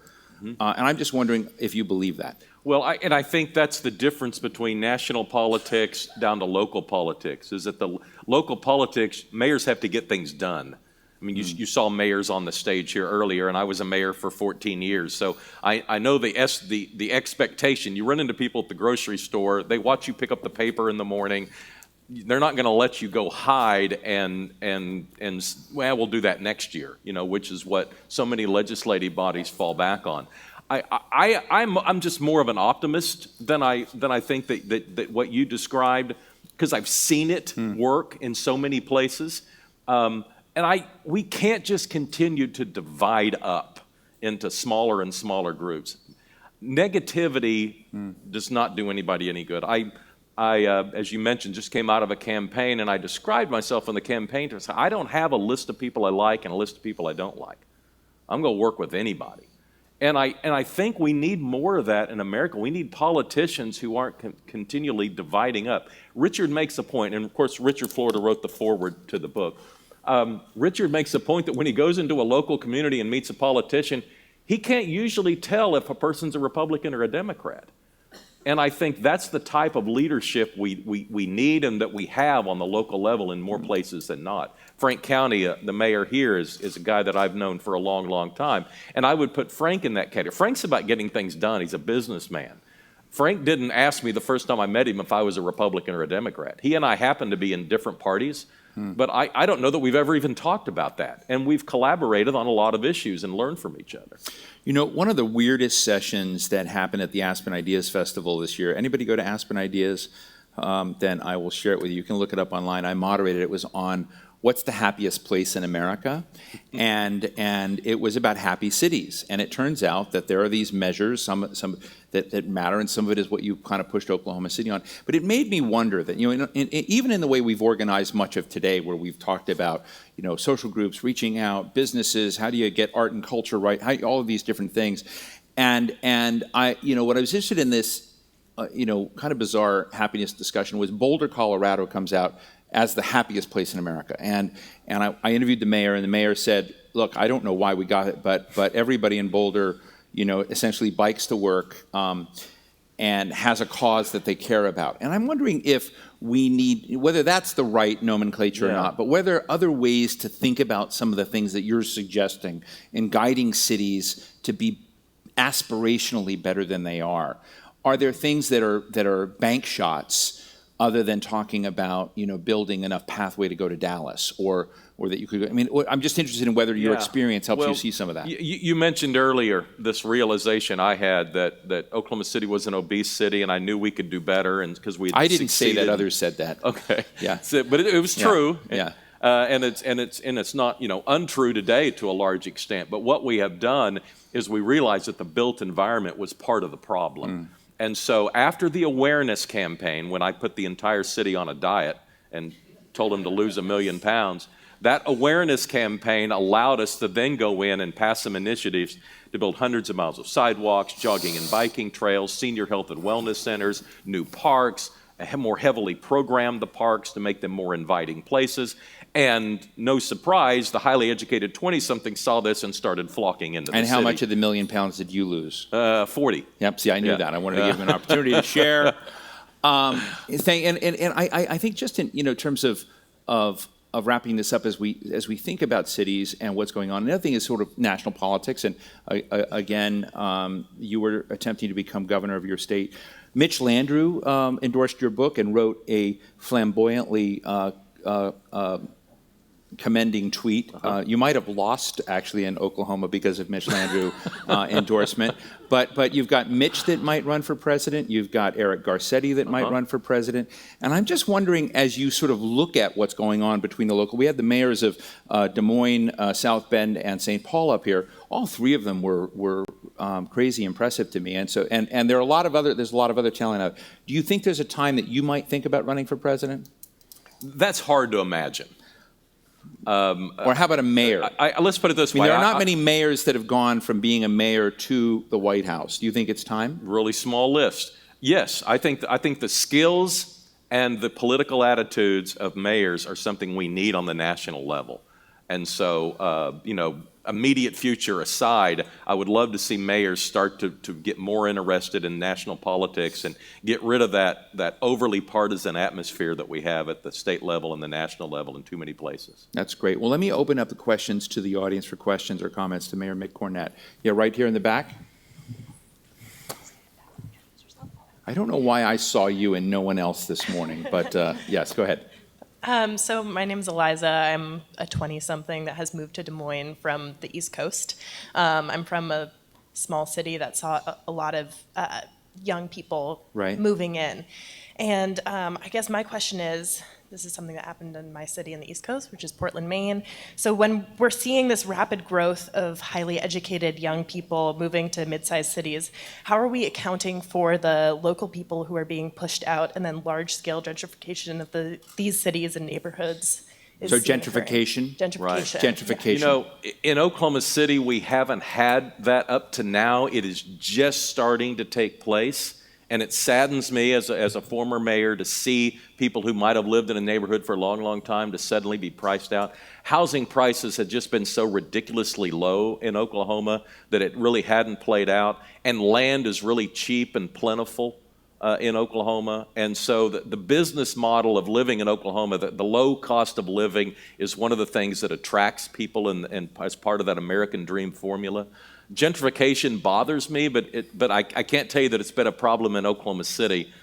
And I'm just wondering if you believe that. Well, I think that's the difference between national politics down to local politics, is that the local politics, mayors have to get things done. I mean, you saw mayors on the stage here earlier, and I was a mayor for 14 years. So I know the expectation. You run into people at the grocery store, they watch you pick up the paper in the morning. They're not going to let you go hide and well, we'll do that next year, which is what so many legislative bodies fall back on. I'm just more of an optimist than I think that what you described, because I've seen it work in so many places. And we can't just continue to divide up into smaller and smaller groups. Negativity does not do anybody any good. I, as you mentioned, just came out of a campaign, and I described myself in the campaign to say, I don't have a list of people I like and a list of people I don't like. I'm going to work with anybody. And I think we need more of that in America. We need politicians who aren't continually dividing up. Richard makes a point, and of course, Richard Florida wrote the foreword to the book. Richard makes a point that when he goes into a local community and meets a politician, he can't usually tell if a person's a Republican or a Democrat. And I think that's the type of leadership we need and that we have on the local level in more places than not. Frank County, the mayor here, is a guy that I've known for a long, long time. And I would put Frank in that category. Frank's about getting things done. He's a businessman. Frank didn't ask me the first time I met him if I was a Republican or a Democrat. He and I happen to be in different parties. But I don't know that we've ever even talked about that. And we've collaborated on a lot of issues and learned from each other. One of the weirdest sessions that happened at the Aspen Ideas Festival this year, anybody go to Aspen Ideas? Then I will share it with you. You can look it up online. I moderated it. It was on what's the happiest place in America? And it was about happy cities. And it turns out that there are these measures, some that matter, and some of it is what you kind of pushed Oklahoma City on. But it made me wonder that, even in the way we've organized much of today, where we've talked about, social groups reaching out, businesses, how do you get art and culture right, all of these different things. And I, what I was interested in this, kind of bizarre happiness discussion was Boulder, Colorado comes out as the happiest place in America. And I interviewed the mayor, and the mayor said, look, I don't know why we got it, but everybody in Boulder, essentially bikes to work and has a cause that they care about. And I'm wondering if we need, whether that's the right nomenclature or not, but whether other ways to think about some of the things that you're suggesting in guiding cities to be aspirationally better than they are. Are there things that are bank shots other than talking about, building enough pathway to go to Dallas, or or that you could, I mean, I'm just interested in whether your experience helps you see some of that. You mentioned earlier this realization I had that Oklahoma City was an obese city, and I knew we could do better, and because we I didn't say that, others said that. Okay. Yeah. So, but it was true. Yeah. And it's not, you know, untrue today to a large extent. But what we have done is we realized that the built environment was part of the problem. And so after the awareness campaign, when I put the entire city on a diet and told them to lose 1 million pounds, that awareness campaign allowed us to then go in and pass some initiatives to build hundreds of miles of sidewalks, jogging and biking trails, senior health and wellness centers, new parks, more heavily program the parks to make them more inviting places. And no surprise, the highly educated 20-somethings saw this and started flocking into the city. And how much of the 1 million pounds did you lose? 40. Yep, see, I knew that. I wanted to give him an opportunity to share. I think just in, you know, terms of wrapping this up as we think about cities and what's going on. Another thing is sort of national politics. And again, you were attempting to become governor of your state. Mitch Landrieu endorsed your book and wrote a flamboyantly commending tweet. You might have lost actually in Oklahoma because of Mitch Landrieu endorsement. But you've got Mitch that might run for president. You've got Eric Garcetti that might run for president. And I'm just wondering, as you sort of look at what's going on between the local, we had the mayors of Des Moines, South Bend, and St. Paul up here. All three of them were crazy impressive to me. And so and there are there's a lot of other talent out. Do you think there's a time that you might think about running for president? That's hard to imagine. Or how about a mayor? Let's put it this way. There are not many mayors that have gone from being a mayor to the White House. Do you think it's time? Really small list. Yes, I think the skills and the political attitudes of mayors are something we need on the national level. And so, you know, immediate future aside, I would love to see mayors start to get more interested in national politics and get rid of that overly partisan atmosphere that we have at the state level and the national level in too many places. That's great. Well, let me open up the questions to the audience for questions or comments to Mayor Mick Cornett. Yeah, right here in the back. I don't know why I saw you and no one else this morning, but yes, go ahead. So my name is Eliza. I'm a 20-something that has moved to Des Moines from the East Coast. I'm from a small city that saw a lot of young people moving in. And I guess my question is, this is something that happened in my city in the East Coast, which is Portland, Maine. So when we're seeing this rapid growth of highly educated young people moving to mid-sized cities, how are we accounting for the local people who are being pushed out and then large-scale gentrification of these cities and neighborhoods? So gentrification? Right. Gentrification. You know, in Oklahoma City, we haven't had that up to now. It is just starting to take place. And it saddens me as a former mayor to see people who might have lived in a neighborhood for a long, long time to suddenly be priced out. Housing prices had just been so ridiculously low in Oklahoma that it really hadn't played out. And land is really cheap and plentiful in Oklahoma. And so the business model of living in Oklahoma, the low cost of living is one of the things that attracts people and as part of that American dream formula. Gentrification bothers me, but I can't tell you that it's been a problem in Oklahoma City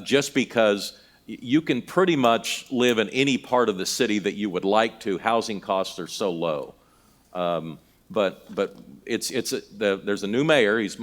just because you can pretty much live in any part of the city that you would like to. Housing costs are so low. But there's a new mayor. He's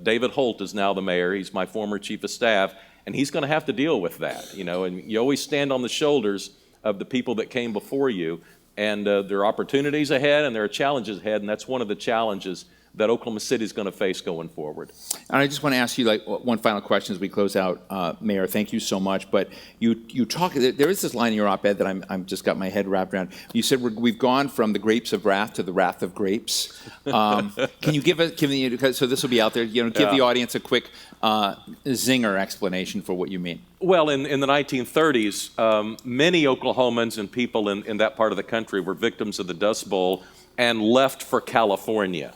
David Holt is now the mayor. He's my former chief of staff, and he's going to have to deal with that. You know, and you always stand on the shoulders of the people that came before you, and there are opportunities ahead and there are challenges ahead, and that's one of the challenges that Oklahoma City is going to face going forward. And I just want to ask you like one final question as we close out, Mayor. Thank you so much. But you talk. There is this line in your op-ed that I'm just got my head wrapped around. You said we've gone from the grapes of wrath to the wrath of grapes. Can you give so this will be out there? You know, give the audience a quick zinger explanation for what you mean. Well, in the 1930s, many Oklahomans and people in that part of the country were victims of the Dust Bowl and left for California.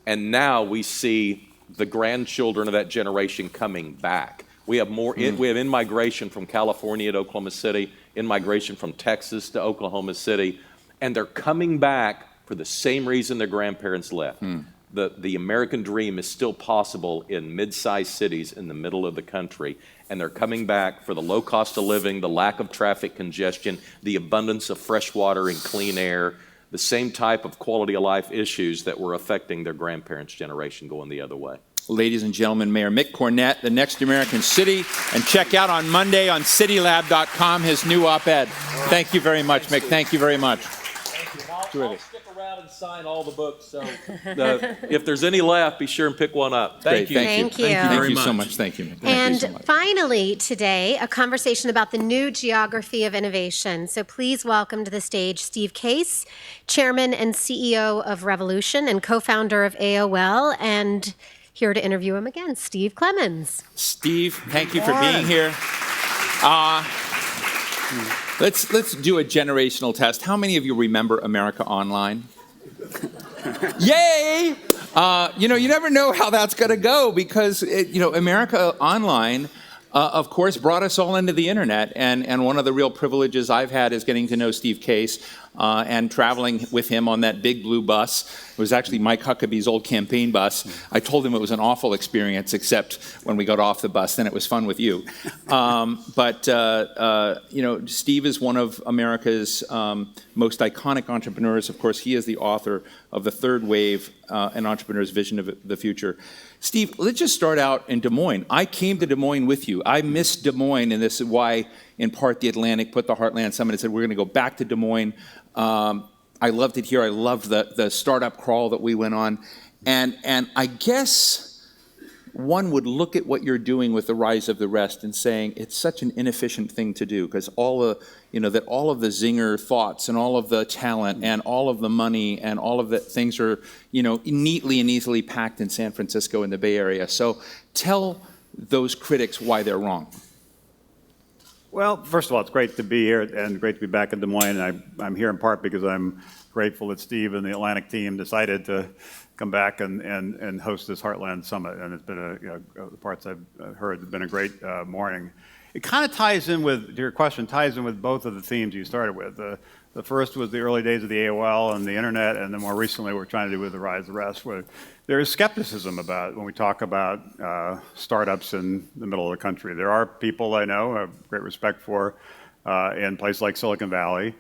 And now we see the grandchildren of that generation coming back. We have we have in-migration from California to Oklahoma City, in-migration from Texas to Oklahoma City, and they're coming back for the same reason their grandparents left. The American dream is still possible in mid-sized cities in the middle of the country, and they're coming back for the low cost of living, the lack of traffic congestion, the abundance of fresh water and clean air, the same type of quality of life issues that were affecting their grandparents' generation going the other way. Ladies and gentlemen, Mayor Mick Cornett, The Next American City, and check out on Monday on citylab.com his new op-ed. Thank you very much, Mick. Thank you very much. Thank you. I'll stick around and sign all the books, so if there's any left, be sure and pick one up. Thank you. Thank you. Thank you so much. Thank you, Mick. And Thank you so much. finally today, a conversation about the new geography of innovation. So please welcome to the stage Steve Case, Chairman and CEO of Revolution and co-founder of AOL, and here to interview him again, Steve Clemens. Steve, thank you for being here. Let's do a generational test. How many of you remember America Online? Yay! You never know how that's going to go because, America Online, of course, brought us all into the internet. And one of the real privileges I've had is getting to know Steve Case and traveling with him on that big blue bus. It was actually Mike Huckabee's old campaign bus. I told him it was an awful experience, except when we got off the bus, then it was fun with you. Steve is one of America's most iconic entrepreneurs. Of course, he is the author of The Third Wave, An Entrepreneur's Vision of the Future. Steve, let's just start out in Des Moines. I came to Des Moines with you. I miss Des Moines, and this is why, in part, the Atlantic put the Heartland Summit and said, we're going to go back to Des Moines. I loved it here. I loved the startup crawl that we went on. And I guess one would look at what you're doing with the Rise of the Rest and saying it's such an inefficient thing to do because all of the zinger thoughts and all of the talent and all of the money and all of the things are, neatly and easily packed in San Francisco in the Bay Area. So tell those critics why they're wrong. Well, first of all, it's great to be here and great to be back in Des Moines. And I'm here in part because I'm grateful that Steve and the Atlantic team decided to come back and host this Heartland Summit. And it's been the parts I've heard, it's been a great morning. It kind of ties in with, to your question, ties in with both of the themes you started with. The first was the early days of the AOL and the internet, and then more recently what we're trying to do with the Rise of the Rest, where there is skepticism about when we talk about startups in the middle of the country. There are people I know, I have great respect for, in places like Silicon Valley,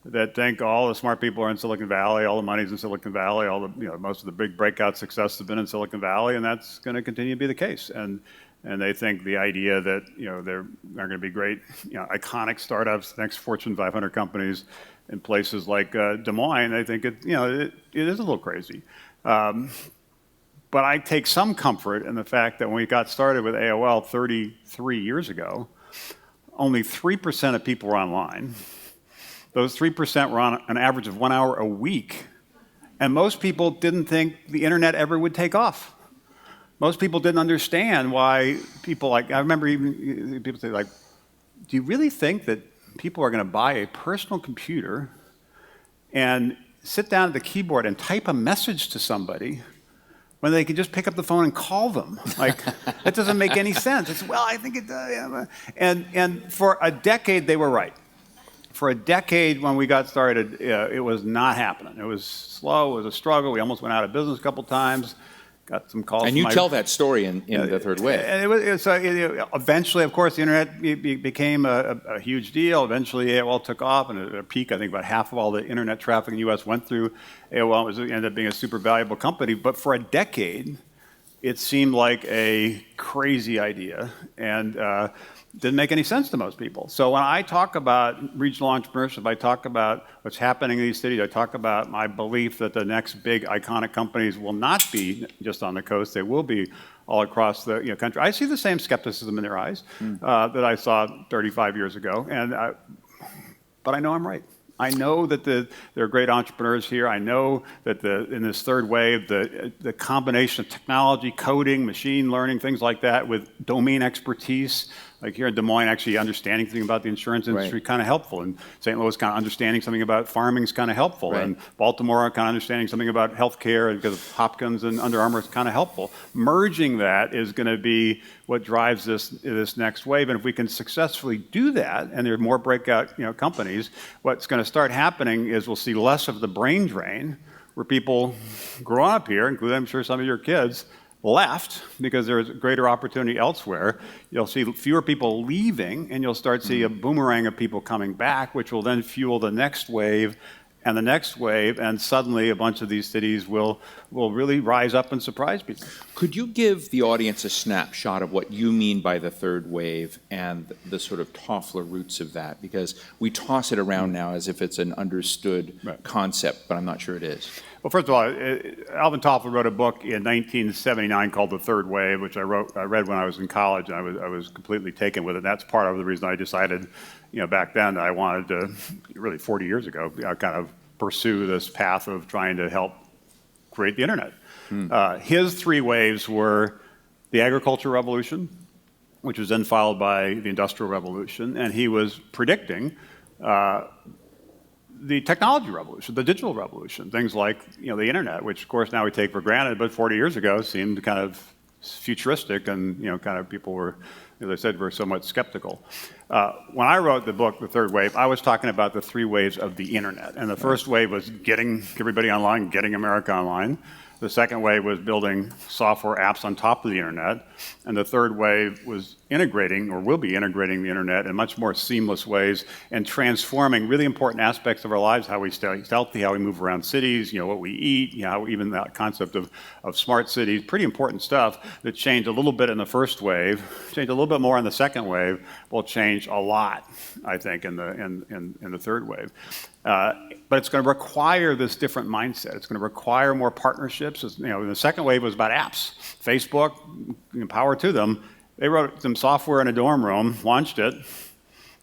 that think all the smart people are in Silicon Valley, all the money's in Silicon Valley, all the most of the big breakout success has been in Silicon Valley, and that's going to continue to be the case. And they think the idea that there are going to be great iconic startups, next Fortune 500 companies in places like Des Moines, I think it is a little crazy. But I take some comfort in the fact that when we got started with AOL 33 years ago, only 3% of people were online. Those 3% were on an average of 1 hour a week. And most people didn't think the internet ever would take off. Most people didn't understand why people I remember even people say do you really think that people are going to buy a personal computer and sit down at the keyboard and type a message to somebody when they could just pick up the phone and call them? That doesn't make any sense. I think it does. Yeah. And for a decade, they were right. For a decade, when we got started, it was not happening. It was slow. It was a struggle. We almost went out of business a couple times. Got some calls. And you tell that story in The Third Wave. Eventually, of course, the internet became a huge deal. Eventually, AOL took off, and at a peak, I think about half of all the internet traffic in the U.S. went through AOL. It ended up being a super valuable company. But for a decade, it seemed like a crazy idea, and didn't make any sense to most people. So when I talk about regional entrepreneurship, I talk about what's happening in these cities, I talk about my belief that the next big iconic companies will not be just on the coast, they will be all across the country. I see the same skepticism in their eyes that I saw 35 years ago, but I know I'm right. I know that there are great entrepreneurs here. I know that in this third wave, the combination of technology, coding, machine learning, things like that, with domain expertise, like here in Des Moines, actually understanding something about the insurance industry kind of helpful. And St. Louis, kind of understanding something about farming is kind of helpful. Right. And Baltimore, kind of understanding something about healthcare because of Hopkins and Under Armour is kind of helpful. Merging that is going to be what drives this next wave. And if we can successfully do that, and there are more breakout companies, what's going to start happening is we'll see less of the brain drain. where people growing up here, including I'm sure some of your kids, left because there's greater opportunity elsewhere. You'll see fewer people leaving, and you'll start seeing a boomerang of people coming back, which will then fuel the next wave and the next wave, and suddenly a bunch of these cities will really rise up and surprise people. Could you give the audience a snapshot of what you mean by the third wave and the sort of Toffler roots of that? Because we toss it around now as if it's an understood concept, but I'm not sure it is. Well, first of all, Alvin Toffler wrote a book in 1979 called The Third Wave, which I read when I was in college, and I was completely taken with it. And that's part of the reason I decided, back then that I wanted to, really 40 years ago, kind of pursue this path of trying to help create the internet. His three waves were the agricultural revolution, which was then followed by the industrial revolution, and he was predicting the technology revolution, the digital revolution, things like the internet, which of course now we take for granted, but 40 years ago seemed kind of futuristic, and kind of people were, as I said, were somewhat skeptical. When I wrote the book, The Third Wave, I was talking about the three waves of the internet, and the first wave was getting everybody online, getting America online. The second wave was building software apps on top of the internet. And the third wave was integrating, or will be integrating, the internet in much more seamless ways and transforming really important aspects of our lives, how we stay healthy, how we move around cities, what we eat, even that concept of smart cities, pretty important stuff that changed a little bit in the first wave, changed a little bit more in the second wave, will change a lot, I think, in the third wave. But it's going to require this different mindset. It's going to require more partnerships. The second wave was about apps. Facebook, power to them. They wrote some software in a dorm room, launched it,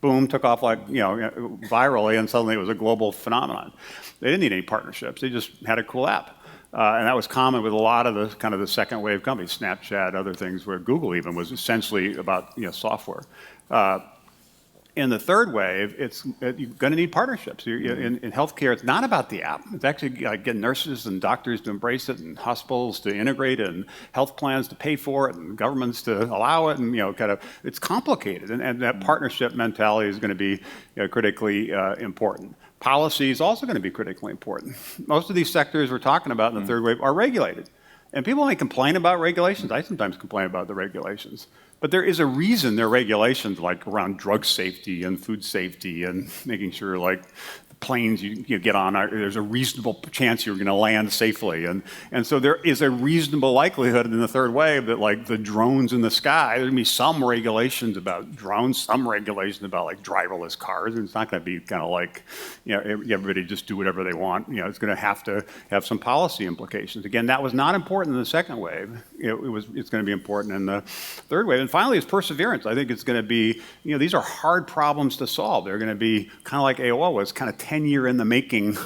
boom, took off like, virally, and suddenly it was a global phenomenon. They didn't need any partnerships. They just had a cool app. And that was common with a lot of the kind of the second wave companies, Snapchat, other things, where Google even was essentially about software. In the third wave, you're going to need partnerships. In healthcare, it's not about the app. It's actually getting nurses and doctors to embrace it, and hospitals to integrate it, and health plans to pay for it, and governments to allow it, and it's complicated. And that partnership mentality is going to be critically important. Policy is also going to be critically important. Most of these sectors we're talking about in the third wave are regulated. And people may complain about regulations. I sometimes complain about the regulations. But there is a reason there are regulations like around drug safety and food safety and making sure the planes you get on, there's a reasonable chance you're going to land safely. And so there is a reasonable likelihood in the third wave that the drones in the sky, there's going to be some regulations about drones, some regulations about driverless cars. And it's not going to be kind of everybody just do whatever they want. It's going to have some policy implications. Again, that was not important in the second wave. It's going to be important in the third wave. And finally, it's perseverance. I think it's going to be, these are hard problems to solve. They're going to be kind of like AOL was, kind of 10-year in the making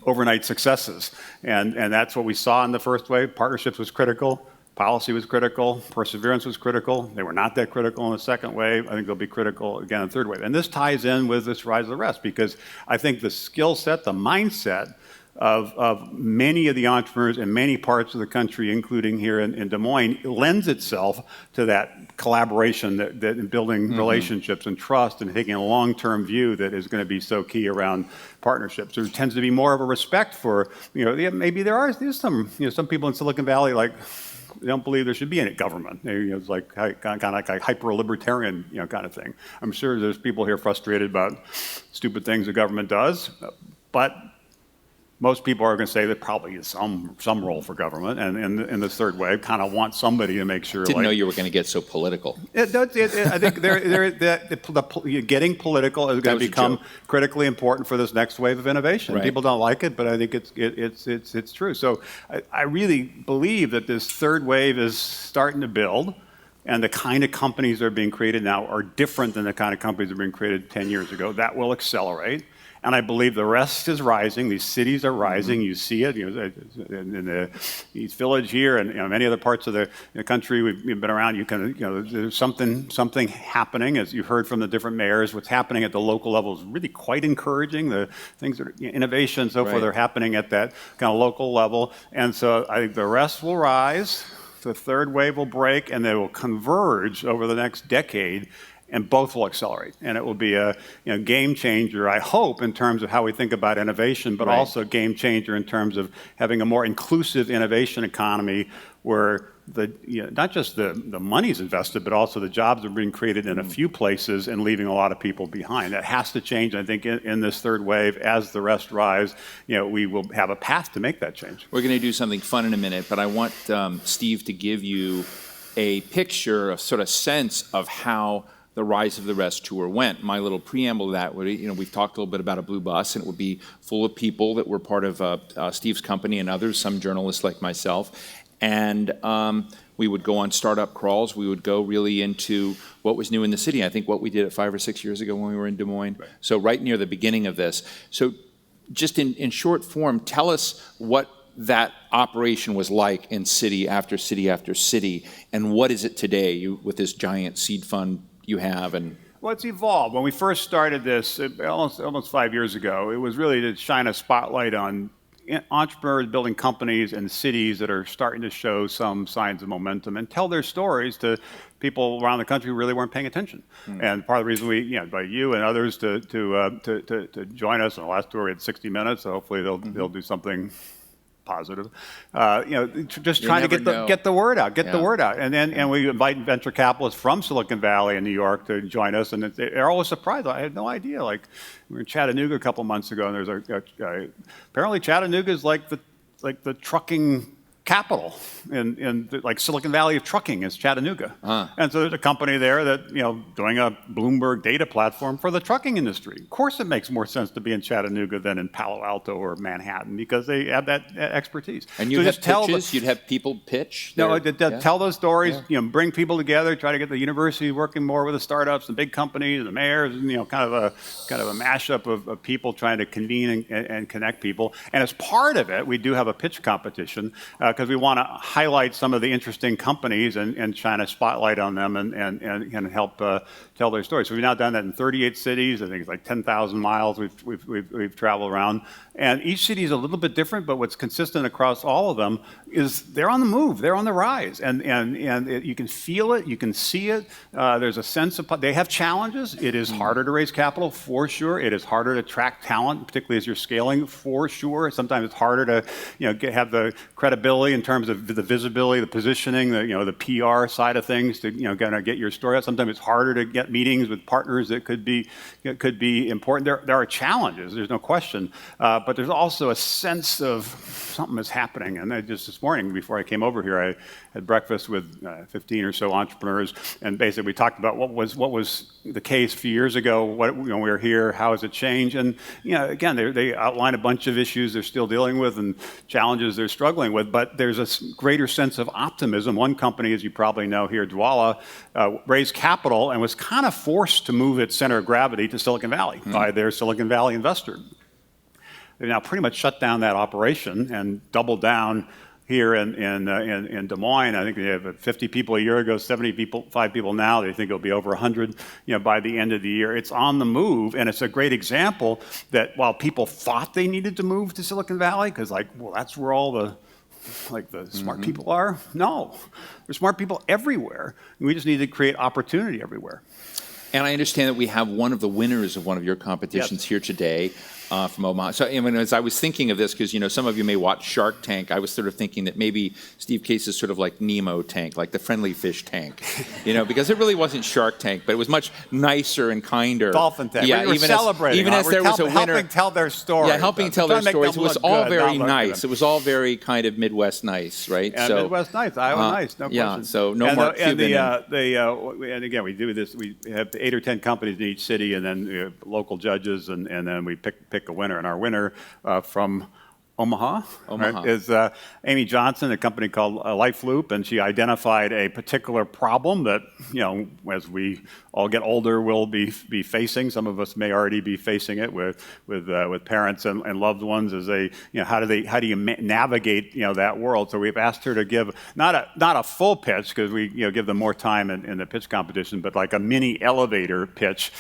overnight successes. And that's what we saw in the first wave. Partnerships was critical. Policy was critical. Perseverance was critical. They were not that critical in the second wave. I think they'll be critical again in the third wave. And this ties in with this rise of the rest, because I think the skill set, the mindset of many of the entrepreneurs in many parts of the country, including here in Des Moines, lends itself to that collaboration, that in building relationships and trust and taking a long-term view that is going to be so key around partnerships. There tends to be more of a respect for, maybe there's some people in Silicon Valley they don't believe there should be any government. It's kind of like a hyper-libertarian kind of thing. I'm sure there's people here frustrated about stupid things the government does, but most people are going to say there probably is some role for government, and in this third wave, kind of want somebody to make sure. Didn't know you were going to get so political. I think getting political is going to become critically important for this next wave of innovation. Right. People don't like it, but I think it's true. So I really believe that this third wave is starting to build. And the kind of companies that are being created now are different than the kind of companies that were being created 10 years ago. That will accelerate. And I believe the rest is rising. These cities are rising. You see it in the East Village here, and many other parts of the country we've been around. There's something happening, as you've heard from the different mayors. What's happening at the local level is really quite encouraging. The things that are innovation and so forth are happening at that kind of local level. And so I think the rest will rise. The third wave will break, and they will converge over the next decade and both will accelerate. And it will be a game changer, I hope, in terms of how we think about innovation, but also a game changer in terms of having a more inclusive innovation economy where not just the money's invested, but also the jobs are being created in a few places and leaving a lot of people behind. That has to change. I think in this third wave, as the rest rise, we will have a path to make that change. We're going to do something fun in a minute, but I want Steve to give you a picture, a sort of sense of how the Rise of the Rest tour went. My little preamble to that would, we've talked a little bit about a blue bus, and it would be full of people that were part of Steve's company and others, some journalists like myself. And we would go on startup crawls. We would go really into what was new in the city. I think what we did at 5 or 6 years ago when we were in Des Moines. Right. So right near the beginning of this. So just in short form, tell us what that operation was like in city after city after city, and what is it today with this giant seed fund you have? And well, it's evolved. When we first started this almost 5 years ago, it was really to shine a spotlight on entrepreneurs building companies in cities that are starting to show some signs of momentum and tell their stories to people around the country who really weren't paying attention. And part of the reason we, invite you and others to join us on the last tour, we had 60 minutes, so hopefully they'll do something positive. Just trying to get the word out, the word out. And we invite venture capitalists from Silicon Valley and New York to join us, and they're always surprised. I had no idea. Like, we were in Chattanooga a couple months ago, and there's apparently Chattanooga is like the trucking capital in like Silicon Valley of trucking is Chattanooga. And so there's a company there that, doing a Bloomberg data platform for the trucking industry. Of course it makes more sense to be in Chattanooga than in Palo Alto or Manhattan because they have that expertise. And you'd have pitches, you'd have people pitch? Tell those stories, bring people together, try to get the university working more with the startups, the big companies, the mayors, kind of a mashup of people trying to convene and connect people. And as part of it, we do have a pitch competition because we want to highlight some of the interesting companies and shine a spotlight on them and help tell their stories. So we've now done that in 38 cities. I think it's like 10,000 miles we've traveled around. And each city is a little bit different, but what's consistent across all of them is they're on the move, they're on the rise. And you can feel it, you can see it. There's a sense of, they have challenges. It is harder to raise capital, for sure. It is harder to attract talent, particularly as you're scaling, for sure. Sometimes it's harder to have the credibility in terms of the visibility, the positioning, the PR side of things to kind of get your story out. Sometimes it's harder to get meetings with partners that could be important. There are challenges, there's no question, but there's also a sense of something is happening. And just this morning, before I came over here, I had breakfast with 15 or so entrepreneurs, and basically we talked about what was the case a few years ago. We were here, how has it changed? And again, they outline a bunch of issues they're still dealing with and challenges they're struggling with. But there's a greater sense of optimism. One company, as you probably know here, Dwala, raised capital and was kind of forced to move its center of gravity to Silicon Valley by their Silicon Valley investor. They've now pretty much shut down that operation and doubled down here in Des Moines. I think they have 50 people a year ago, 75 people now. They think it'll be over 100 by the end of the year. It's on the move, and it's a great example that while people thought they needed to move to Silicon Valley, because that's where all the smart people are. No, there's smart people everywhere. We just need to create opportunity everywhere. And I understand that we have one of the winners of one of your competitions here today from Omaha. So as I was thinking of this, because some of you may watch Shark Tank, I was sort of thinking that maybe Steve Case is sort of like Nemo Tank, like the friendly fish tank, because it really wasn't Shark Tank, but it was much nicer and kinder. Dolphin Tank. Yeah, we were celebrating. Even as there was a winner. Helping tell their stories. Yeah, helping tell their stories. It was all very nice. It was all very kind of Midwest nice, right? Yeah, so, Midwest nice, Iowa nice, no question. Yeah, so no Mark Cuban. And again, we do this. We have 8 or 10 companies in each city, and then local judges, and then we pick a winner. And our winner from Omaha. Right, is Amy Johnson, a company called Life Loop, and she identified a particular problem that, as we all get older, we'll be facing. Some of us may already be facing it with parents and loved ones as they, how do you navigate, that world? So we've asked her to give not a full pitch, because we, give them more time in the pitch competition, but like a mini elevator pitch,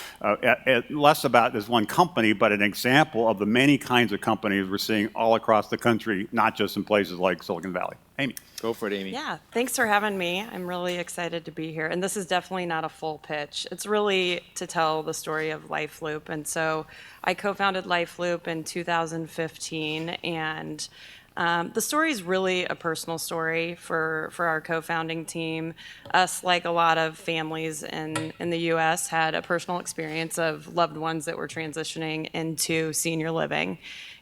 less about this one company, but an example of the many kinds of companies we're seeing all across the country, not just in places like Silicon Valley. Amy. Go for it, Amy. Yeah, thanks for having me. I'm really excited to be here. And this is definitely not a full pitch. It's really to tell the story of LifeLoop. And so I co-founded LifeLoop in 2015. And the story is really a personal story for our co-founding team. Us, like a lot of families in the U.S., had a personal experience of loved ones that were transitioning into senior living.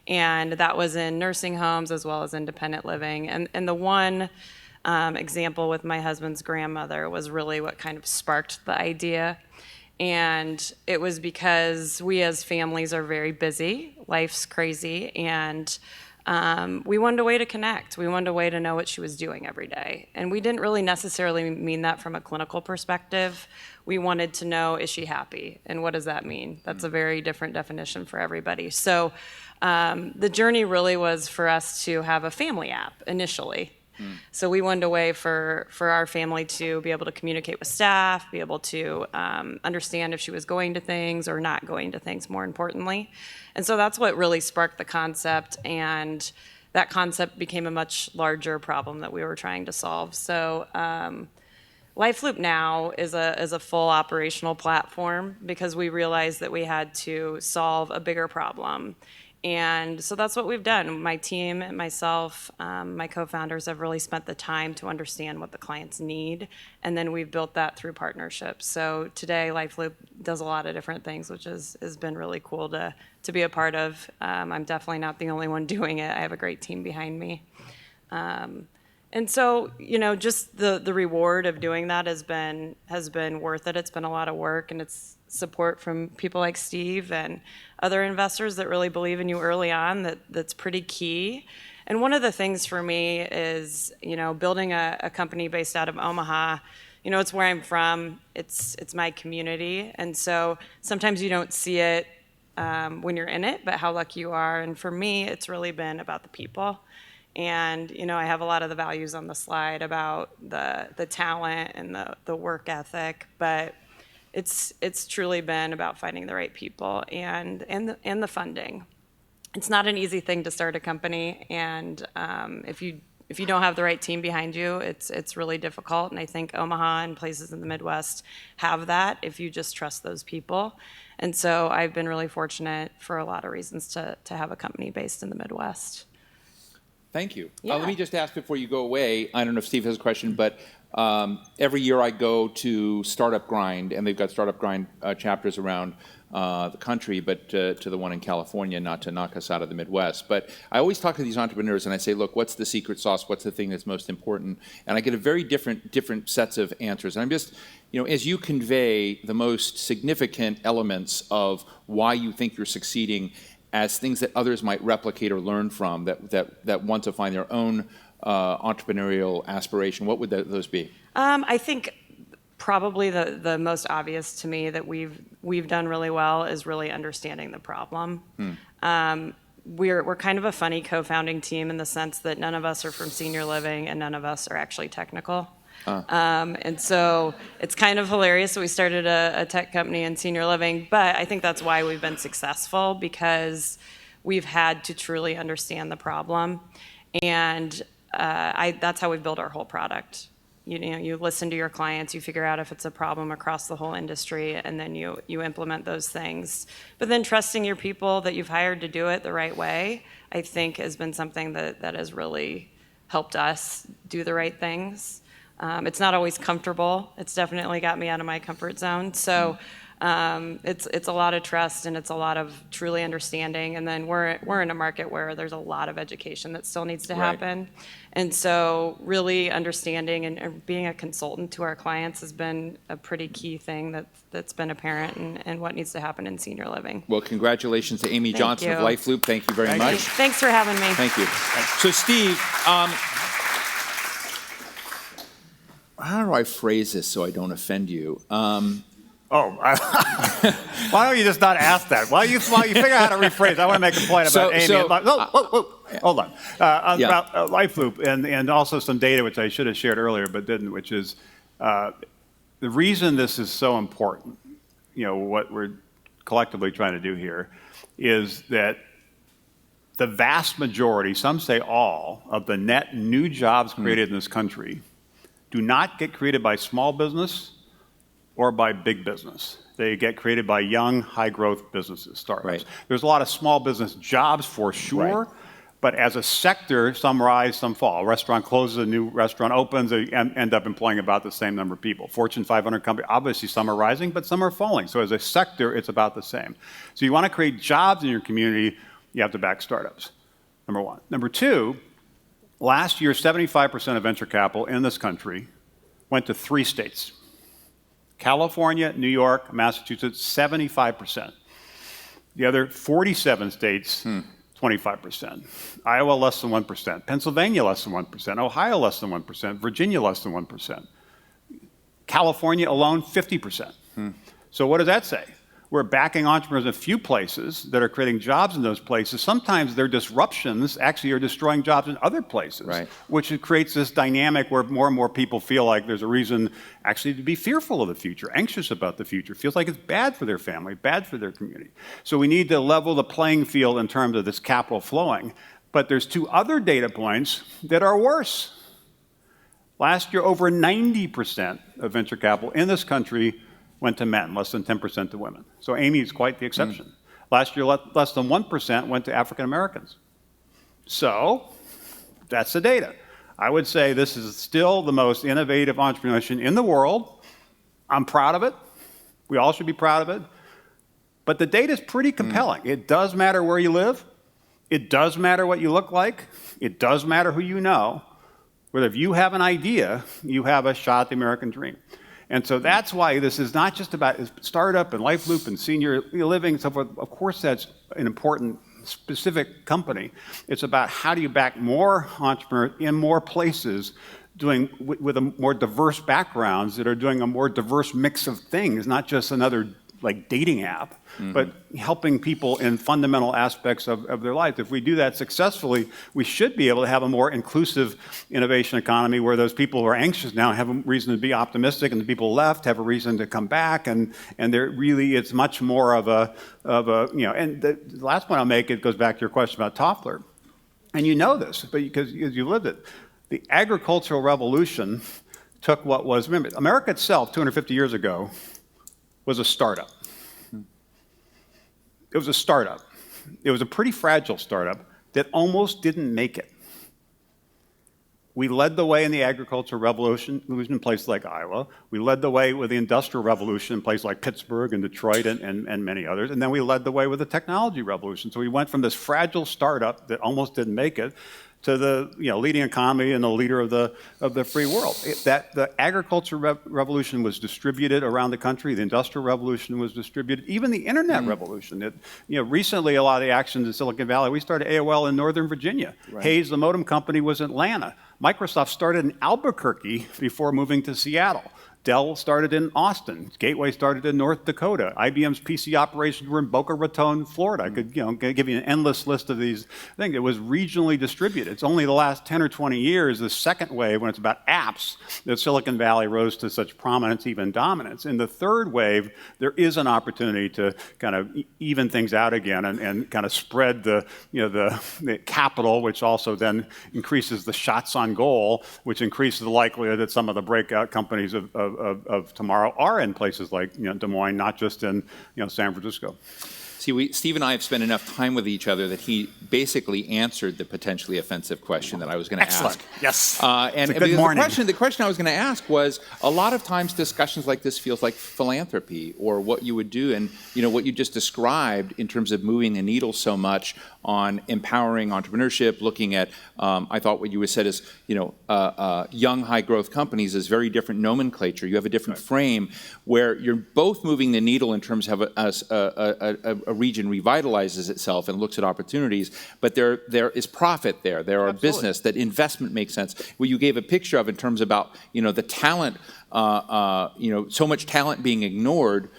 And that was in nursing homes as well as independent living. And the one example with my husband's grandmother was really what kind of sparked the idea. And it was because we as families are very busy, life's crazy, and we wanted a way to connect. We wanted a way to know what she was doing every day. And we didn't really necessarily mean that from a clinical perspective. We wanted to know, is she happy? And what does that mean? That's a very different definition for everybody. So the journey really was for us to have a family app initially. So we wanted a way for our family to be able to communicate with staff, be able to understand if she was going to things or not going to things, more importantly. And so that's what really sparked the concept, and that concept became a much larger problem that we were trying to solve. So LifeLoop now is a full operational platform because we realized that we had to solve a bigger problem. And so that's what we've done. My team and myself, my co-founders have really spent the time to understand what the clients need, and then we've built that through partnerships. So today, LifeLoop does a lot of different things, which has been really cool to be a part of. I'm definitely not the only one doing it. I have a great team behind me. And so, just the reward of doing that has been worth it. It's been a lot of work, and it's support from people like Steve and other investors that really believe in you early on. That's pretty key. And one of the things for me is, building a company based out of Omaha. It's where I'm from. It's my community, and so sometimes you don't see it when you're in it, but how lucky you are. And for me, it's really been about the people. And, I have a lot of the values on the slide about the talent and the work ethic, but it's truly been about finding the right people and the funding. It's not an easy thing to start a company, and if you don't have the right team behind you, it's really difficult. And I think Omaha and places in the Midwest have that if you just trust those people. And so I've been really fortunate for a lot of reasons to have a company based in the Midwest. Thank you. Yeah. Let me just ask before you go away, I don't know if Steve has a question, but every year I go to Startup Grind, and they've got Startup Grind chapters around the country, but to the one in California, not to knock us out of the Midwest. But I always talk to these entrepreneurs and I say, look, what's the secret sauce? What's the thing that's most important? And I get a very different sets of answers. And I'm just, as you convey the most significant elements of why you think you're succeeding as things that others might replicate or learn from, that want to find their own entrepreneurial aspiration, what would those be? I think probably the most obvious to me that we've done really well is really understanding the problem. We're kind of a funny co-founding team in the sense that none of us are from senior living and none of us are actually technical. And so it's kind of hilarious that we started a tech company in senior living, but I think that's why we've been successful, because we've had to truly understand the problem. And that's how we build our whole product. You listen to your clients, you figure out if it's a problem across the whole industry, and then you implement those things. But then trusting your people that you've hired to do it the right way, I think has been something that has really helped us do the right things. It's not always comfortable. It's definitely got me out of my comfort zone. So it's a lot of trust, and it's a lot of truly understanding. And then we're in a market where there's a lot of education that still needs to happen. Right. And so really understanding and being a consultant to our clients has been a pretty key thing that's been apparent in what needs to happen in senior living. Well, congratulations to Amy Johnson of LifeLoop. Thank you very much. Thanks for having me. Thank you. So Steve, how do I phrase this so I don't offend you? Why don't you just not ask that? Why you figure out how to rephrase? I want to make a point about Amy. Hold on. About LifeLoop and also some data which I should have shared earlier but didn't, which is the reason this is so important, what we're collectively trying to do here, is that the vast majority, some say all, of the net new jobs created in this country do not get created by small business or by big business. They get created by young, high-growth businesses, startups. Right. There's a lot of small business jobs for sure, Right. but as a sector, some rise, some fall. A restaurant closes, a new restaurant opens, they end up employing about the same number of people. Fortune 500 company, obviously some are rising, but some are falling. So as a sector, it's about the same. So you want to create jobs in your community, you have to back startups, number one. Number two, last year, 75% of venture capital in this country went to 3 states. California, New York, Massachusetts, 75%. The other 47 states, 25%. Iowa, less than 1%. Pennsylvania, less than 1%. Ohio, less than 1%. Virginia, less than 1%. California alone, 50%. So what does that say? We're backing entrepreneurs in a few places that are creating jobs in those places. Sometimes their disruptions actually are destroying jobs in other places, which creates this dynamic where more and more people feel like there's a reason actually to be fearful of the future, anxious about the future, feels like it's bad for their family, bad for their community. So we need to level the playing field in terms of this capital flowing. But there's 2 other data points that are worse. Last year, over 90% of venture capital in this country went to men, less than 10% to women. So Amy is quite the exception. Last year, less than 1% went to African Americans. So that's the data. I would say this is still the most innovative entrepreneurship in the world. I'm proud of it. We all should be proud of it. But the data is pretty compelling. It does matter where you live. It does matter what you look like. It does matter who you know. Whether if you have an idea, you have a shot at the American dream. And so that's why this is not just about startup and Life Loop and senior living and so forth. Of course, that's an important specific company. It's about how do you back more entrepreneurs in more places doing with a more diverse backgrounds that are doing a more diverse mix of things, not just another like dating app, but helping people in fundamental aspects of their life. If we do that successfully, we should be able to have a more inclusive innovation economy where those people who are anxious now have a reason to be optimistic, and the people left have a reason to come back, and there really it's much more of a and the last point I'll make, it goes back to your question about Toffler. And you know this, but because you lived it. The agricultural revolution took what was, remember, America itself 250 years ago was a startup. It was a startup. It was a pretty fragile startup that almost didn't make it. We led the way in the agricultural revolution in places like Iowa. We led the way with the industrial revolution in places like Pittsburgh and Detroit and many others. And then we led the way with the technology revolution. So we went from this fragile startup that almost didn't make it to the leading economy and the leader of the free world. The agricultural revolution was distributed around the country. The industrial revolution was distributed. Even the internet revolution. Recently, a lot of the actions in Silicon Valley. We started AOL in Northern Virginia. Hayes, the modem company, was in Atlanta. Microsoft started in Albuquerque before moving to Seattle. Dell started in Austin. Gateway started in North Dakota. IBM's PC operations were in Boca Raton, Florida. I could give you an endless list of these things. It was regionally distributed. It's only the last 10 or 20 years, the second wave, when it's about apps, that Silicon Valley rose to such prominence, even dominance. In the third wave, there is an opportunity to kind of even things out again and kind of spread the capital, which also then increases the shots on goal, which increases the likelihood that some of the breakout companies of tomorrow are in places like Des Moines, not just in San Francisco. See, Steve and I have spent enough time with each other that he basically answered the potentially offensive question that I was going to ask. Yes. And good morning. The question I was going to ask was, a lot of times discussions like this feels like philanthropy or what you would do, and what you just described in terms of moving the needle so much on empowering entrepreneurship, looking at, I thought what you said is, young high growth companies is very different nomenclature. You have a different frame where you're both moving the needle in terms of a region revitalizes itself and looks at opportunities, but there is profit there. There are business, that investment makes sense. What you gave a picture of in terms about, the talent, so much talent being ignored,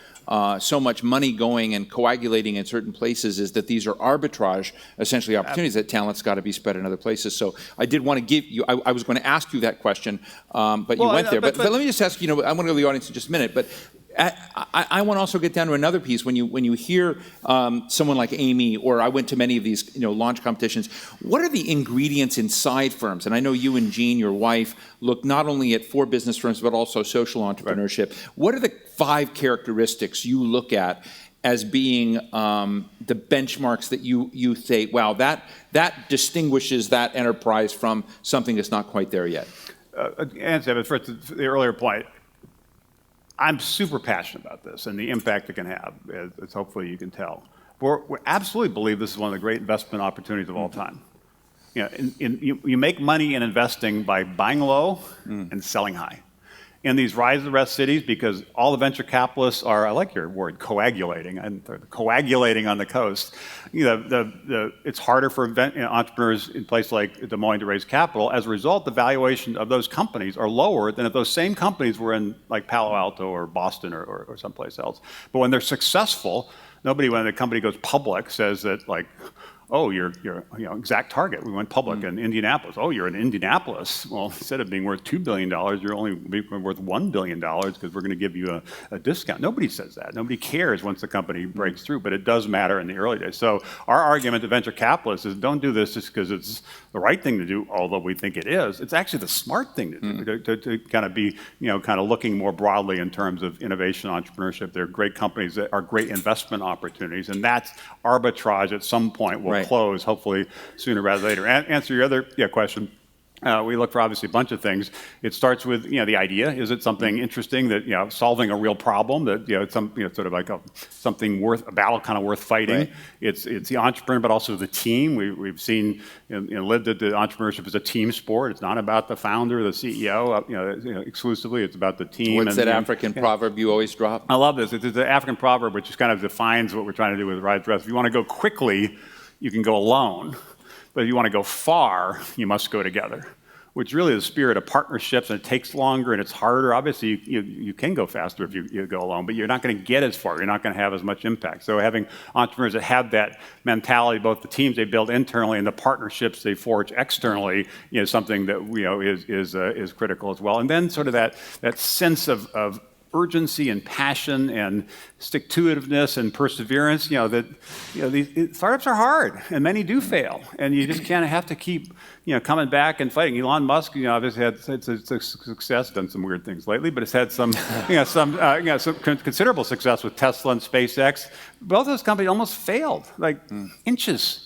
so much money going and coagulating in certain places, is that these are arbitrage, essentially opportunities, that talent's got to be spread in other places. So I did want to give you, I was going to ask you that question, but you went there. But let me just ask, I want to go to the audience in just a minute, but I want to also get down to another piece. When you hear someone like Amy, or I went to many of these launch competitions, what are the ingredients inside firms? And I know you and Jean, your wife, look not only at for business firms but also social entrepreneurship. Right. What are the 5 characteristics you look at as being the benchmarks that you say, wow, that distinguishes that enterprise from something that's not quite there yet? But first, the earlier point, I'm super passionate about this and the impact it can have, as hopefully you can tell. We absolutely believe this is one of the great investment opportunities of all time. You make money in investing by buying low and selling high. In these rise and rest cities, because all the venture capitalists are, I like your word, coagulating, and they're coagulating on the coast. It's harder for entrepreneurs in places like Des Moines to raise capital. As a result, the valuation of those companies are lower than if those same companies were in like Palo Alto or Boston or someplace else. But when they're successful, nobody, when the company goes public, says that like, oh, you're exact target. We went public in Indianapolis. Oh, you're in Indianapolis. Well, instead of being worth $2 billion, you're only worth $1 billion because we're going to give you a discount. Nobody says that. Nobody cares once the company breaks through, but it does matter in the early days. So our argument to venture capitalists is don't do this just because it's the right thing to do, although we think it is. It's actually the smart thing to do, to kind of be, kind of looking more broadly in terms of innovation, entrepreneurship. They're great companies that are great investment opportunities, and that's arbitrage at some point will close, hopefully sooner rather than later. Answer your other question. We look for obviously a bunch of things. It starts with the idea. Is it something interesting that solving a real problem that it's some sort of like something worth a battle kind of worth fighting. Right. It's the entrepreneur, but also the team. We've seen lived that the entrepreneurship is a team sport. It's not about the founder, the CEO, exclusively. It's about the team. What's that African proverb you always drop? I love this. It's the African proverb, which just kind of defines what we're trying to do with Rise Dress. If you want to go quickly, you can go alone. But if you want to go far, you must go together, which really is the spirit of partnerships, and it takes longer and it's harder. Obviously, you can go faster if you go alone, but you're not going to get as far. You're not going to have as much impact. So having entrepreneurs that have that mentality, both the teams they build internally and the partnerships they forge externally, is something that is critical as well. And then sort of that sense of urgency and passion and stick-to-itiveness and perseverance, these startups are hard and many do fail, and you just kind of have to keep coming back and fighting. Elon Musk, obviously had success, done some weird things lately, but it's had some some considerable success with Tesla and SpaceX. Both of those companies almost failed, like inches.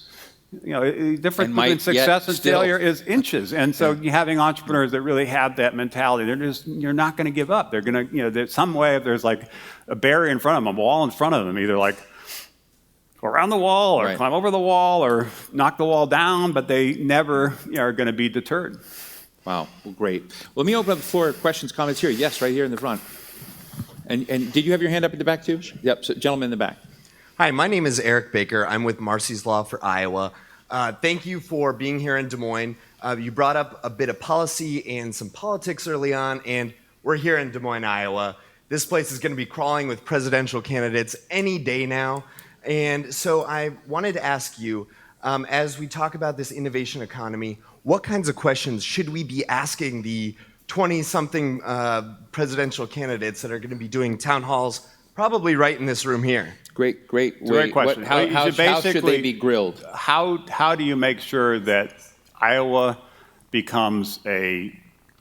Difference between success and failure is inches. And so having entrepreneurs that really have that mentality, you're not going to give up. They're going to, there's some way, if there's like a barrier in front of them, a wall in front of them, either like go around the wall or climb over the wall or knock the wall down, but they never are going to be deterred. Wow, well, great. Well, let me open up the floor. Questions, comments here. Yes, right here in the front. And did you have your hand up in the back too? Yep, so gentleman in the back. Hi, my name is Eric Baker. I'm with Marcy's Law for Iowa. Thank you for being here in Des Moines. You brought up a bit of policy and some politics early on, and we're here in Des Moines, Iowa. This place is going to be crawling with presidential candidates any day now. And so I wanted to ask you, as we talk about this innovation economy, what kinds of questions should we be asking the 20-something presidential candidates that are going to be doing town halls, probably right in this room here? Great question. How should they be grilled? How do you make sure that Iowa becomes a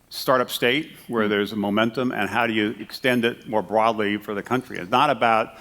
startup state where there's a momentum, and how do you extend it more broadly for the country? It's not about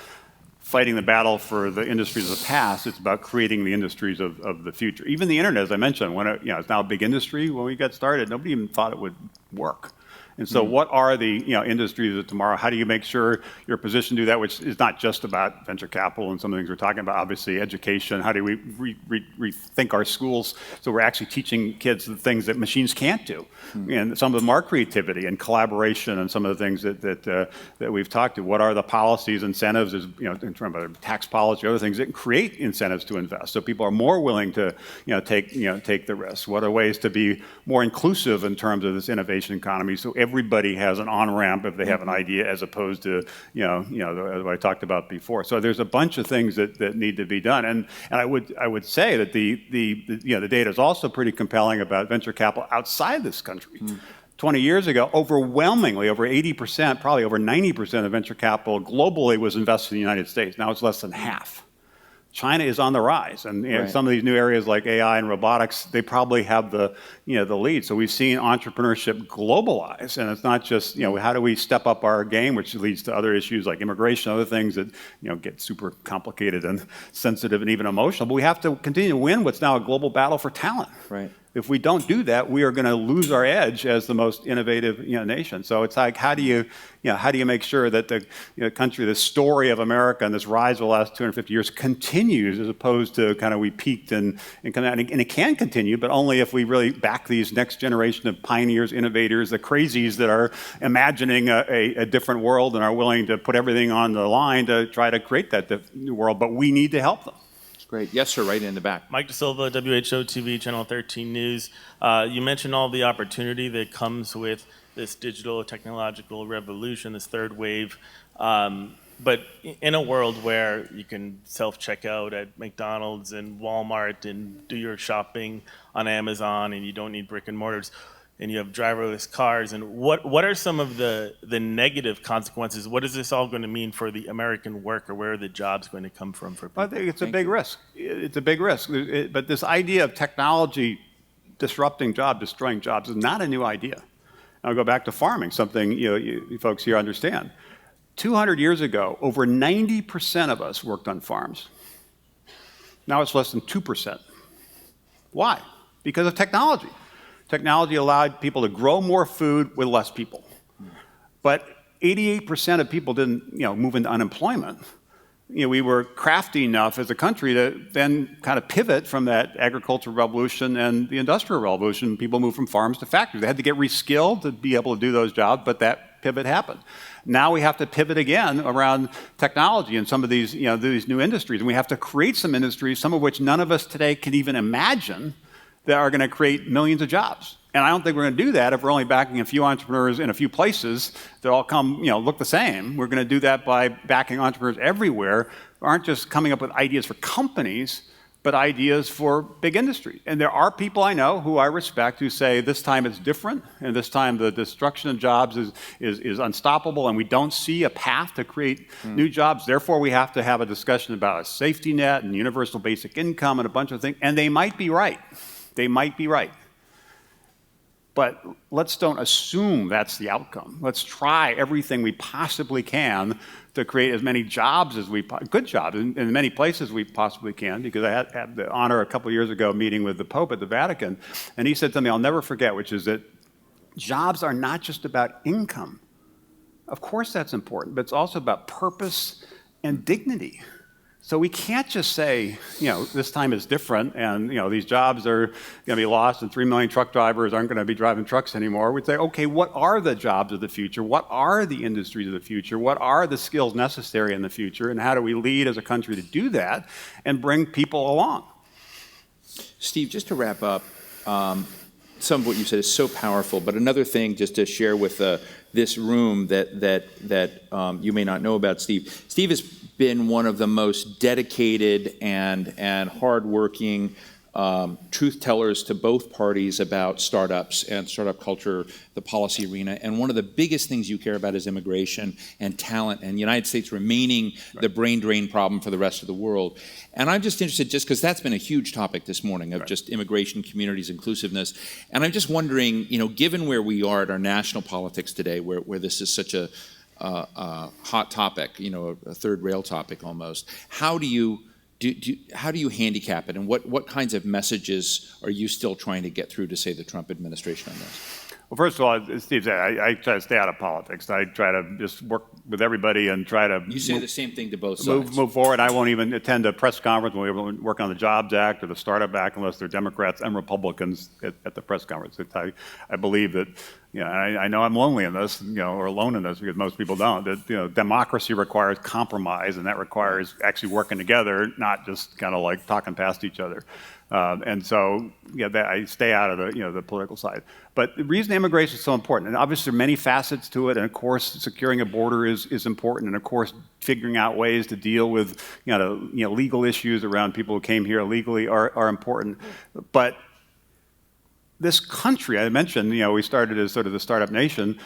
fighting the battle for the industries of the past. It's about creating the industries of the future. Even the internet, as I mentioned, when it's now a big industry. When we got started, nobody even thought it would work. And so what are the industries of tomorrow? How do you make sure you're positioned to do that, which is not just about venture capital and some of the things we're talking about, obviously education. How do we rethink our schools so we're actually teaching kids the things that machines can't do? And some of them are creativity and collaboration and some of the things that we've talked to. What are the policies, incentives, in terms of tax policy, other things that create incentives to invest so people are more willing to take the risk? What are ways to be more inclusive in terms of this innovation economy so everybody has an on-ramp if they have an idea, as opposed to what I talked about before. So there's a bunch of things that need to be done, and I would say that the data is also pretty compelling about venture capital outside this country. 20 years ago, overwhelmingly, over 80%, probably over 90% of venture capital globally was invested in the United States. Now it's less than half. China is on the rise, and some of these new areas like AI and robotics, they probably have the lead. So we've seen entrepreneurship globalize, and it's not just how do we step up our game, which leads to other issues like immigration, other things that get super complicated and sensitive and even emotional. But we have to continue to win what's now a global battle for talent. Right. If we don't do that, we are going to lose our edge as the most innovative nation. So it's like, how do you make sure that the country, the story of America and this rise of the last 250 years continues, as opposed to kind of we peaked and it can continue, but only if we really back these next generation of pioneers, innovators, the crazies that are imagining a different world and are willing to put everything on the line to try to create that new world. But we need to help them. Great. Yes, sir, right in the back. Mike DeSilva, WHO TV, Channel 13 News. You mentioned all the opportunity that comes with this digital technological revolution, this third wave. But in a world where you can self-checkout at McDonald's and Walmart and do your shopping on Amazon and you don't need brick and mortars, and you have driverless cars, and what are some of the negative consequences? What is this all going to mean for the American worker? Where are the jobs going to come from for people? I think it's a big risk. It's a big risk. But this idea of technology disrupting jobs, destroying jobs is not a new idea. I'll go back to farming, something you folks here understand. 200 years ago, over 90% of us worked on farms. Now it's less than 2%. Why? Because of technology. Technology allowed people to grow more food with less people. But 88% of people didn't move into unemployment. We were crafty enough as a country to then kind of pivot from that agricultural revolution and the industrial revolution. People moved from farms to factories. They had to get reskilled to be able to do those jobs, but that pivot happened. Now we have to pivot again around technology and some of these, these new industries. And we have to create some industries, some of which none of us today can even imagine, that are going to create millions of jobs. And I don't think we're going to do that if we're only backing a few entrepreneurs in a few places that all come, look the same. We're going to do that by backing entrepreneurs everywhere who aren't just coming up with ideas for companies, but ideas for big industry. And there are people I know who I respect who say this time it's different, and this time the destruction of jobs is unstoppable, and we don't see a path to create new jobs. Therefore, we have to have a discussion about a safety net and universal basic income and a bunch of things. And they might be right. They might be right. But let's don't assume that's the outcome. Let's try everything we possibly can to create as many jobs as good jobs in many places we possibly can, because I had the honor a couple of years ago meeting with the Pope at the Vatican, and he said something I'll never forget, which is that jobs are not just about income. Of course that's important, but it's also about purpose and dignity. So we can't just say, this time is different and, these jobs are going to be lost and 3 million truck drivers aren't going to be driving trucks anymore. We'd say, okay, what are the jobs of the future? What are the industries of the future? What are the skills necessary in the future? And how do we lead as a country to do that and bring people along? Steve, just to wrap up, some of what you said is so powerful, but another thing just to share with this room that you may not know about Steve. Steve has been one of the most dedicated and hardworking truth tellers to both parties about startups and startup culture, the policy arena. And one of the biggest things you care about is immigration and talent, and the United States remaining the brain drain problem for the rest of the world. And I'm just interested, just because that's been a huge topic this morning of just immigration, communities, inclusiveness. And I'm just wondering, given where we are at our national politics today, where this is such a hot topic, a third rail topic almost, how do you handicap it, and what kinds of messages are you still trying to get through to, say, the Trump administration on this? Well, first of all, as Steve said, I try to stay out of politics. I try to just work with everybody and try to You say the same thing to both sides. Move forward. I won't even attend a press conference when we're working on the Jobs Act or the Startup Act unless they're Democrats and Republicans at the press conference. I believe that, I know I'm lonely in this, or alone in this, because most people don't, that, democracy requires compromise, and that requires actually working together, not just kind of like talking past each other. And so, I stay out of the political side. But the reason immigration is so important, and obviously there are many facets to it, and of course securing a border is important, and of course figuring out ways to deal with legal issues around people who came here illegally are important. But this country, I mentioned, we started as sort of the startup nation.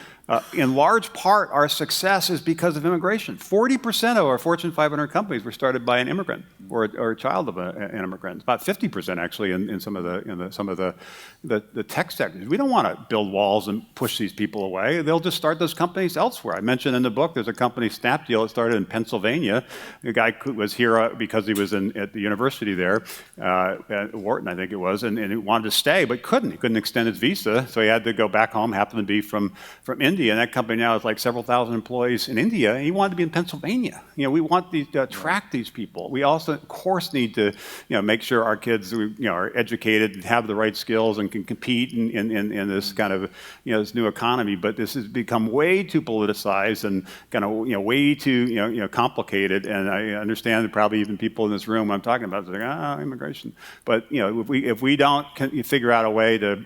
In large part, our success is because of immigration. 40% of our Fortune 500 companies were started by an immigrant or a child of an immigrant. About 50% actually in some of the tech sectors. We don't want to build walls and push these people away. They'll just start those companies elsewhere. I mentioned in the book, there's a company, Snapdeal, that started in Pennsylvania. The guy was here because he was at the university there, at Wharton, I think it was, and he wanted to stay, but couldn't. He couldn't extend his visa, so he had to go back home, happened to be from India, and that company now has like several thousand employees in India, and he wanted to be in Pennsylvania. We want to attract these people. We also, of course, need to make sure our kids are educated and have the right skills and can compete in this kind of this new economy. But this has become way too politicized and kind of way too complicated. And I understand that probably even people in this room I'm talking about are like, immigration. But if we don't figure out a way to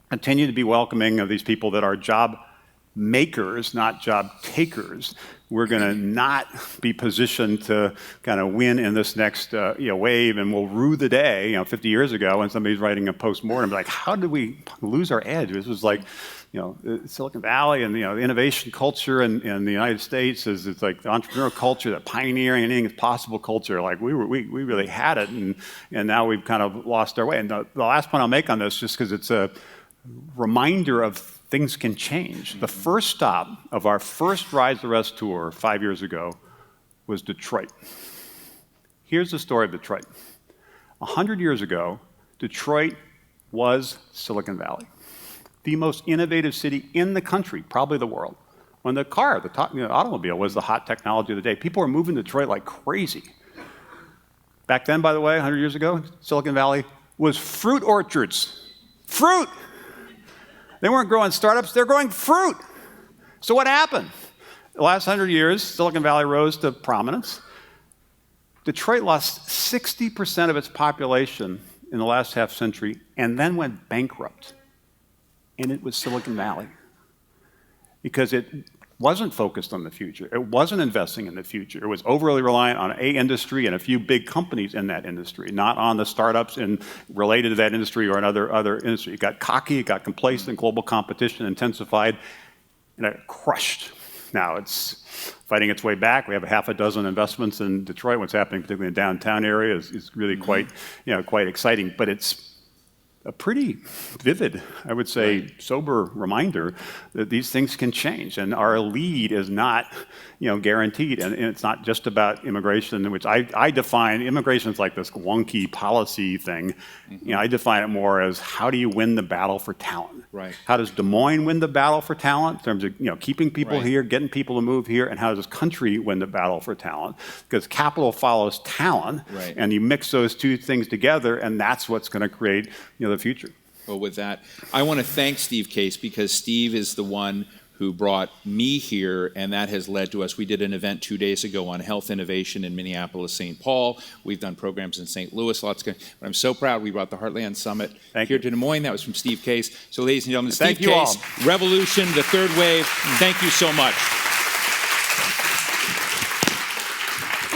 continue to be welcoming of these people that are job makers, not job takers, we're going to not be positioned to kind of win in this next wave, and we'll rue the day. 50 years ago, when somebody's writing a postmortem, like, how did we lose our edge? This was like, Silicon Valley and the innovation culture in the United States it's like the entrepreneurial culture, the pioneering, anything is possible culture. Like we really had it, and now we've kind of lost our way. And the last point I'll make on this, just because it's a reminder of things can change. The first stop of our first Rise the Rest tour 5 years ago was Detroit. Here's the story of Detroit. 100 years ago, Detroit was Silicon Valley, the most innovative city in the country, probably the world. When the automobile was the hot technology of the day, people were moving to Detroit like crazy. Back then, by the way, 100 years ago, Silicon Valley was fruit orchards. Fruit! They weren't growing startups, they're growing fruit. So what happened? The last 100 years, Silicon Valley rose to prominence. Detroit lost 60% of its population in the last half century and then went bankrupt. And it was Silicon Valley. Because it wasn't focused on the future. It wasn't investing in the future. It was overly reliant on a industry and a few big companies in that industry, not on the startups related to that industry or another industry. It got cocky, it got complacent, global competition intensified, and it crushed. Now it's fighting its way back. We have a half a dozen investments in Detroit. What's happening, particularly in the downtown area, is really quite exciting. But it's a pretty vivid, I would say, sober reminder that these things can change, and our lead is not, guaranteed. And it's not just about immigration, which I define immigration as like this wonky policy thing. I define it more as how do you win the battle for talent? Right. How does Des Moines win the battle for talent in terms of keeping people here, getting people to move here, and how does this country win the battle for talent? Because capital follows talent, and you mix those two things together, and that's what's going to create the future. Well, with that, I want to thank Steve Case, because Steve is the one who brought me here, and that has led to us. We did an event 2 days ago on health innovation in Minneapolis, St. Paul. We've done programs in St. Louis, lots of. But I'm so proud we brought the Heartland Summit here to Des Moines. That was from Steve Case. So, ladies and gentlemen, Steve Case, Revolution, the Third Wave. Thank you so much.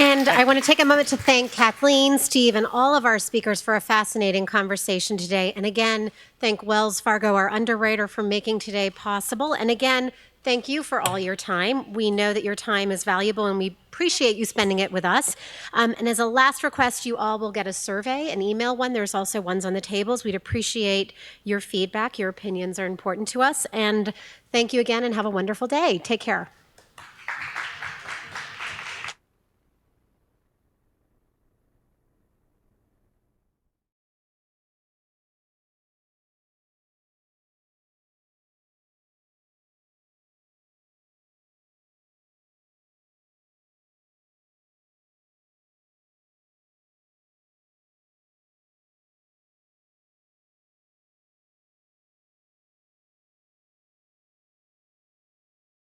And I want to take a moment to thank Kathleen, Steve, and all of our speakers for a fascinating conversation today. And again, thank Wells Fargo, our underwriter, for making today possible. And again, thank you for all your time. We know that your time is valuable, and we appreciate you spending it with us. And as a last request, you all will get a survey, an email one. There's also ones on the tables. We'd appreciate your feedback. Your opinions are important to us. And thank you again, and have a wonderful day. Take care.